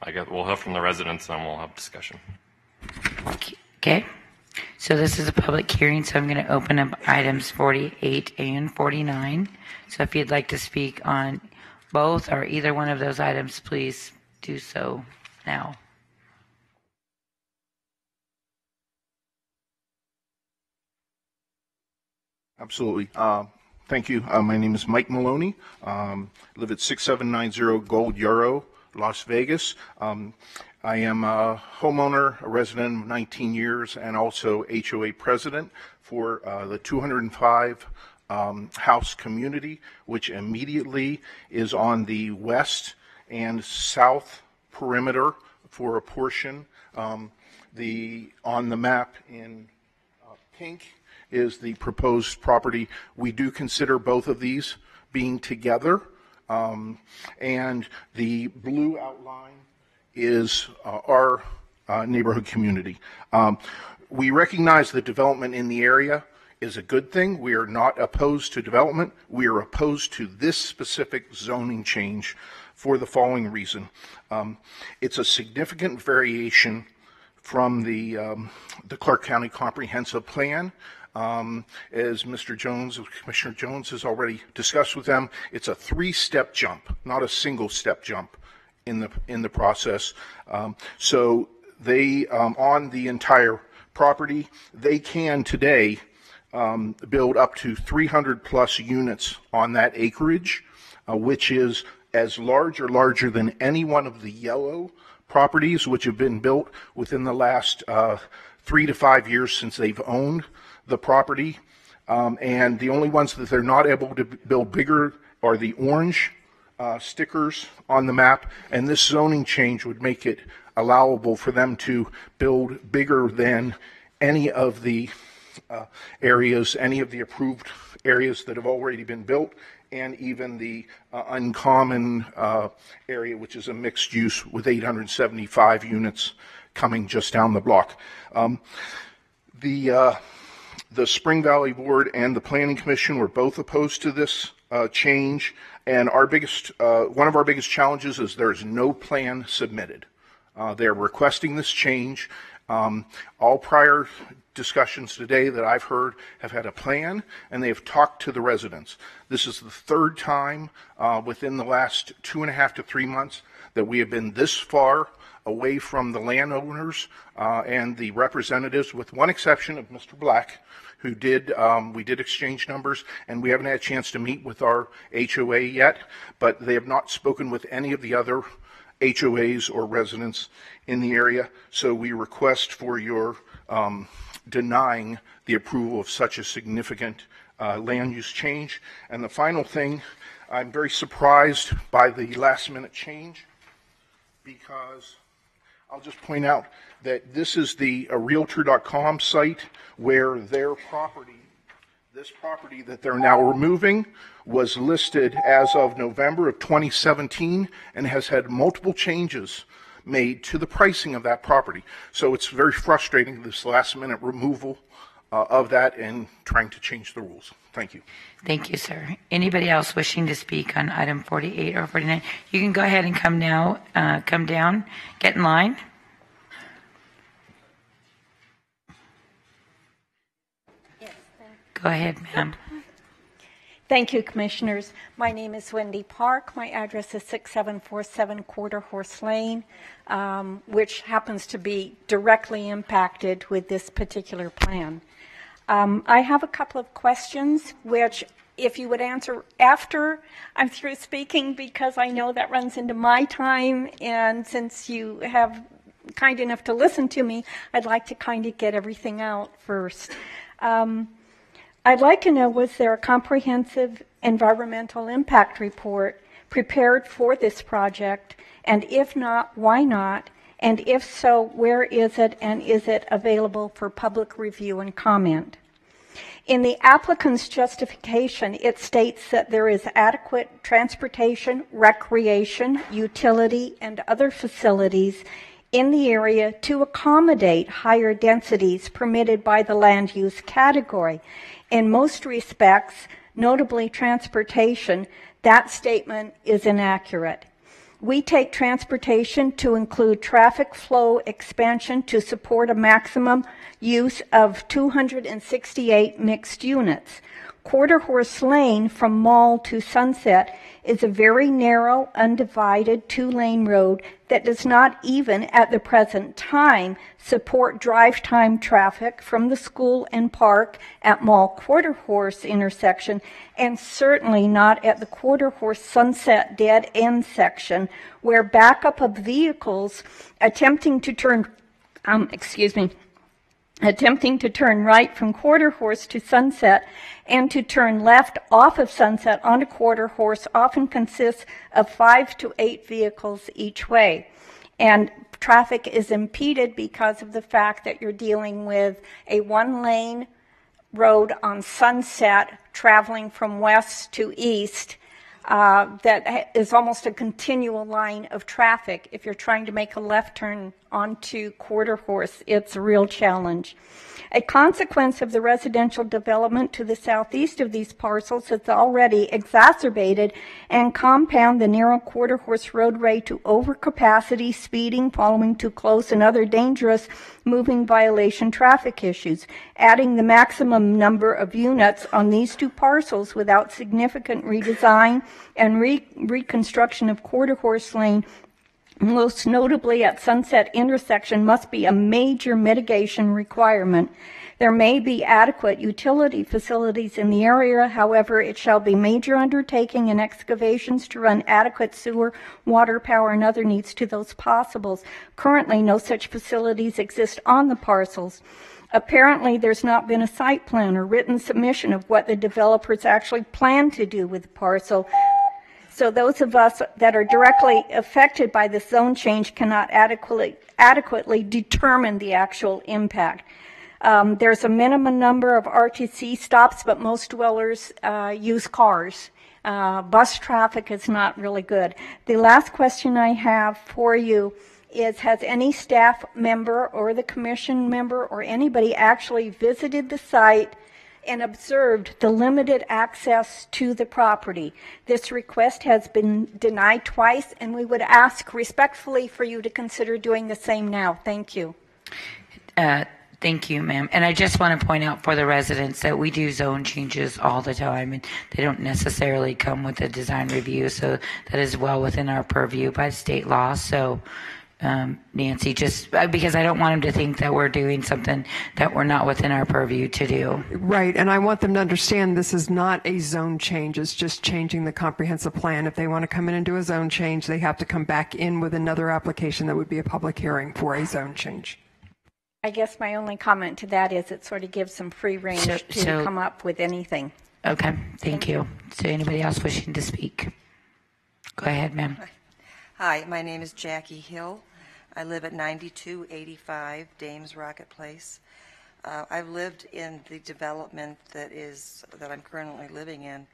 Speaker 14: I guess we'll hear from the residents and we'll have discussion.
Speaker 2: Okay. So this is a public hearing, so I'm going to open up items 48 and 49. So if you'd like to speak on both or either one of those items, please do so now.
Speaker 1: Absolutely. Thank you. My name is Mike Maloney. Live at 6790 Gold Yarrow, Las Vegas. I am a homeowner, a resident of 19 years, and also HOA president for the 205 house community, which immediately is on the west and south perimeter for a portion. On the map in pink is the proposed property. We do consider both of these being together, and the blue outline is our neighborhood community. We recognize that development in the area is a good thing. We are not opposed to development. We are opposed to this specific zoning change for the following reason. It's a significant variation from the Clark County Comprehensive Plan. As Mr. Jones, Commissioner Jones has already discussed with them, it's a 3-step jump, not a single step jump in the process. So they, on the entire property, they can today build up to 300 plus units on that acreage, which is as large or larger than any one of the yellow properties which have been built within the last 3 to 5 years since they've owned the property. And the only ones that they're not able to build bigger are the orange stickers on the map, and this zoning change would make it allowable for them to build bigger than any of the areas, any of the approved areas that have already been built, and even the uncommon area, which is a mixed use with 875 units coming just down the block. The Spring Valley Board and the Planning Commission were both opposed to this change, and our biggest, one of our biggest challenges is there's no plan submitted. They're requesting this change. All prior discussions today that I've heard have had a plan, and they have talked to the residents. This is the third time within the last 2.5 to 3 months that we have been this far away from the landowners and the representatives, with one exception of Mr. Black, who we did exchange numbers, and we haven't had a chance to meet with our HOA yet, but they have not spoken with any of the other HOAs or residents in the area. So we request for your denying the approval of such a significant land use change. And the final thing, I'm very surprised by the last minute change, because I'll just point out that this is the Realtor.com site where their property, this property that they're now removing, was listed as of November of 2017 and has had multiple changes made to the pricing of that property. So it's very frustrating, this last minute removal of that and trying to change the rules. Thank you.
Speaker 2: Thank you, sir. Anybody else wishing to speak on item 48 or 49? You can go ahead and come down, get in line. Go ahead, ma'am.
Speaker 4: Thank you, Commissioners. My name is Wendy Park. My address is 6747 Quarter Horse Lane, which happens to be directly impacted with this particular plan. I have a couple of questions, which if you would answer after I'm through speaking, because I know that runs into my time, and since you have kind enough to listen to me, I'd like to kind of get everything out first. I'd like to know, was there a comprehensive environmental impact report prepared for this project? And if not, why not? And if so, where is it, and is it available for public review and comment? In the applicant's justification, it states that there is adequate transportation, recreation, utility, and other facilities in the area to accommodate higher densities permitted by the land use category. In most respects, notably transportation, that statement is inaccurate. We take transportation to include traffic flow expansion to support a maximum use of 268 mixed units. Quarter Horse Lane from Mall to Sunset is a very narrow, undivided two-lane road that does not even at the present time support drive time traffic from the school and park at Mall Quarter Horse intersection, and certainly not at the Quarter Horse Sunset dead end section, where backup of vehicles attempting to turn right from Quarter Horse to Sunset and to turn left off of Sunset onto Quarter Horse often consists of 5 to 8 vehicles each way. And traffic is impeded because of the fact that you're dealing with a one-lane road on Sunset traveling from west to east that is almost a continual line of traffic. If you're trying to make a left turn onto Quarter Horse, it's a real challenge. A consequence of the residential development to the southeast of these parcels has already exacerbated and compound the narrow Quarter Horse roadway to overcapacity, speeding, following too close, and other dangerous moving violation traffic issues. Adding the maximum number of units on these two parcels without significant redesign and reconstruction of Quarter Horse Lane, most notably at Sunset intersection, must be a major mitigation requirement. There may be adequate utility facilities in the area. However, it shall be major undertaking and excavations to run adequate sewer, water, power, and other needs to those possibles. Currently, no such facilities exist on the parcels. Apparently, there's not been a site plan or written submission of what the developers actually plan to do with the parcel. So those of us that are directly affected by the zone change cannot adequately determine the actual impact. There's a minimum number of RTC stops, but most dwellers use cars. Bus traffic is not really good. The last question I have for you is, has any staff member or the commission member or anybody actually visited the site and observed the limited access to the property? This request has been denied twice, and we would ask respectfully for you to consider doing the same now. Thank you.
Speaker 2: Thank you, ma'am. And I just want to point out for the residents that we do zone changes all the time, and they don't necessarily come with a design review, so that is well within our purview by state law. So Nancy, just because I don't want them to think that we're doing something that we're not within our purview to do.
Speaker 3: Right, and I want them to understand this is not a zone change. It's just changing the comprehensive plan. If they want to come in and do a zone change, they have to come back in with another application that would be a public hearing for a zone change.
Speaker 4: I guess my only comment to that is it sort of gives some free range to come up with anything.
Speaker 2: Okay, thank you. So anybody else wishing to speak? Go ahead, ma'am.
Speaker 20: Hi, my name is Jackie Hill. I live at 9285 Dames Rocket Place. I've lived in the development that I'm currently living in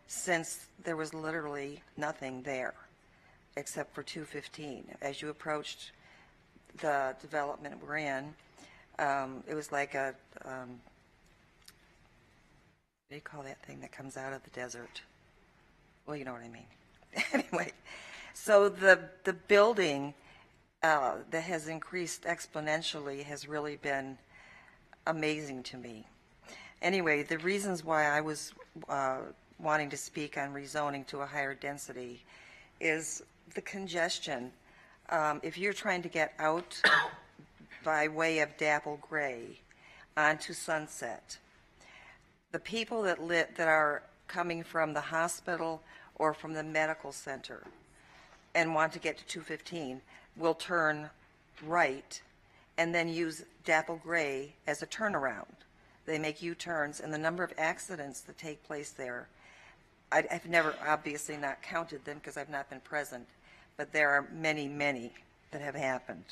Speaker 20: since there was literally nothing there except for 215. As you approached the development we're in, it was like a, what do you call that thing that comes out of the desert? Well, you know what I mean. Anyway, so the building that has increased exponentially has really been amazing to me. Anyway, the reasons why I was wanting to speak on rezoning to a higher density is the congestion. If you're trying to get out by way of Dapple Gray onto Sunset, the people that are coming from the hospital or from the medical center and want to get to 215 will turn right and then use Dapple Gray as a turnaround. They make U-turns, and the number of accidents that take place there, I've never obviously not counted them because I've not been present, but there are many, many that have happened.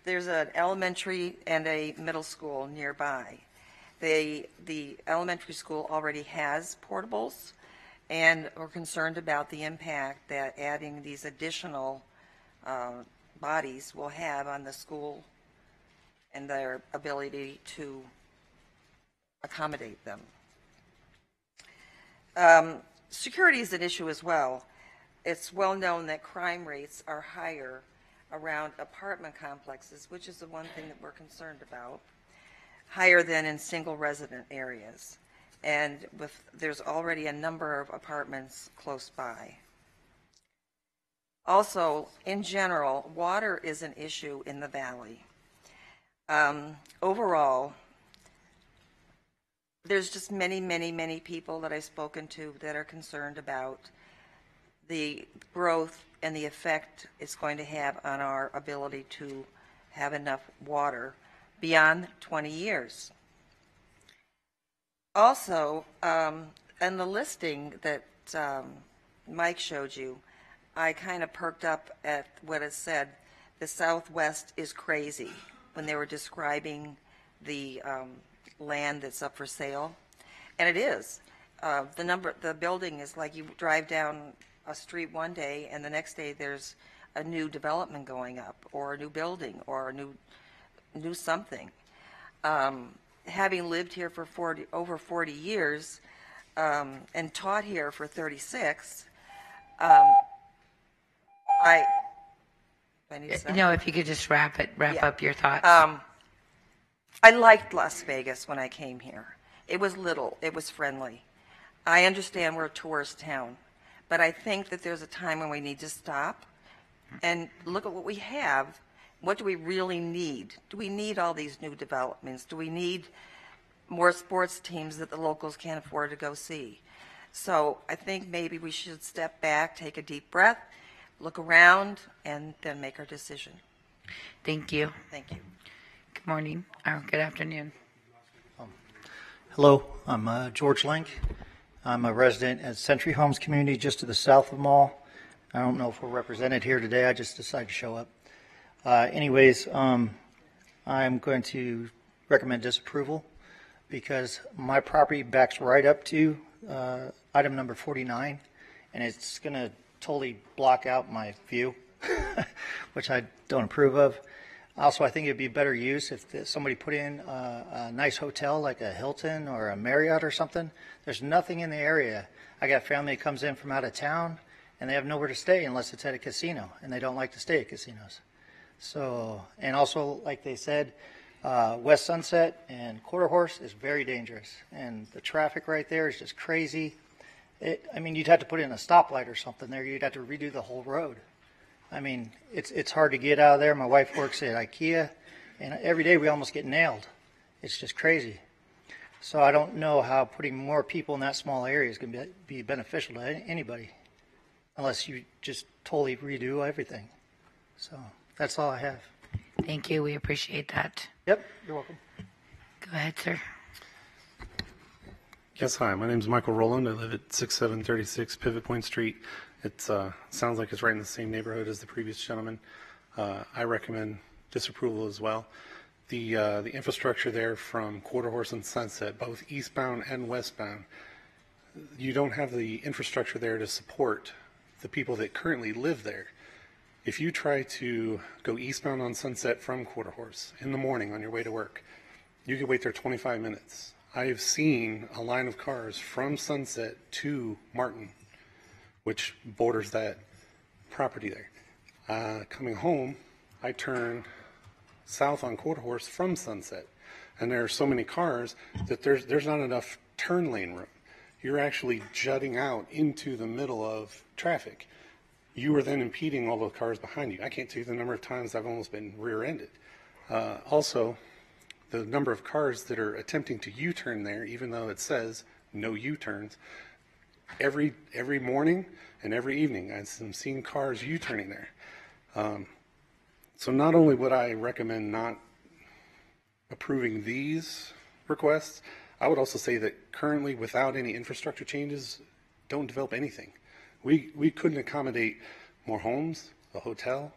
Speaker 20: There's an elementary and a middle school nearby. The elementary school already has portables, and we're concerned about the impact that adding these additional bodies will have on the school and their ability to accommodate them. Security is an issue as well. It's well known that crime rates are higher around apartment complexes, which is the one thing that we're concerned about, higher than in single resident areas. And there's already a number of apartments close by. Also, in general, water is an issue in the valley. Overall, there's just many, many, many people that I've spoken to that are concerned about the growth and the effect it's going to have on our ability to have enough water beyond 20 years. Also, in the listing that Mike showed you, I kind of perked up at what it said, the Southwest is crazy, when they were describing the land that's up for sale. And it is. The building is like you drive down a street one day and the next day there's a new development going up, or a new building, or a new something. Having lived here for over 40 years and taught here for 36,
Speaker 2: No, if you could just wrap up your thoughts.
Speaker 20: I liked Las Vegas when I came here. It was little, it was friendly. I understand we're a tourist town, but I think that there's a time when we need to stop and look at what we have. What do we really need? Do we need all these new developments? Do we need more sports teams that the locals can't afford to go see? So I think maybe we should step back, take a deep breath, look around, and then make our decision.
Speaker 2: Thank you.
Speaker 20: Thank you.
Speaker 2: Good morning, or good afternoon.
Speaker 22: Hello, I'm George Link. I'm a resident at Century Homes community just to the south of the mall. I don't know if we're represented here today. I just decided to show up. Anyways, I'm going to recommend disapproval because my property backs right up to item number 49, and it's going to totally block out my view, which I don't approve of. Also, I think it'd be better use if somebody put in a nice hotel like a Hilton or a Marriott or something. There's nothing in the area. I got family that comes in from out of town, and they have nowhere to stay unless it's at a casino, and they don't like to stay at casinos. So, and also, like they said, West Sunset and Quarter Horse is very dangerous, and the traffic right there is just crazy. I mean, you'd have to put in a stoplight or something there. You'd have to redo the whole road. I mean, it's hard to get out of there. My wife works at IKEA, and every day we almost get nailed. It's just crazy. So I don't know how putting more people in that small area is going to be beneficial to anybody, unless you just totally redo everything. So that's all I have.
Speaker 2: Thank you. We appreciate that.
Speaker 22: Yep, you're welcome.
Speaker 2: Go ahead, sir.
Speaker 11: Yes, hi. My name is Michael Rowland. I live at 6736 Pivot Point Street. It sounds like it's right in the same neighborhood as the previous gentleman. I recommend disapproval as well. The infrastructure there from Quarter Horse and Sunset, both eastbound and westbound, you don't have the infrastructure there to support the people that currently live there. If you try to go eastbound on Sunset from Quarter Horse in the morning on your way to work, you could wait there 25 minutes. I have seen a line of cars from Sunset to Martin, which borders that property there. Coming home, I turn south on Quarter Horse from Sunset, and there are so many cars that there's not enough turn lane room. You're actually jutting out into the middle of traffic. You are then impeding all the cars behind you. I can't tell you the number of times I've almost been rear-ended. Also, the number of cars that are attempting to U-turn there, even though it says no U-turns, every morning and every evening I'm seeing cars U-turning there. So not only would I recommend not approving these requests, I would also say that currently, without any infrastructure changes, don't develop anything. We couldn't accommodate more homes, a hotel,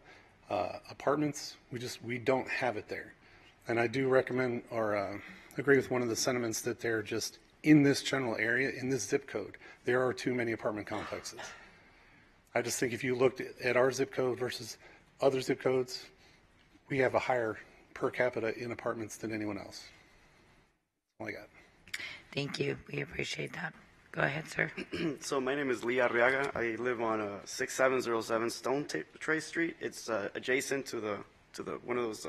Speaker 11: apartments. We don't have it there. And I do recommend or agree with one of the sentiments that they're just in this general area, in this zip code, there are too many apartment complexes. I just think if you looked at our zip code versus other zip codes, we have a higher per capita in apartments than anyone else. That's all I got.
Speaker 2: Thank you. We appreciate that. Go ahead, sir.
Speaker 5: So my name is Lee Arriaga. I live on 6707 Stone Trace Street. It's adjacent to the one of those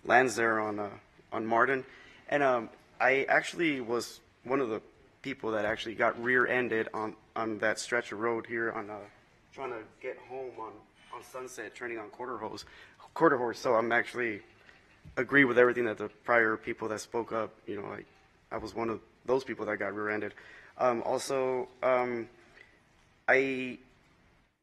Speaker 5: lands there on Martin, and I actually was one of the people that actually got rear-ended on that stretch of road here on trying to get home on Sunset, turning on Quarter Horse. So I'm actually agree with everything that the prior people that spoke up. You know, I was one of those people that got rear-ended. Also, I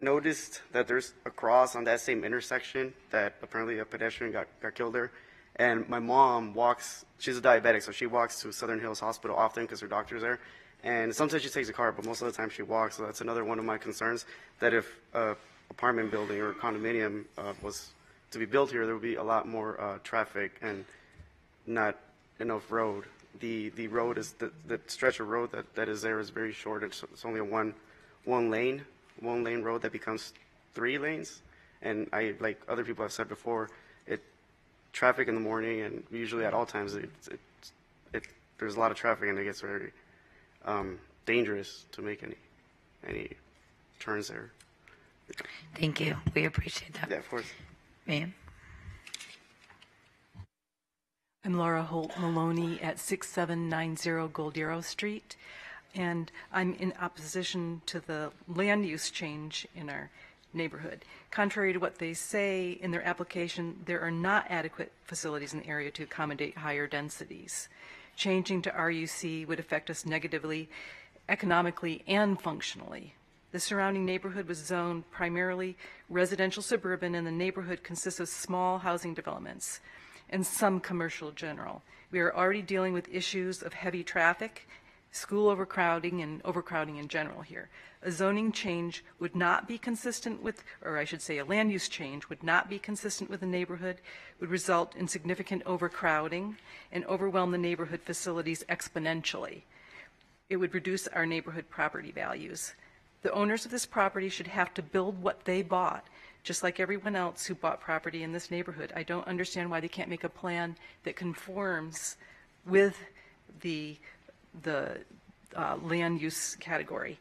Speaker 5: noticed that there's a cross on that same intersection that apparently a pedestrian got killed there. And my mom walks, she's a diabetic, so she walks to Southern Hills Hospital often because her doctor's there. And sometimes she takes a car, but most of the time she walks. So that's another one of my concerns, that if an apartment building or condominium was to be built here, there would be a lot more traffic and not enough road. The road is, the stretch of road that is there is very short. It's only a one lane road that becomes 3 lanes. And like other people have said before, traffic in the morning and usually at all times, there's a lot of traffic and it gets very dangerous to make any turns there.
Speaker 2: Thank you. We appreciate that.
Speaker 5: Yeah, of course.
Speaker 2: Ma'am.
Speaker 7: I'm Laura Holt Maloney at 6790 Goldero Street, and I'm in opposition to the land use change in our neighborhood. Contrary to what they say in their application, there are not adequate facilities in the area to accommodate higher densities. Changing to RUC would affect us negatively, economically and functionally. The surrounding neighborhood was zoned primarily residential suburban, and the neighborhood consists of small housing developments and some commercial general. We are already dealing with issues of heavy traffic, school overcrowding, and overcrowding in general here. A zoning change would not be consistent with, or I should say a land use change would not be consistent with the neighborhood, would result in significant overcrowding and overwhelm the neighborhood facilities exponentially. It would reduce our neighborhood property values. The owners of this property should have to build what they bought, just like everyone else who bought property in this neighborhood. I don't understand why they can't make a plan that conforms with the land use category.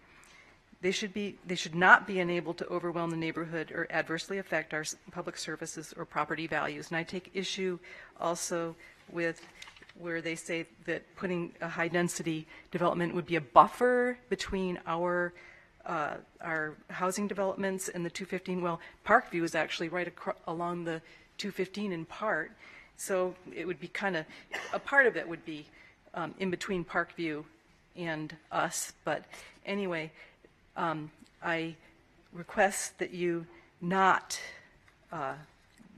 Speaker 7: They should not be enabled to overwhelm the neighborhood or adversely affect our public services or property values. And I take issue also with where they say that putting a high density development would be a buffer between our our housing developments and the 215. Well, Parkview is actually right along the 215 in part, so it would be kind of, a part of it would be in between Parkview and us. But anyway, I request that you not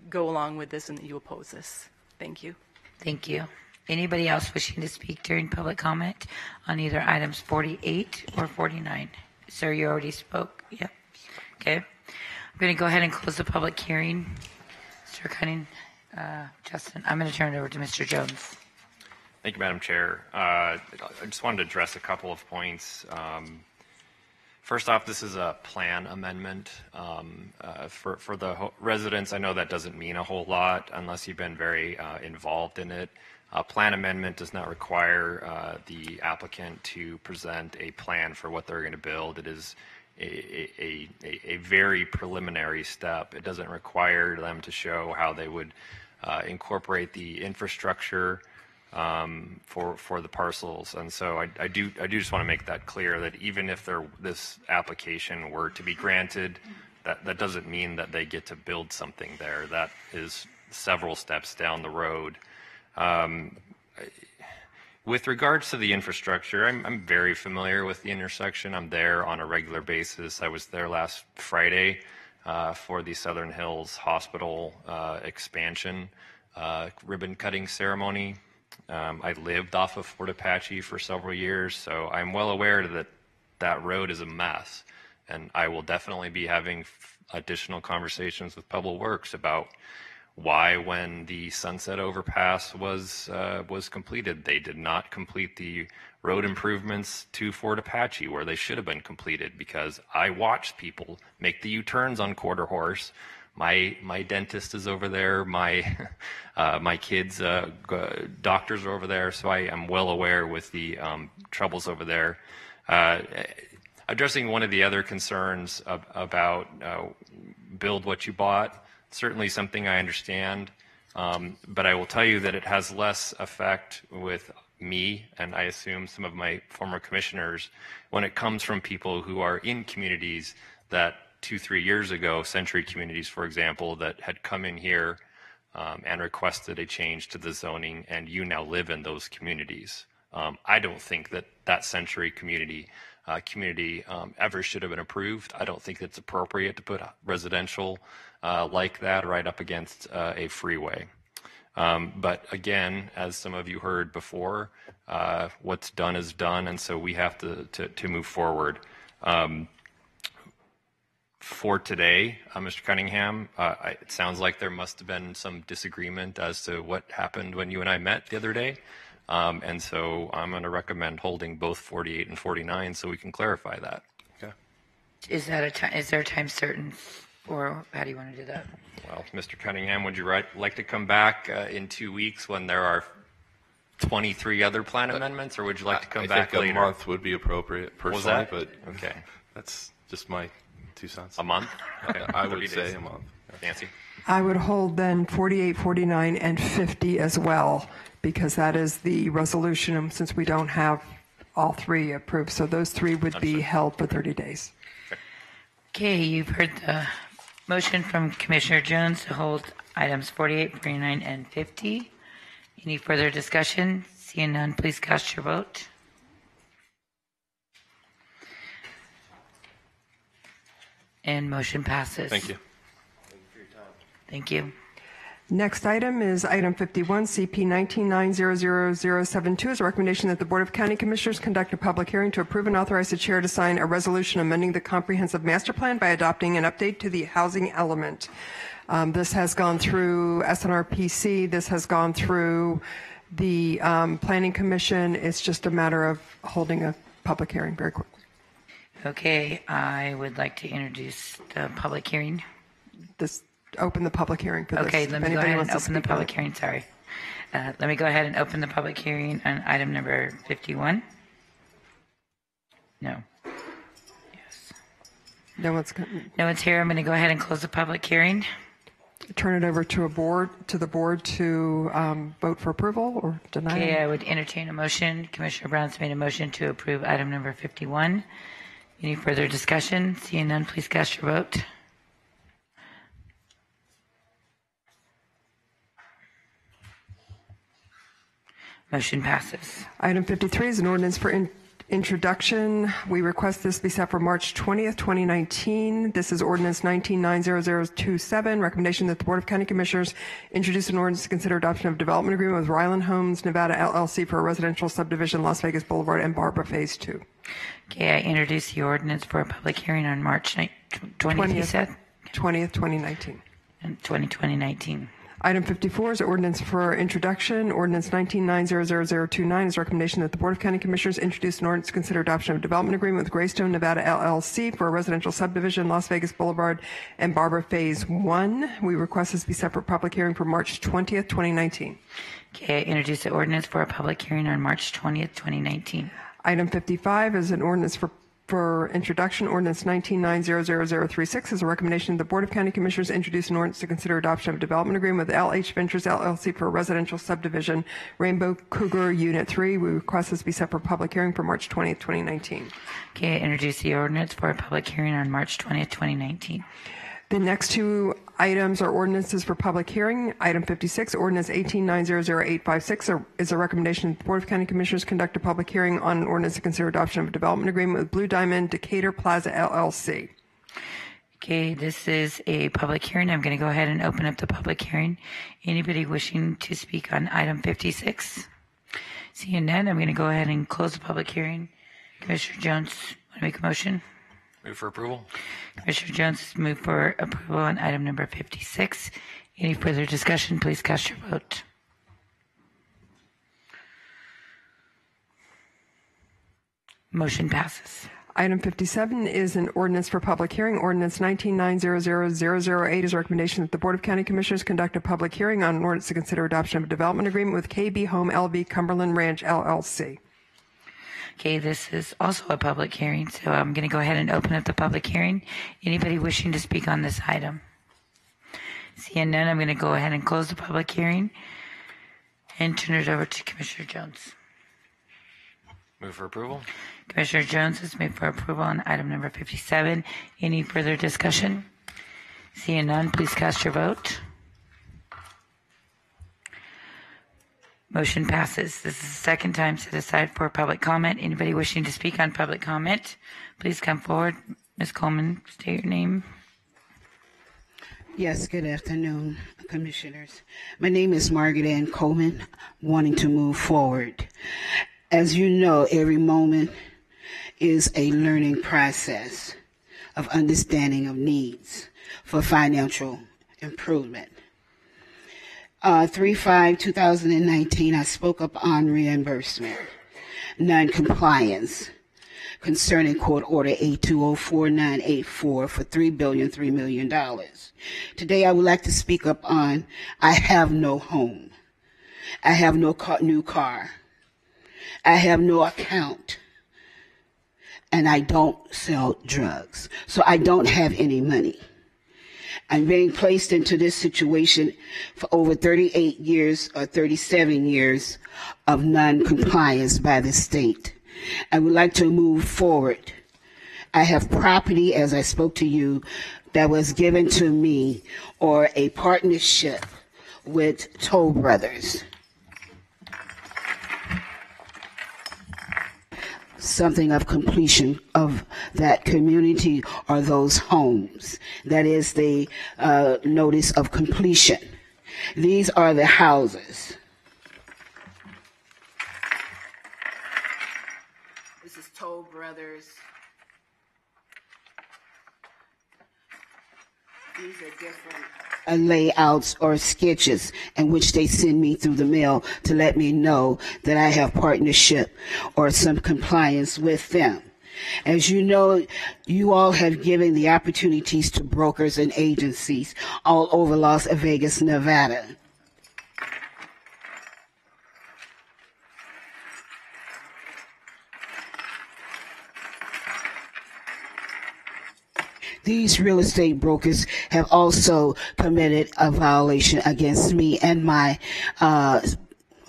Speaker 7: go along with this and that you oppose this. Thank you.
Speaker 2: Thank you. Anybody else wishing to speak during public comment on either items 48 or 49? Sir, you already spoke. Yep. Okay. I'm going to go ahead and close the public hearing. Mr. Cunning, Justin, I'm going to turn it over to Mr. Jones.
Speaker 14: Thank you, Madam Chair. I just wanted to address a couple of points. First off, this is a plan amendment. For the residents, I know that doesn't mean a whole lot unless you've been very involved in it. A plan amendment does not require the applicant to present a plan for what they're going to build. It is a very preliminary step. It doesn't require them to show how they would incorporate the infrastructure for the parcels. And so I do just want to make that clear, that even if this application were to be granted, that doesn't mean that they get to build something there. That is several steps down the road. With regards to the infrastructure, I'm very familiar with the intersection. I'm there on a regular basis. I was there last Friday for the Southern Hills Hospital expansion ribbon cutting ceremony. I lived off of Fort Apache for several years, so I'm well aware that that road is a mess. And I will definitely be having additional conversations with Public Works about why, when the Sunset Overpass was completed, they did not complete the road improvements to Fort Apache where they should have been completed, because I watched people make the U-turns on Quarter Horse. My dentist is over there. My kids' doctors are over there, so I am well aware with the troubles over there. Addressing one of the other concerns about build what you bought, certainly something I understand, but I will tell you that it has less effect with me, and I assume some of my former commissioners, when it comes from people who are in communities that 2-3 years ago, Century Communities, for example, that had come in here and requested a change to the zoning, and you now live in those communities. I don't think that Century community ever should have been approved. I don't think it's appropriate to put residential like that right up against a freeway. But again, as some of you heard before, what's done is done, and so we have to move forward. For today, Mr. Cunningham, it sounds like there must have been some disagreement as to what happened when you and I met the other day. And so I'm going to recommend holding both 48 and 49 so we can clarify that. Okay.
Speaker 2: Is there a time certain, or how do you want to do that?
Speaker 14: Well, Mr. Cunningham, would you like to come back in 2 weeks when there are 23 other plan amendments, or would you like to come back later?
Speaker 8: I think a month would be appropriate, personally, but
Speaker 14: okay,
Speaker 8: that's just my 2 cents.
Speaker 14: A month? Okay.
Speaker 8: I would say a month.
Speaker 14: Nancy?
Speaker 3: I would hold then 48, 49, and 50 as well, because that is the resolution, since we don't have all three approved. So those three would be held for 30 days.
Speaker 2: Okay, you've heard the motion from Commissioner Jones to hold items 48, 49, and 50. Any further discussion? Seeing none, please cast your vote. And motion passes.
Speaker 8: Thank you.
Speaker 2: Thank you.
Speaker 3: Next item is item 51, CP 19900072, is a recommendation that the Board of County Commissioners conduct a public hearing to approve and authorize the chair to sign a resolution amending the comprehensive master plan by adopting an update to the housing element. This has gone through SNRPC. This has gone through the Planning Commission. It's just a matter of holding a public hearing very quickly.
Speaker 2: Okay, I would like to introduce the public hearing.
Speaker 3: Open the public hearing for this.
Speaker 2: Okay, let me go ahead and open the public hearing. Sorry. Let me go ahead and open the public hearing on item number 51. No. Yes.
Speaker 3: No one's
Speaker 2: here. I'm going to go ahead and close the public hearing.
Speaker 3: Turn it over to the board to vote for approval or deny.
Speaker 2: Okay, I would entertain a motion. Commissioner Brown's made a motion to approve item number 51. Any further discussion? Seeing none, please cast your vote. Motion passes.
Speaker 3: Item 53 is an ordinance for introduction. We request this be set for March 20th, 2019. This is ordinance 19-90027. Recommendation that the Board of County Commissioners introduce an ordinance to consider adoption of development agreement with Ryland Homes, Nevada LLC for a residential subdivision, Las Vegas Boulevard and Barbara Phase 2.
Speaker 2: Okay, I introduce the ordinance for a public hearing on March 20th, you said?
Speaker 3: 20th, 2019.
Speaker 2: And 2019.
Speaker 3: Item 54 is ordinance for introduction. Ordinance 19-90029 is a recommendation that the Board of County Commissioners introduce an ordinance to consider adoption of a development agreement with Greystone Nevada LLC for a residential subdivision, Las Vegas Boulevard and Barbara Phase 1. We request this be set for public hearing for March 20th, 2019.
Speaker 2: Okay, I introduce the ordinance for a public hearing on March 20th, 2019.
Speaker 3: Item 55 is an ordinance for introduction. Ordinance 19-90036 is a recommendation that the Board of County Commissioners introduce an ordinance to consider adoption of development agreement with LH Ventures LLC for a residential subdivision, Rainbow Cougar Unit 3. We request this be set for public hearing for March 20th, 2019.
Speaker 2: Okay, I introduce the ordinance for a public hearing on March 20th, 2019.
Speaker 3: The next two items are ordinances for public hearing. Item 56, ordinance 18-900-856 is a recommendation that the Board of County Commissioners conduct a public hearing on an ordinance to consider adoption of a development agreement with Blue Diamond Decatur Plaza LLC.
Speaker 2: Okay, this is a public hearing. I'm going to go ahead and open up the public hearing. Anybody wishing to speak on item 56? Seeing none, I'm going to go ahead and close the public hearing. Commissioner Jones, want to make a motion?
Speaker 14: Move for approval.
Speaker 2: Commissioner Jones has moved for approval on item number 56. Any further discussion, please cast your vote. Motion passes.
Speaker 3: Item 57 is an ordinance for public hearing. Ordinance 19-900-008 is a recommendation that the Board of County Commissioners conduct a public hearing on an ordinance to consider adoption of a development agreement with KB Home LV Cumberland Ranch LLC.
Speaker 2: Okay, this is also a public hearing, so I'm going to go ahead and open up the public hearing. Anybody wishing to speak on this item? Seeing none, I'm going to go ahead and close the public hearing and turn it over to Commissioner Jones.
Speaker 14: Move for approval.
Speaker 2: Commissioner Jones has moved for approval on item number 57. Any further discussion? Seeing none, please cast your vote. Motion passes. This is the second time set aside for public comment. Anybody wishing to speak on public comment, please come forward. Ms. Coleman, state your name.
Speaker 6: Yes, good afternoon, Commissioners. My name is Margaret Ann Coleman, wanting to move forward. As you know, every moment is a learning process of understanding of needs for financial improvement. 3/5/2019, I spoke up on reimbursement, non-compliance concerning Court Order A204984 for $3 million. Today, I would like to speak up on I have no home. I have no new car. I have no account. And I don't sell drugs. So I don't have any money. I'm being placed into this situation for over 38 years or 37 years of non-compliance by the state. I would like to move forward. I have property, as I spoke to you, that was given to me or a partnership with Toll Brothers. Something of completion of that community or those homes. That is the notice of completion. These are the houses. This is Toll Brothers. These are different layouts or sketches in which they send me through the mail to let me know that I have partnership or some compliance with them. As you know, you all have given the opportunities to brokers and agencies all over Las Vegas, Nevada. These real estate brokers have also committed a violation against me and my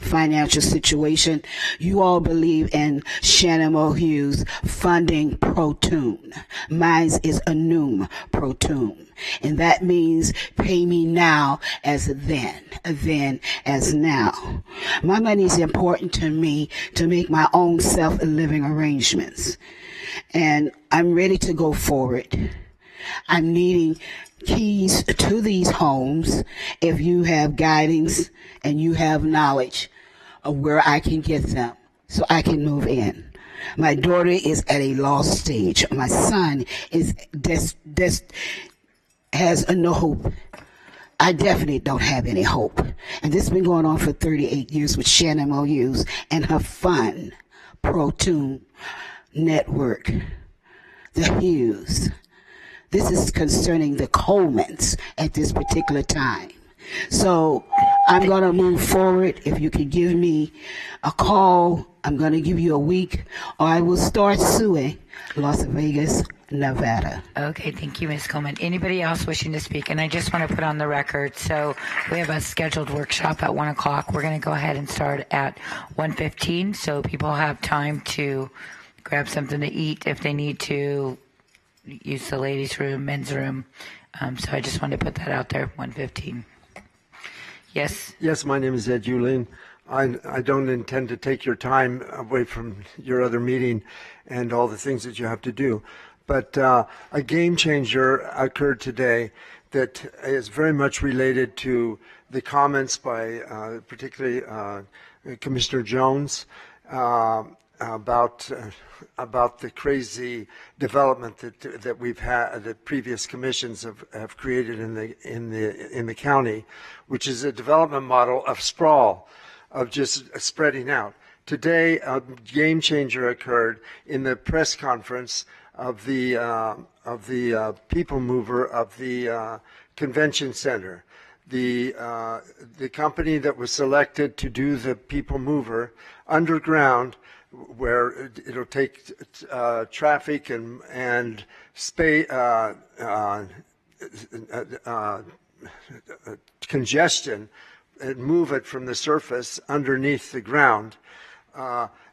Speaker 6: financial situation. You all believe in Shannon Hughes funding pro-tune. Mine is annum pro-tune. And that means pay me now as then as now. My money is important to me to make my own self-living arrangements. And I'm ready to go forward. I'm needing keys to these homes if you have guidance and you have knowledge of where I can get them so I can move in. My daughter is at a lost stage. My son is has no hope. I definitely don't have any hope. And this has been going on for 38 years with Shannon Hughes and her fun pro-tune network, the Hughes. This is concerning the Colemans at this particular time. So I'm going to move forward. If you can give me a call, I'm going to give you a week, or I will start suing Las Vegas, Nevada.
Speaker 2: Okay, thank you, Ms. Coleman. Anybody else wishing to speak? And I just want to put on the record, so we have a scheduled workshop at 1 o'clock. We're going to go ahead and start at 1:15, so people have time to grab something to eat if they need to use the ladies' room, men's room. So I just wanted to put that out there, 1:15. Yes?
Speaker 9: Yes, my name is Ed Yulin. I don't intend to take your time away from your other meeting and all the things that you have to do. But a game changer occurred today that is very much related to the comments by particularly Commissioner Jones about the crazy development that we've had, that previous commissions have created in the county, which is a development model of sprawl, of just spreading out. Today, a game changer occurred in the press conference of the people mover of the convention center. The company that was selected to do the people mover underground, where it'll take traffic and congestion and move it from the surface underneath the ground.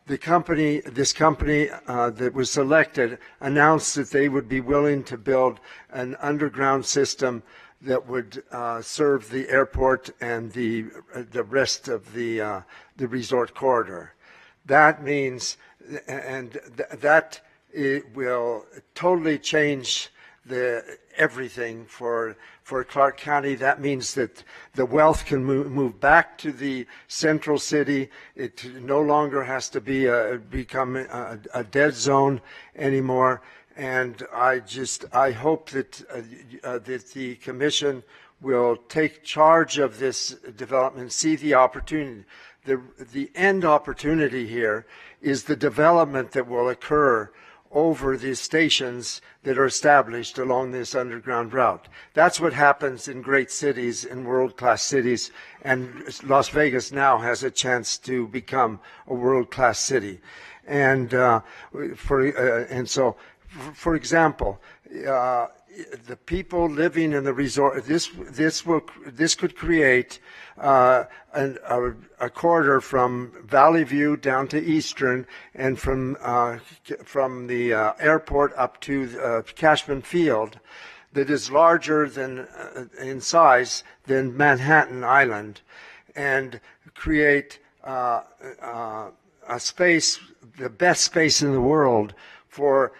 Speaker 9: This company that was selected announced that they would be willing to build an underground system that would serve the airport and the rest of the resort corridor. That means, that it will totally change everything for Clark County. That means that the wealth can move back to the central city. It no longer has to be become a dead zone anymore. And I hope that that the commission will take charge of this development, see the opportunity. The end opportunity here is the development that will occur over the stations that are established along this underground route. That's what happens in great cities, in world-class cities, and Las Vegas now has a chance to become a world-class city. And so, for example, the people living in the resort, this could create a corridor from Valley View down to Eastern, and from the airport up to Cashman Field, that is larger than in size than Manhattan Island, and create a space, the best space in the world for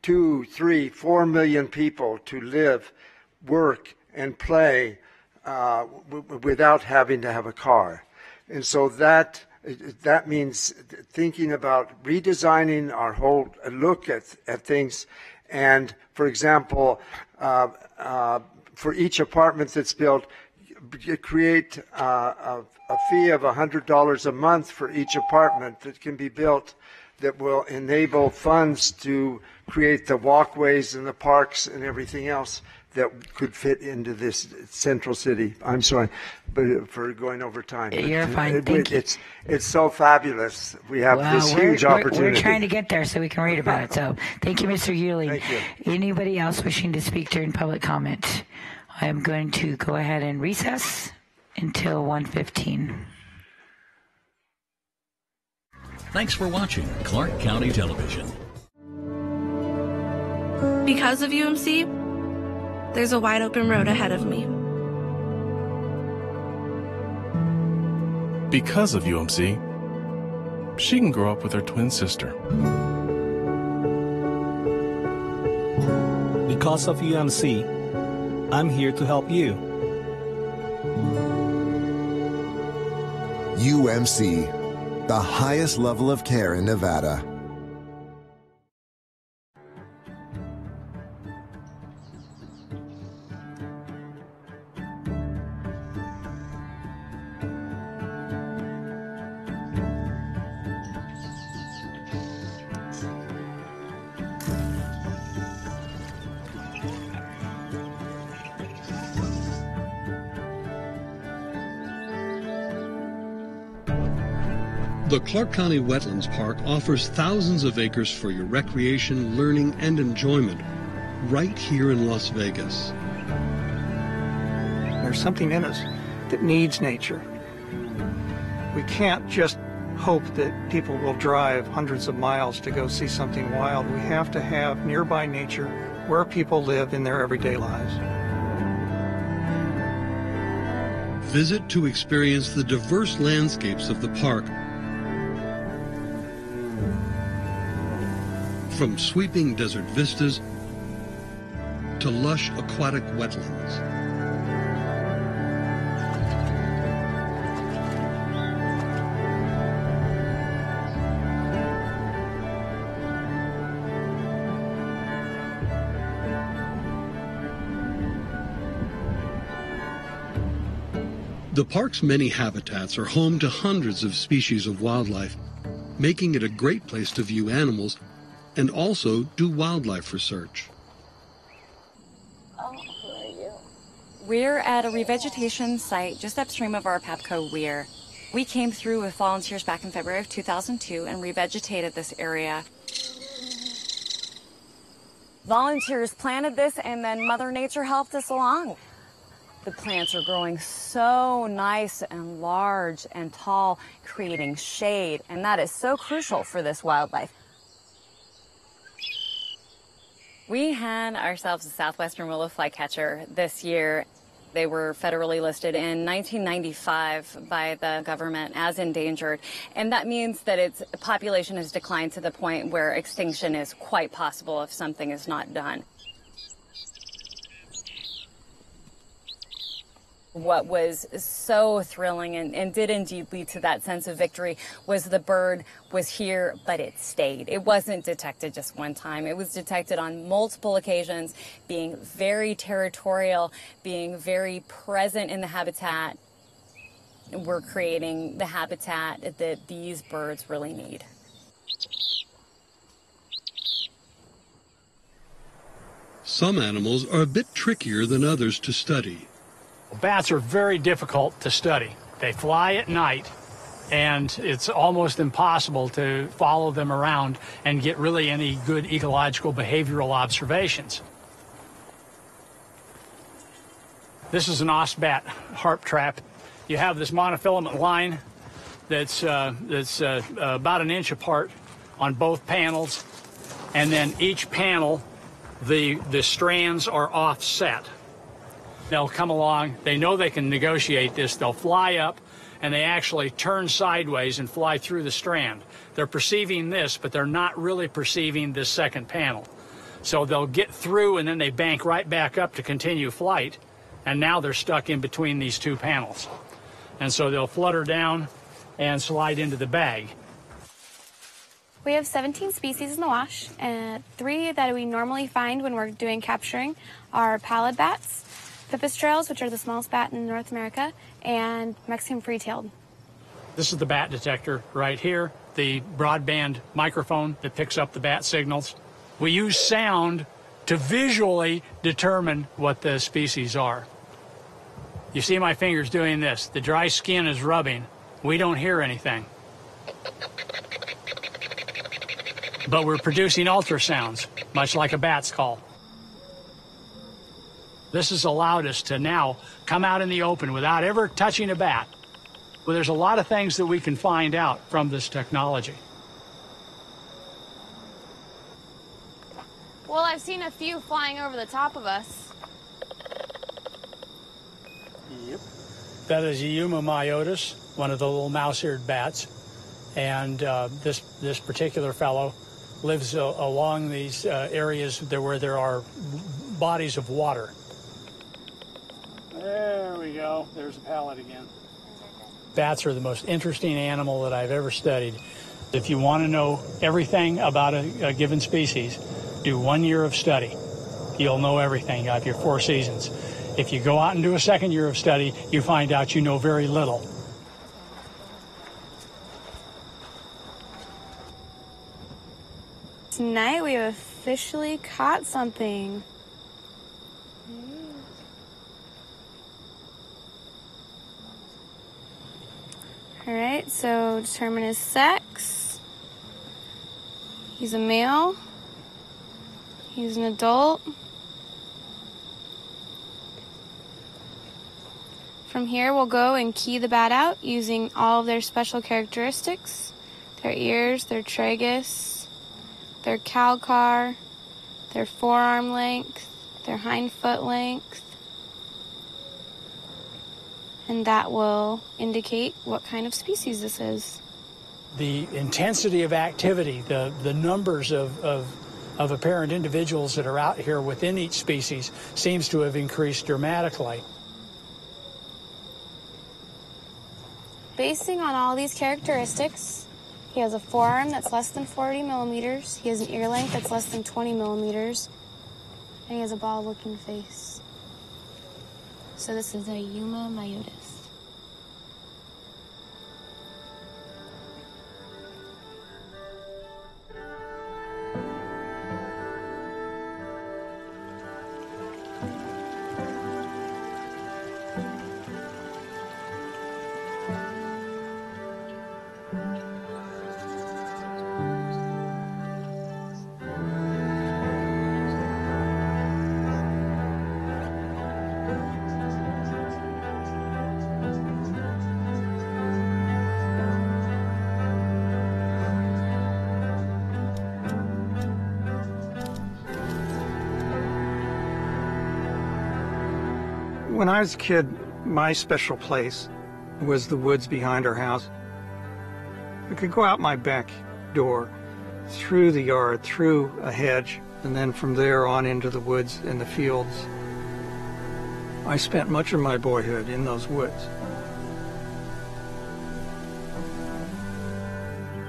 Speaker 9: 2, 3, 4 million people to live, work, and play without having to have a car. And so that means thinking about redesigning our whole look at things. And, for example, for each apartment that's built, create a fee of $100 a month for each apartment that can be built, that will enable funds to create the walkways and the parks and everything else that could fit into this central city. I'm sorry for going over time.
Speaker 2: You're fine. Thank you.
Speaker 9: It's so fabulous. We have this huge opportunity.
Speaker 2: We're trying to get there so we can read about it. So thank you, Mr. Euling.
Speaker 9: Thank you.
Speaker 2: Anybody else wishing to speak during public comment? I am going to go ahead and recess until 1:15.
Speaker 10: Thanks for watching Clark County Television.
Speaker 21: Because of UMC, there's a wide open road ahead of me.
Speaker 23: Because of UMC, she can grow up with her twin sister.
Speaker 24: Because of UMC, I'm here to help you.
Speaker 25: UMC, the highest level of care in Nevada.
Speaker 26: The Clark County Wetlands Park offers thousands of acres for your recreation, learning, and enjoyment right here in Las Vegas.
Speaker 27: There's something in us that needs nature. We can't just hope that people will drive hundreds of miles to go see something wild. We have to have nearby nature where people live in their everyday lives.
Speaker 26: Visit to experience the diverse landscapes of the park. From sweeping desert vistas to lush aquatic wetlands. The park's many habitats are home to hundreds of species of wildlife, making it a great place to view animals and also do wildlife research.
Speaker 28: We're at a revegetation site just upstream of our Papco Weir. We came through with volunteers back in February of 2002 and revegetated this area. Volunteers planted this and then Mother Nature helped us along. The plants are growing so nice and large and tall, creating shade, and that is so crucial for this wildlife. We had ourselves a southwestern willow flycatcher this year. They were federally listed in 1995 by the government as endangered, and that means that its population has declined to the point where extinction is quite possible if something is not done. What was so thrilling and did indeed lead to that sense of victory was the bird was here, but it stayed. It wasn't detected just one time. It was detected on multiple occasions, being very territorial, being very present in the habitat. We're creating the habitat that these birds really need.
Speaker 26: Some animals are a bit trickier than others to study.
Speaker 29: Bats are very difficult to study. They fly at night, and it's almost impossible to follow them around and get really any good ecological behavioral observations. This is an osbat harp trap. You have this monofilament line that's about an inch apart on both panels, and then each panel, the strands are offset. They'll come along, they know they can negotiate this, they'll fly up, and they actually turn sideways and fly through the strand. They're perceiving this, but they're not really perceiving this second panel. So they'll get through, and then they bank right back up to continue flight, and now they're stuck in between these two panels. And so they'll flutter down and slide into the bag.
Speaker 30: We have 17 species in the wash, and 3 that we normally find when we're doing capturing are pallid bats, pipistrelles, which are the smallest bat in North America, and Mexican free-tailed.
Speaker 29: This is the bat detector right here, the broadband microphone that picks up the bat signals. We use sound to visually determine what the species are. You see my fingers doing this. The dry skin is rubbing. We don't hear anything. But we're producing ultrasounds, much like a bat's call. This has allowed us to now come out in the open without ever touching a bat. Well, there's a lot of things that we can find out from this technology.
Speaker 30: Well, I've seen a few flying over the top of us.
Speaker 29: Yep. That is a Yuma myotis, one of the little mouse-eared bats. And this particular fellow lives along these areas where there are bodies of water. There we go. There's a pallet again. Bats are the most interesting animal that I've ever studied. If you want to know everything about a given species, do 1 year of study. You'll know everything. You have your 4 seasons. If you go out and do a second year of study, you find out you know very little.
Speaker 30: Tonight we have officially caught something. All right, so determine his sex. He's a male. He's an adult. From here, we'll go and key the bat out using all of their special characteristics. Their ears, their tragus, their calcar, their forearm length, their hind foot length. And that will indicate what kind of species this is.
Speaker 29: The intensity of activity, the numbers of apparent individuals that are out here within each species seems to have increased dramatically.
Speaker 30: Basing on all these characteristics, he has a forearm that's less than 40 millimeters, he has an ear length that's less than 20 millimeters, and he has a bald-looking face. So this is a Yuma myotis.
Speaker 27: When I was a kid, my special place was the woods behind our house. I could go out my back door, through the yard, through a hedge, and then from there on into the woods and the fields. I spent much of my boyhood in those woods.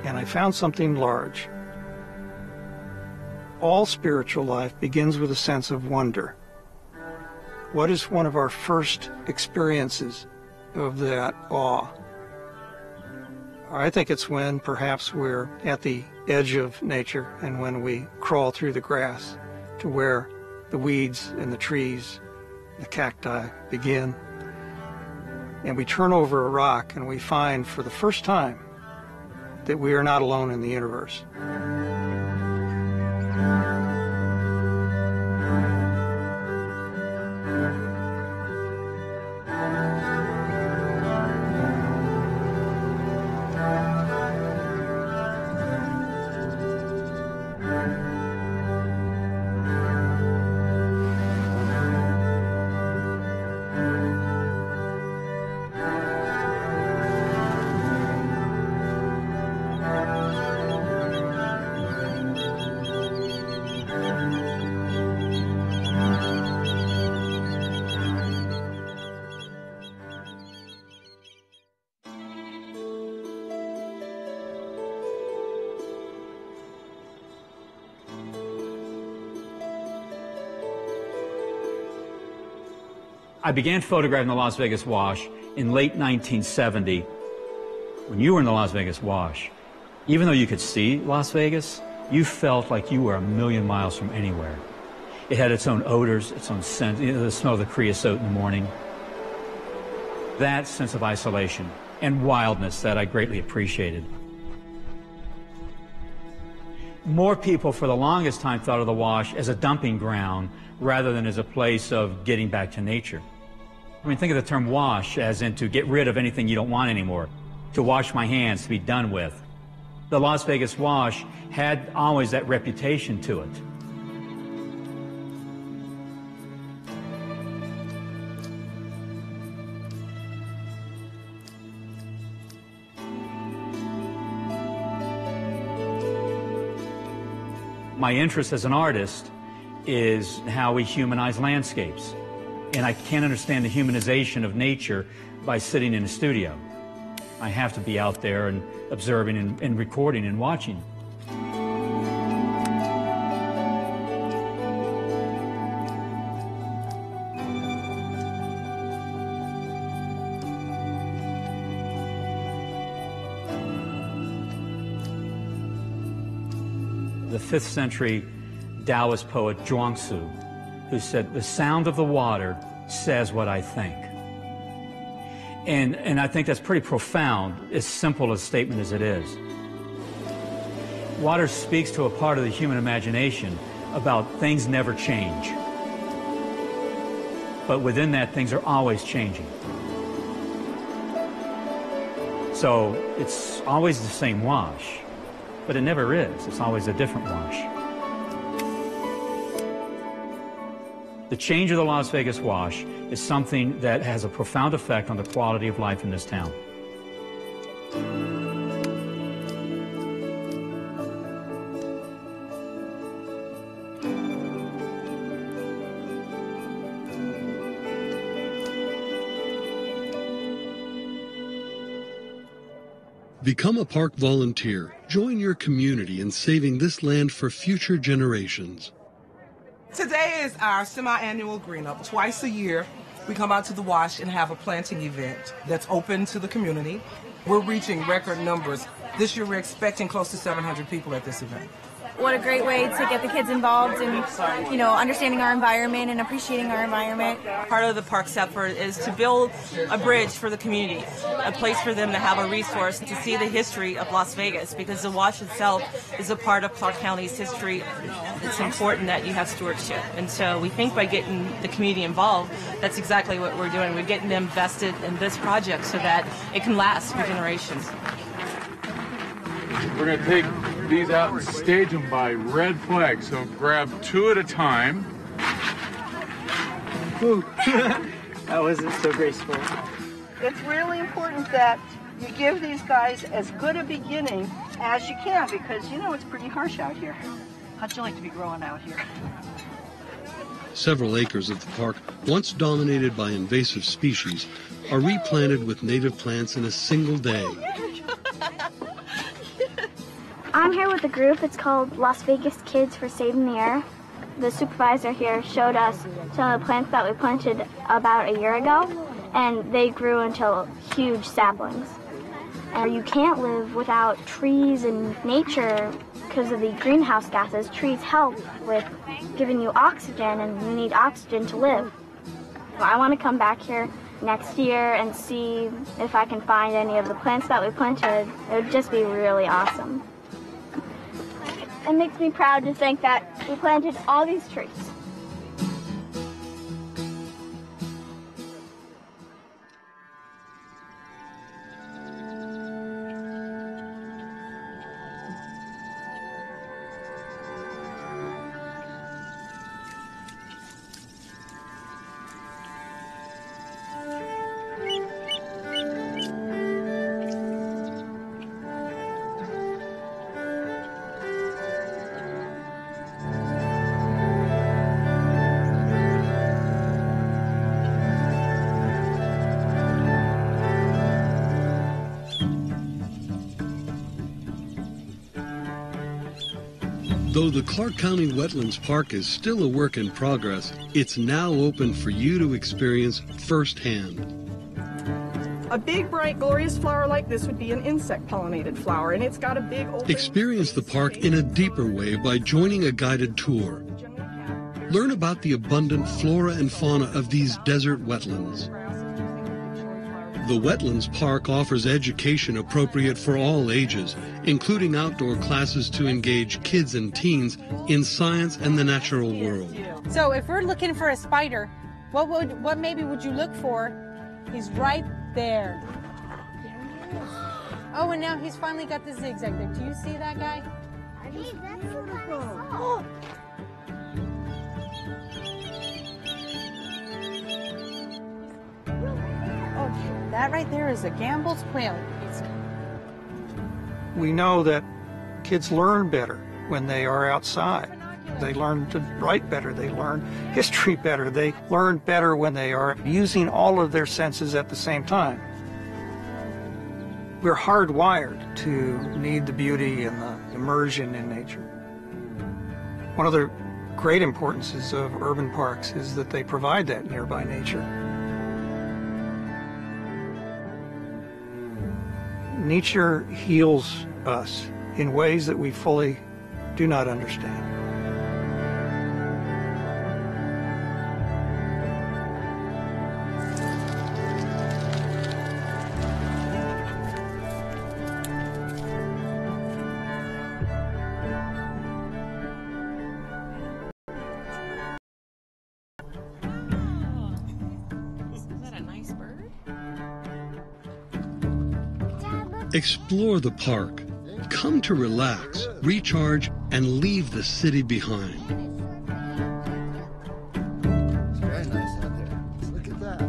Speaker 27: And I found something large. All spiritual life begins with a sense of wonder. What is one of our first experiences of that awe? I think it's when perhaps we're at the edge of nature and when we crawl through the grass to where the weeds and the trees, the cacti begin. And we turn over a rock and we find for the first time that we are not alone in the universe.
Speaker 24: I began photographing the Las Vegas Wash in late 1970. When you were in the Las Vegas Wash, even though you could see Las Vegas, you felt like you were a million miles from anywhere. It had its own odors, its own scent, the smell of the creosote in the morning. That sense of isolation and wildness that I greatly appreciated. More people for the longest time thought of the Wash as a dumping ground rather than as a place of getting back to nature. I mean, think of the term wash as in to get rid of anything you don't want anymore, to wash my hands, to be done with. The Las Vegas Wash had always that reputation to it. My interest as an artist is how we humanize landscapes. And I can't understand the humanization of nature by sitting in a studio. I have to be out there and observing and recording and watching. The 5th century Taoist poet Zhuangzi, who said, "The sound of the water says what I think." And I think that's pretty profound, as simple a statement as it is. Water speaks to a part of the human imagination about things never change. But within that, things are always changing. So it's always the same wash, but it never is. It's always a different wash. The change of the Las Vegas wash is something that has a profound effect on the quality of life in this town.
Speaker 26: Become a park volunteer. Join your community in saving this land for future generations.
Speaker 1: Today is our semi-annual green up. Twice a year, we come out to the wash and have a planting event that's open to the community. We're reaching record numbers. This year, we're expecting close to 700 people at this event.
Speaker 4: What a great way to get the kids involved in, understanding our environment and appreciating our environment.
Speaker 12: Part of the park's effort is to build a bridge for the community, a place for them to have a resource to see the history of Las Vegas, because the wash itself is a part of Clark County's history. It's important that you have stewardship. And so we think by getting the community involved, that's exactly what we're doing. We're getting them vested in this project so that it can last for generations.
Speaker 13: We're going to take these out and stage them by red flag, so grab 2 at a time.
Speaker 15: That wasn't so graceful.
Speaker 16: It's really important that you give these guys as good a beginning as you can, because it's pretty harsh out here. How'd you like to be growing out here?
Speaker 26: Several acres of the park, once dominated by invasive species, are replanted with native plants in a single day.
Speaker 30: I'm here with a group. It's called Las Vegas Kids for Saving the Air. The supervisor here showed us some of the plants that we planted about a year ago, and they grew into huge saplings. And you can't live without trees and nature because of the greenhouse gases. Trees help with giving you oxygen, and you need oxygen to live. I want to come back here next year and see if I can find any of the plants that we planted. It would just be really awesome. It makes me proud to think that we planted all these trees.
Speaker 26: Though the Clark County Wetlands Park is still a work in progress, it's now open for you to experience firsthand.
Speaker 17: A big, bright, glorious flower like this would be an insect-pollinated flower, and it's got a big open...
Speaker 26: Experience the park in a deeper way by joining a guided tour. Learn about the abundant flora and fauna of these desert wetlands. The Wetlands Park offers education appropriate for all ages, including outdoor classes to engage kids and teens in science and the natural world.
Speaker 18: So if we're looking for a spider, what maybe would you look for? He's right there. Oh, and now he's finally got the zigzag there. Do you see that guy?
Speaker 16: Hey, that's beautiful.
Speaker 18: Oh. That right there is a Gambel's quail.
Speaker 27: We know that kids learn better when they are outside. They learn to write better. They learn history better. They learn better when they are using all of their senses at the same time. We're hardwired to need the beauty and the immersion in nature. One of the great importances of urban parks is that they provide that nearby nature. Nature heals us in ways that we fully do not understand.
Speaker 26: Explore the park. Come to relax, recharge, and leave the city behind.
Speaker 3: It's very nice out there. Look at that.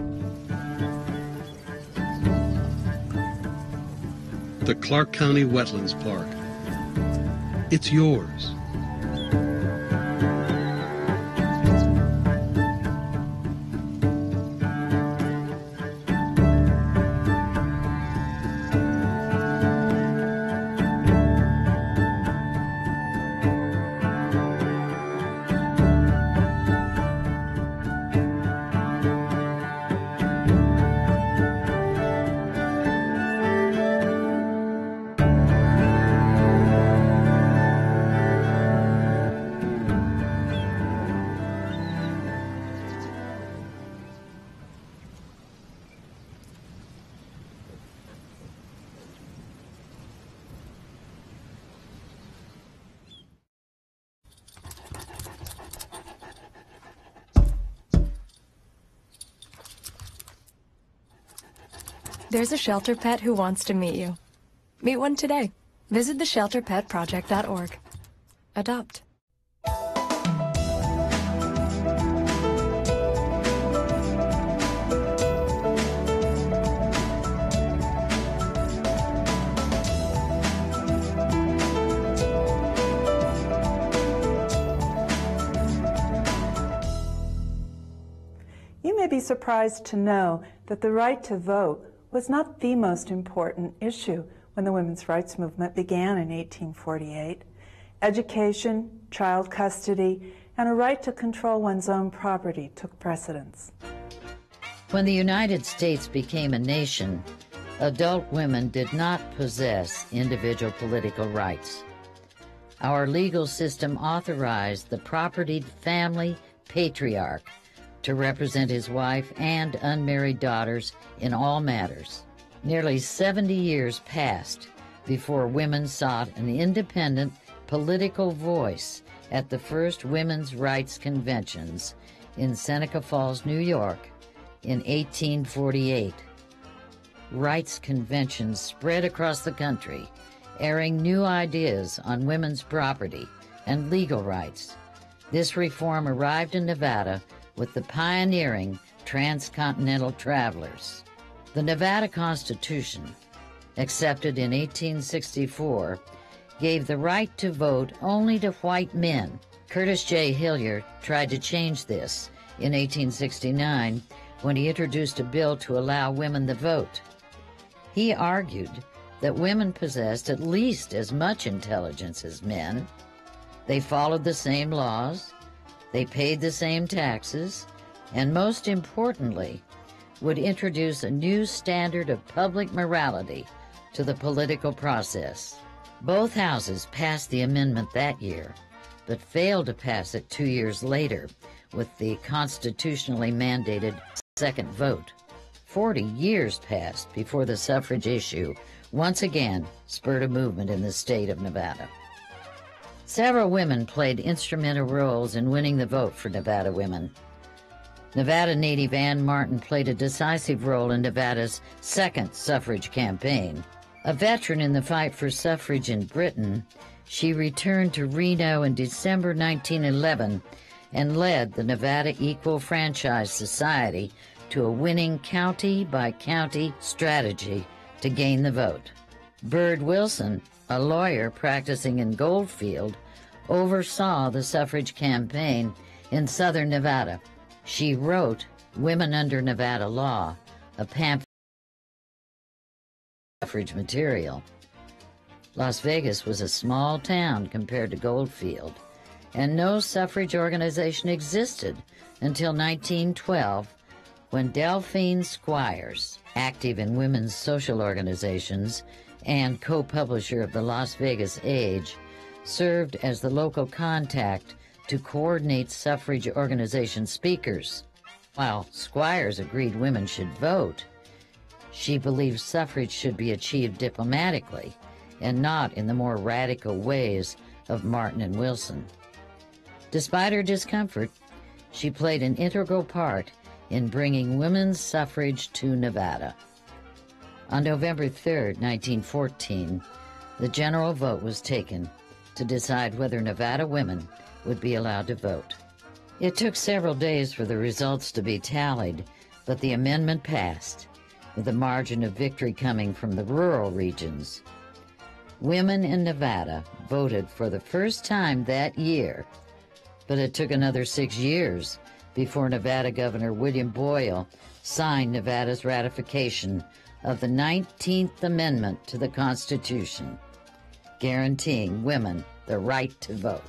Speaker 26: The Clark County Wetlands Park. It's yours.
Speaker 5: There's a shelter pet who wants to meet you. Meet one today. Visit theshelterpetproject.org. Adopt.
Speaker 6: You may be surprised to know that the right to vote was not the most important issue when the women's rights movement began in 1848. Education, child custody, and a right to control one's own property took precedence.
Speaker 7: When the United States became a nation, adult women did not possess individual political rights. Our legal system authorized the propertied family patriarch to represent his wife and unmarried daughters in all matters. Nearly 70 years passed before women sought an independent political voice at the first women's rights conventions in Seneca Falls, New York in 1848. Rights conventions spread across the country, airing new ideas on women's property and legal rights. This reform arrived in Nevada with the pioneering transcontinental travelers. The Nevada Constitution, accepted in 1864, gave the right to vote only to white men. Curtis J. Hillier tried to change this in 1869 when he introduced a bill to allow women the vote. He argued that women possessed at least as much intelligence as men. They followed the same laws, they paid the same taxes, and most importantly, would introduce a new standard of public morality to the political process. Both houses passed the amendment that year, but failed to pass it 2 years later with the constitutionally mandated second vote. 40 years passed before the suffrage issue once again spurred a movement in the state of Nevada. Several women played instrumental roles in winning the vote for Nevada women. Nevada native Ann Martin played a decisive role in Nevada's second suffrage campaign. A veteran in the fight for suffrage in Britain, she returned to Reno in December 1911 and led the Nevada Equal Franchise Society to a winning county-by-county strategy to gain the vote. Bird Wilson, a lawyer practicing in Goldfield, oversaw the suffrage campaign in southern Nevada. She wrote Women Under Nevada Law, a pamphlet of suffrage material. Las Vegas was a small town compared to Goldfield, and no suffrage organization existed until 1912, when Delphine Squires, active in women's social organizations and co-publisher of the Las Vegas Age, served as the local contact to coordinate suffrage organization speakers. While Squires agreed women should vote, she believed suffrage should be achieved diplomatically and not in the more radical ways of Martin and Wilson. Despite her discomfort, she played an integral part in bringing women's suffrage to Nevada. On November 3, 1914, the general vote was taken to decide whether Nevada women would be allowed to vote. It took several days for the results to be tallied, but the amendment passed, with a margin of victory coming from the rural regions. Women in Nevada voted for the first time that year, but it took another 6 years before Nevada Governor William Boyle signed Nevada's ratification of the 19th Amendment to the Constitution, guaranteeing women the right to vote.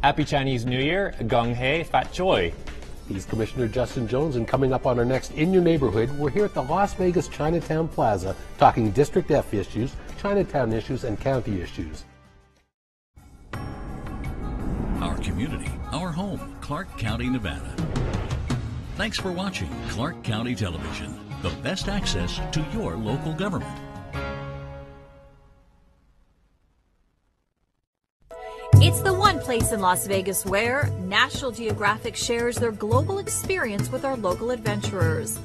Speaker 2: Happy Chinese New Year, Gong Hei, Fat Joy.
Speaker 8: He's Commissioner Justin Jones, and coming up on our next In Your Neighborhood, we're here at the Las Vegas Chinatown Plaza talking District F issues, Chinatown issues, and county issues.
Speaker 9: Our community, our home, Clark County, Nevada. Thanks for watching Clark County Television, the best access to your local government.
Speaker 10: It's the one place in Las Vegas where National Geographic shares their global experience with our local adventurers.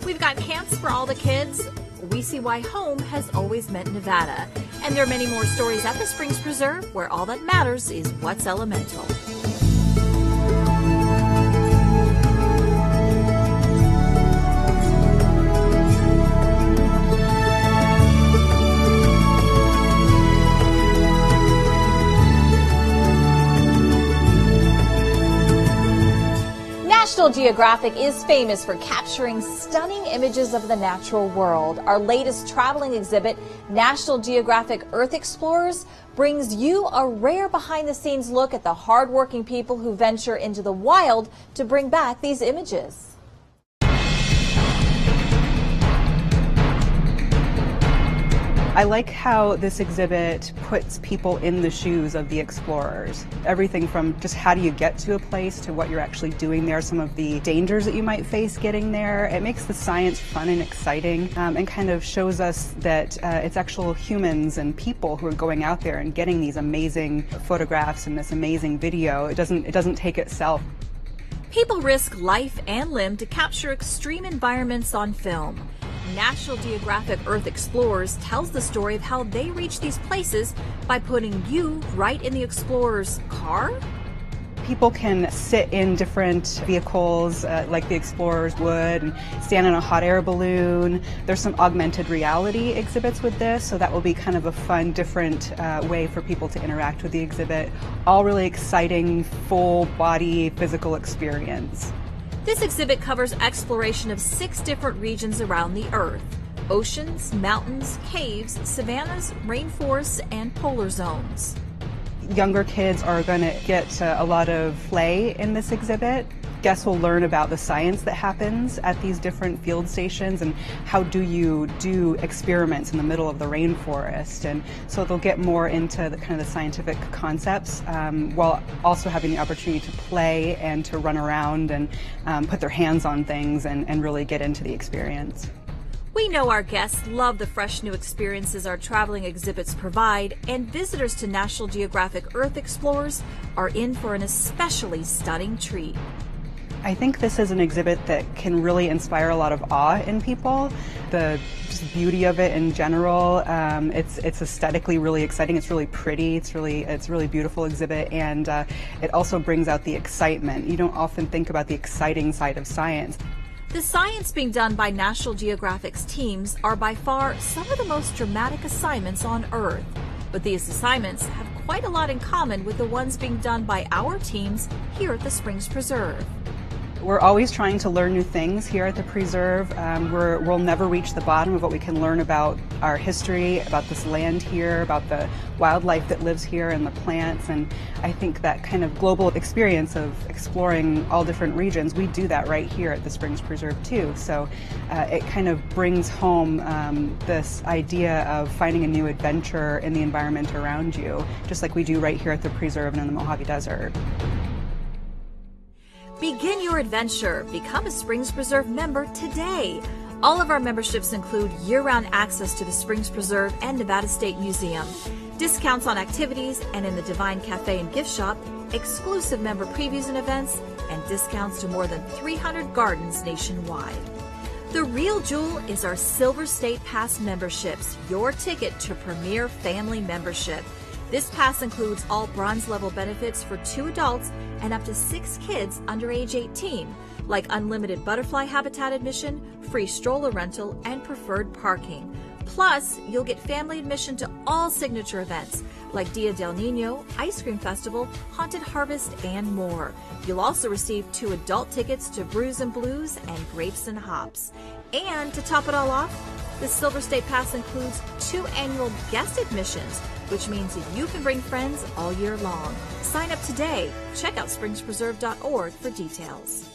Speaker 10: We've got camps for all the kids. We see why home has always meant Nevada. And there are many more stories at the Springs Preserve, where all that matters is what's elemental. National Geographic is famous for capturing stunning images of the natural world. Our latest traveling exhibit, National Geographic Earth Explorers, brings you a rare behind-the-scenes look at the hard-working people who venture into the wild to bring back these images.
Speaker 11: I like how this exhibit puts people in the shoes of the explorers. Everything from just how do you get to a place to what you're actually doing there, some of the dangers that you might face getting there. It makes the science fun and exciting, and kind of shows us that it's actual humans and people who are going out there and getting these amazing photographs and this amazing video. It doesn't take itself.
Speaker 10: People risk life and limb to capture extreme environments on film. National Geographic Earth Explorers tells the story of how they reach these places by putting you right in the explorer's car.
Speaker 11: People can sit in different vehicles like the explorers would, and stand in a hot air balloon. There's some augmented reality exhibits with this, so that will be kind of a fun, different way for people to interact with the exhibit. All really exciting, full body physical experience.
Speaker 10: This exhibit covers exploration of 6 different regions around the Earth: oceans, mountains, caves, savannas, rainforests, and polar zones.
Speaker 11: Younger kids are going to get a lot of play in this exhibit. Guests will learn about the science that happens at these different field stations and how do you do experiments in the middle of the rainforest. And so they'll get more into the kind of the scientific concepts while also having the opportunity to play and to run around and put their hands on things and really get into the experience.
Speaker 10: We know our guests love the fresh new experiences our traveling exhibits provide, and visitors to National Geographic Earth Explorers are in for an especially stunning treat.
Speaker 11: I think this is an exhibit that can really inspire a lot of awe in people. The just the beauty of it in general. It's aesthetically really exciting. It's really pretty. It's a really beautiful exhibit, and it also brings out the excitement. You don't often think about the exciting side of science.
Speaker 10: The science being done by National Geographic's teams are by far some of the most dramatic assignments on Earth. But these assignments have quite a lot in common with the ones being done by our teams here at the Springs Preserve.
Speaker 11: We're always trying to learn new things here at the Preserve. We'll never reach the bottom of what we can learn about our history, about this land here, about the wildlife that lives here and the plants. And I think that kind of global experience of exploring all different regions, we do that right here at the Springs Preserve too. So it kind of brings home this idea of finding a new adventure in the environment around you, just like we do right here at the Preserve and in the Mojave Desert.
Speaker 10: Begin your adventure. Become a Springs Preserve member today. All of our memberships include year-round access to the Springs Preserve and Nevada State Museum, discounts on activities and in the Divine Cafe and Gift Shop, exclusive member previews and events, and discounts to more than 300 gardens nationwide. The real jewel is our Silver State Pass memberships, your ticket to Premier Family Membership. This pass includes all bronze level benefits for 2 adults and up to 6 kids under age 18, like unlimited butterfly habitat admission, free stroller rental, and preferred parking. Plus, you'll get family admission to all signature events like Dia del Nino, Ice Cream Festival, Haunted Harvest, and more. You'll also receive 2 adult tickets to Brews and Blues and Grapes and Hops. And to top it all off, the Silver State Pass includes 2 annual guest admissions, which means that you can bring friends all year long. Sign up today. Check out springspreserve.org for details.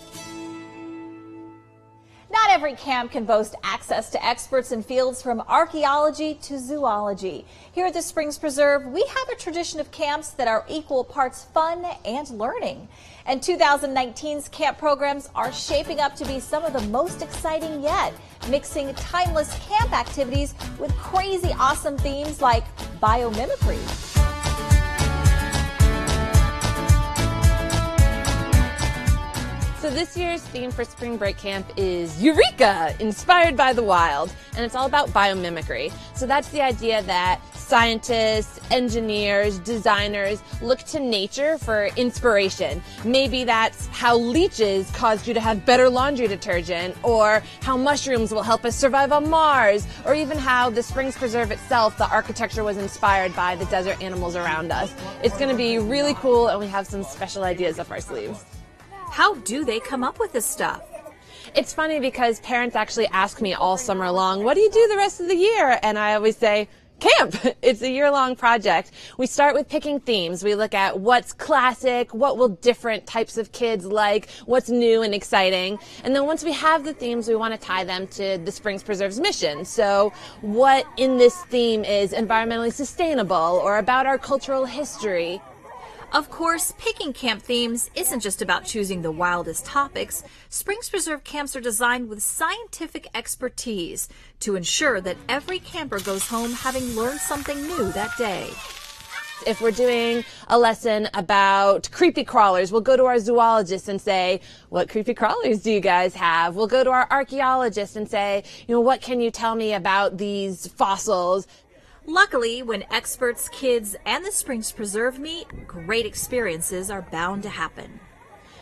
Speaker 10: Not every camp can boast access to experts in fields from archaeology to zoology. Here at the Springs Preserve, we have a tradition of camps that are equal parts fun and learning. And 2019's camp programs are shaping up to be some of the most exciting yet, mixing timeless camp activities with crazy awesome themes like biomimicry.
Speaker 14: So this year's theme for Spring Break Camp is Eureka! Inspired by the wild. And it's all about biomimicry. So that's the idea that scientists, engineers, designers look to nature for inspiration. Maybe that's how leeches caused you to have better laundry detergent, or how mushrooms will help us survive on Mars, or even how the Springs Preserve itself, the architecture was inspired by the desert animals around us. It's going to be really cool, and we have some special ideas up our sleeves.
Speaker 10: How do they come up with this stuff?
Speaker 14: It's funny because parents actually ask me all summer long, what do you do the rest of the year? And I always say, camp. It's a year-long project. We start with picking themes. We look at what's classic, what will different types of kids like, what's new and exciting. And then once we have the themes, we want to tie them to the Springs Preserve's mission. So what in this theme is environmentally sustainable or about our cultural history?
Speaker 10: Of course, picking camp themes isn't just about choosing the wildest topics. Springs Preserve camps are designed with scientific expertise to ensure that every camper goes home having learned something new that day.
Speaker 14: If we're doing a lesson about creepy crawlers, we'll go to our zoologist and say, what creepy crawlers do you guys have? We'll go to our archaeologist and say, what can you tell me about these fossils?
Speaker 10: Luckily, when experts, kids, and the Springs Preserve meet, great experiences are bound to happen.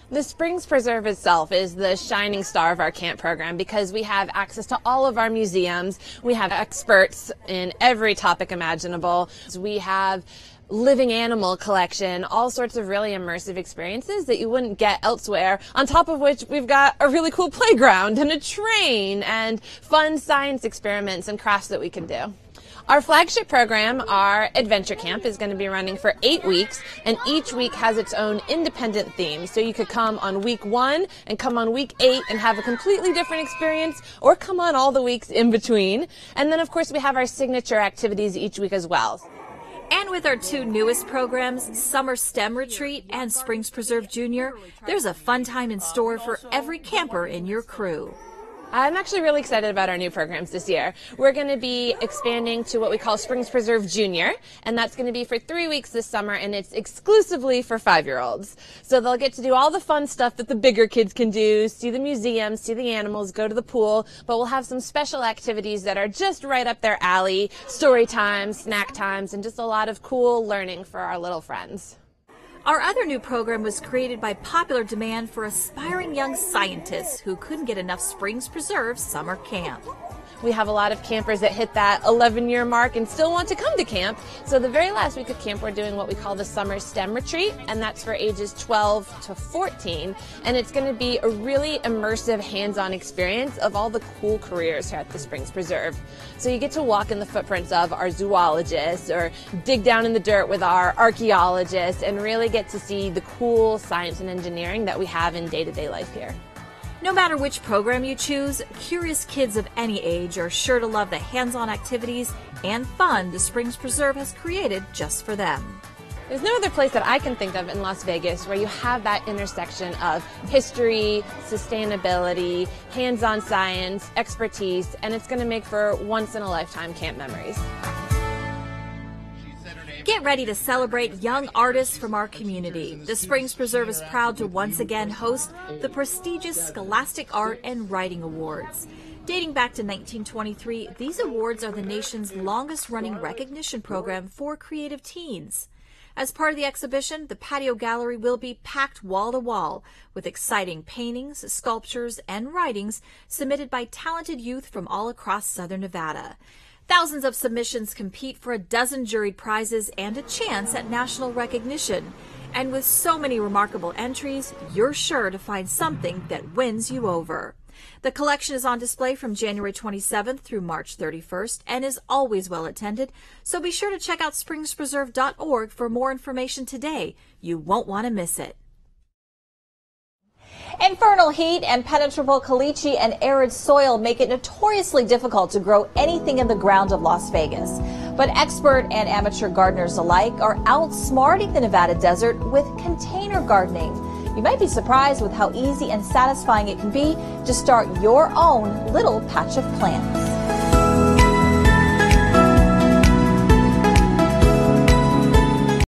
Speaker 14: The Springs Preserve itself is the shining star of our camp program because we have access to all of our museums. We have experts in every topic imaginable. We have living animal collection, all sorts of really immersive experiences that you wouldn't get elsewhere, on top of which we've got a really cool playground and a train and fun science experiments and crafts that we can do. Our flagship program, our Adventure Camp, is going to be running for 8 weeks, and each week has its own independent theme. So you could come on week 1 and come on week 8 and have a completely different experience, or come on all the weeks in between. And then, of course, we have our signature activities each week as well.
Speaker 10: And with our 2 newest programs, Summer STEM Retreat and Springs Preserve Junior, there's a fun time in store for every camper in your crew.
Speaker 14: I'm actually really excited about our new programs this year. We're going to be expanding to what we call Springs Preserve Junior, and that's going to be for 3 weeks this summer, and it's exclusively for 5-year-olds. So they'll get to do all the fun stuff that the bigger kids can do, see the museums, see the animals, go to the pool, but we'll have some special activities that are just right up their alley, story times, snack times, and just a lot of cool learning for our little friends.
Speaker 10: Our other new program was created by popular demand for aspiring young scientists who couldn't get enough Springs Preserve summer camp.
Speaker 14: We have a lot of campers that hit that 11-year mark and still want to come to camp. So the very last week of camp, we're doing what we call the Summer STEM Retreat, and that's for ages 12 to 14. And it's going to be a really immersive, hands-on experience of all the cool careers here at the Springs Preserve. So you get to walk in the footprints of our zoologists or dig down in the dirt with our archaeologists and really get to see the cool science and engineering that we have in day-to-day life here.
Speaker 10: No matter which program you choose, curious kids of any age are sure to love the hands-on activities and fun the Springs Preserve has created just for them.
Speaker 14: There's no other place that I can think of in Las Vegas where you have that intersection of history, sustainability, hands-on science, expertise, and it's going to make for once-in-a-lifetime camp memories.
Speaker 10: Get ready to celebrate young artists from our community. The Springs Preserve is proud to once again host the prestigious Scholastic Art and Writing Awards. Dating back to 1923, these awards are the nation's longest-running recognition program for creative teens. As part of the exhibition, the patio gallery will be packed wall-to-wall with exciting paintings, sculptures, and writings submitted by talented youth from all across Southern Nevada. Thousands of submissions compete for a dozen juried prizes and a chance at national recognition. And with so many remarkable entries, you're sure to find something that wins you over. The collection is on display from January 27th through March 31st and is always well attended, so be sure to check out springspreserve.org for more information today. You won't want to miss it.
Speaker 1: Infernal heat, impenetrable caliche, and arid soil make it notoriously difficult to grow anything in the ground of Las Vegas. But expert and amateur gardeners alike are outsmarting the Nevada desert with container gardening. You might be surprised with how easy and satisfying it can be to start your own little patch of plants.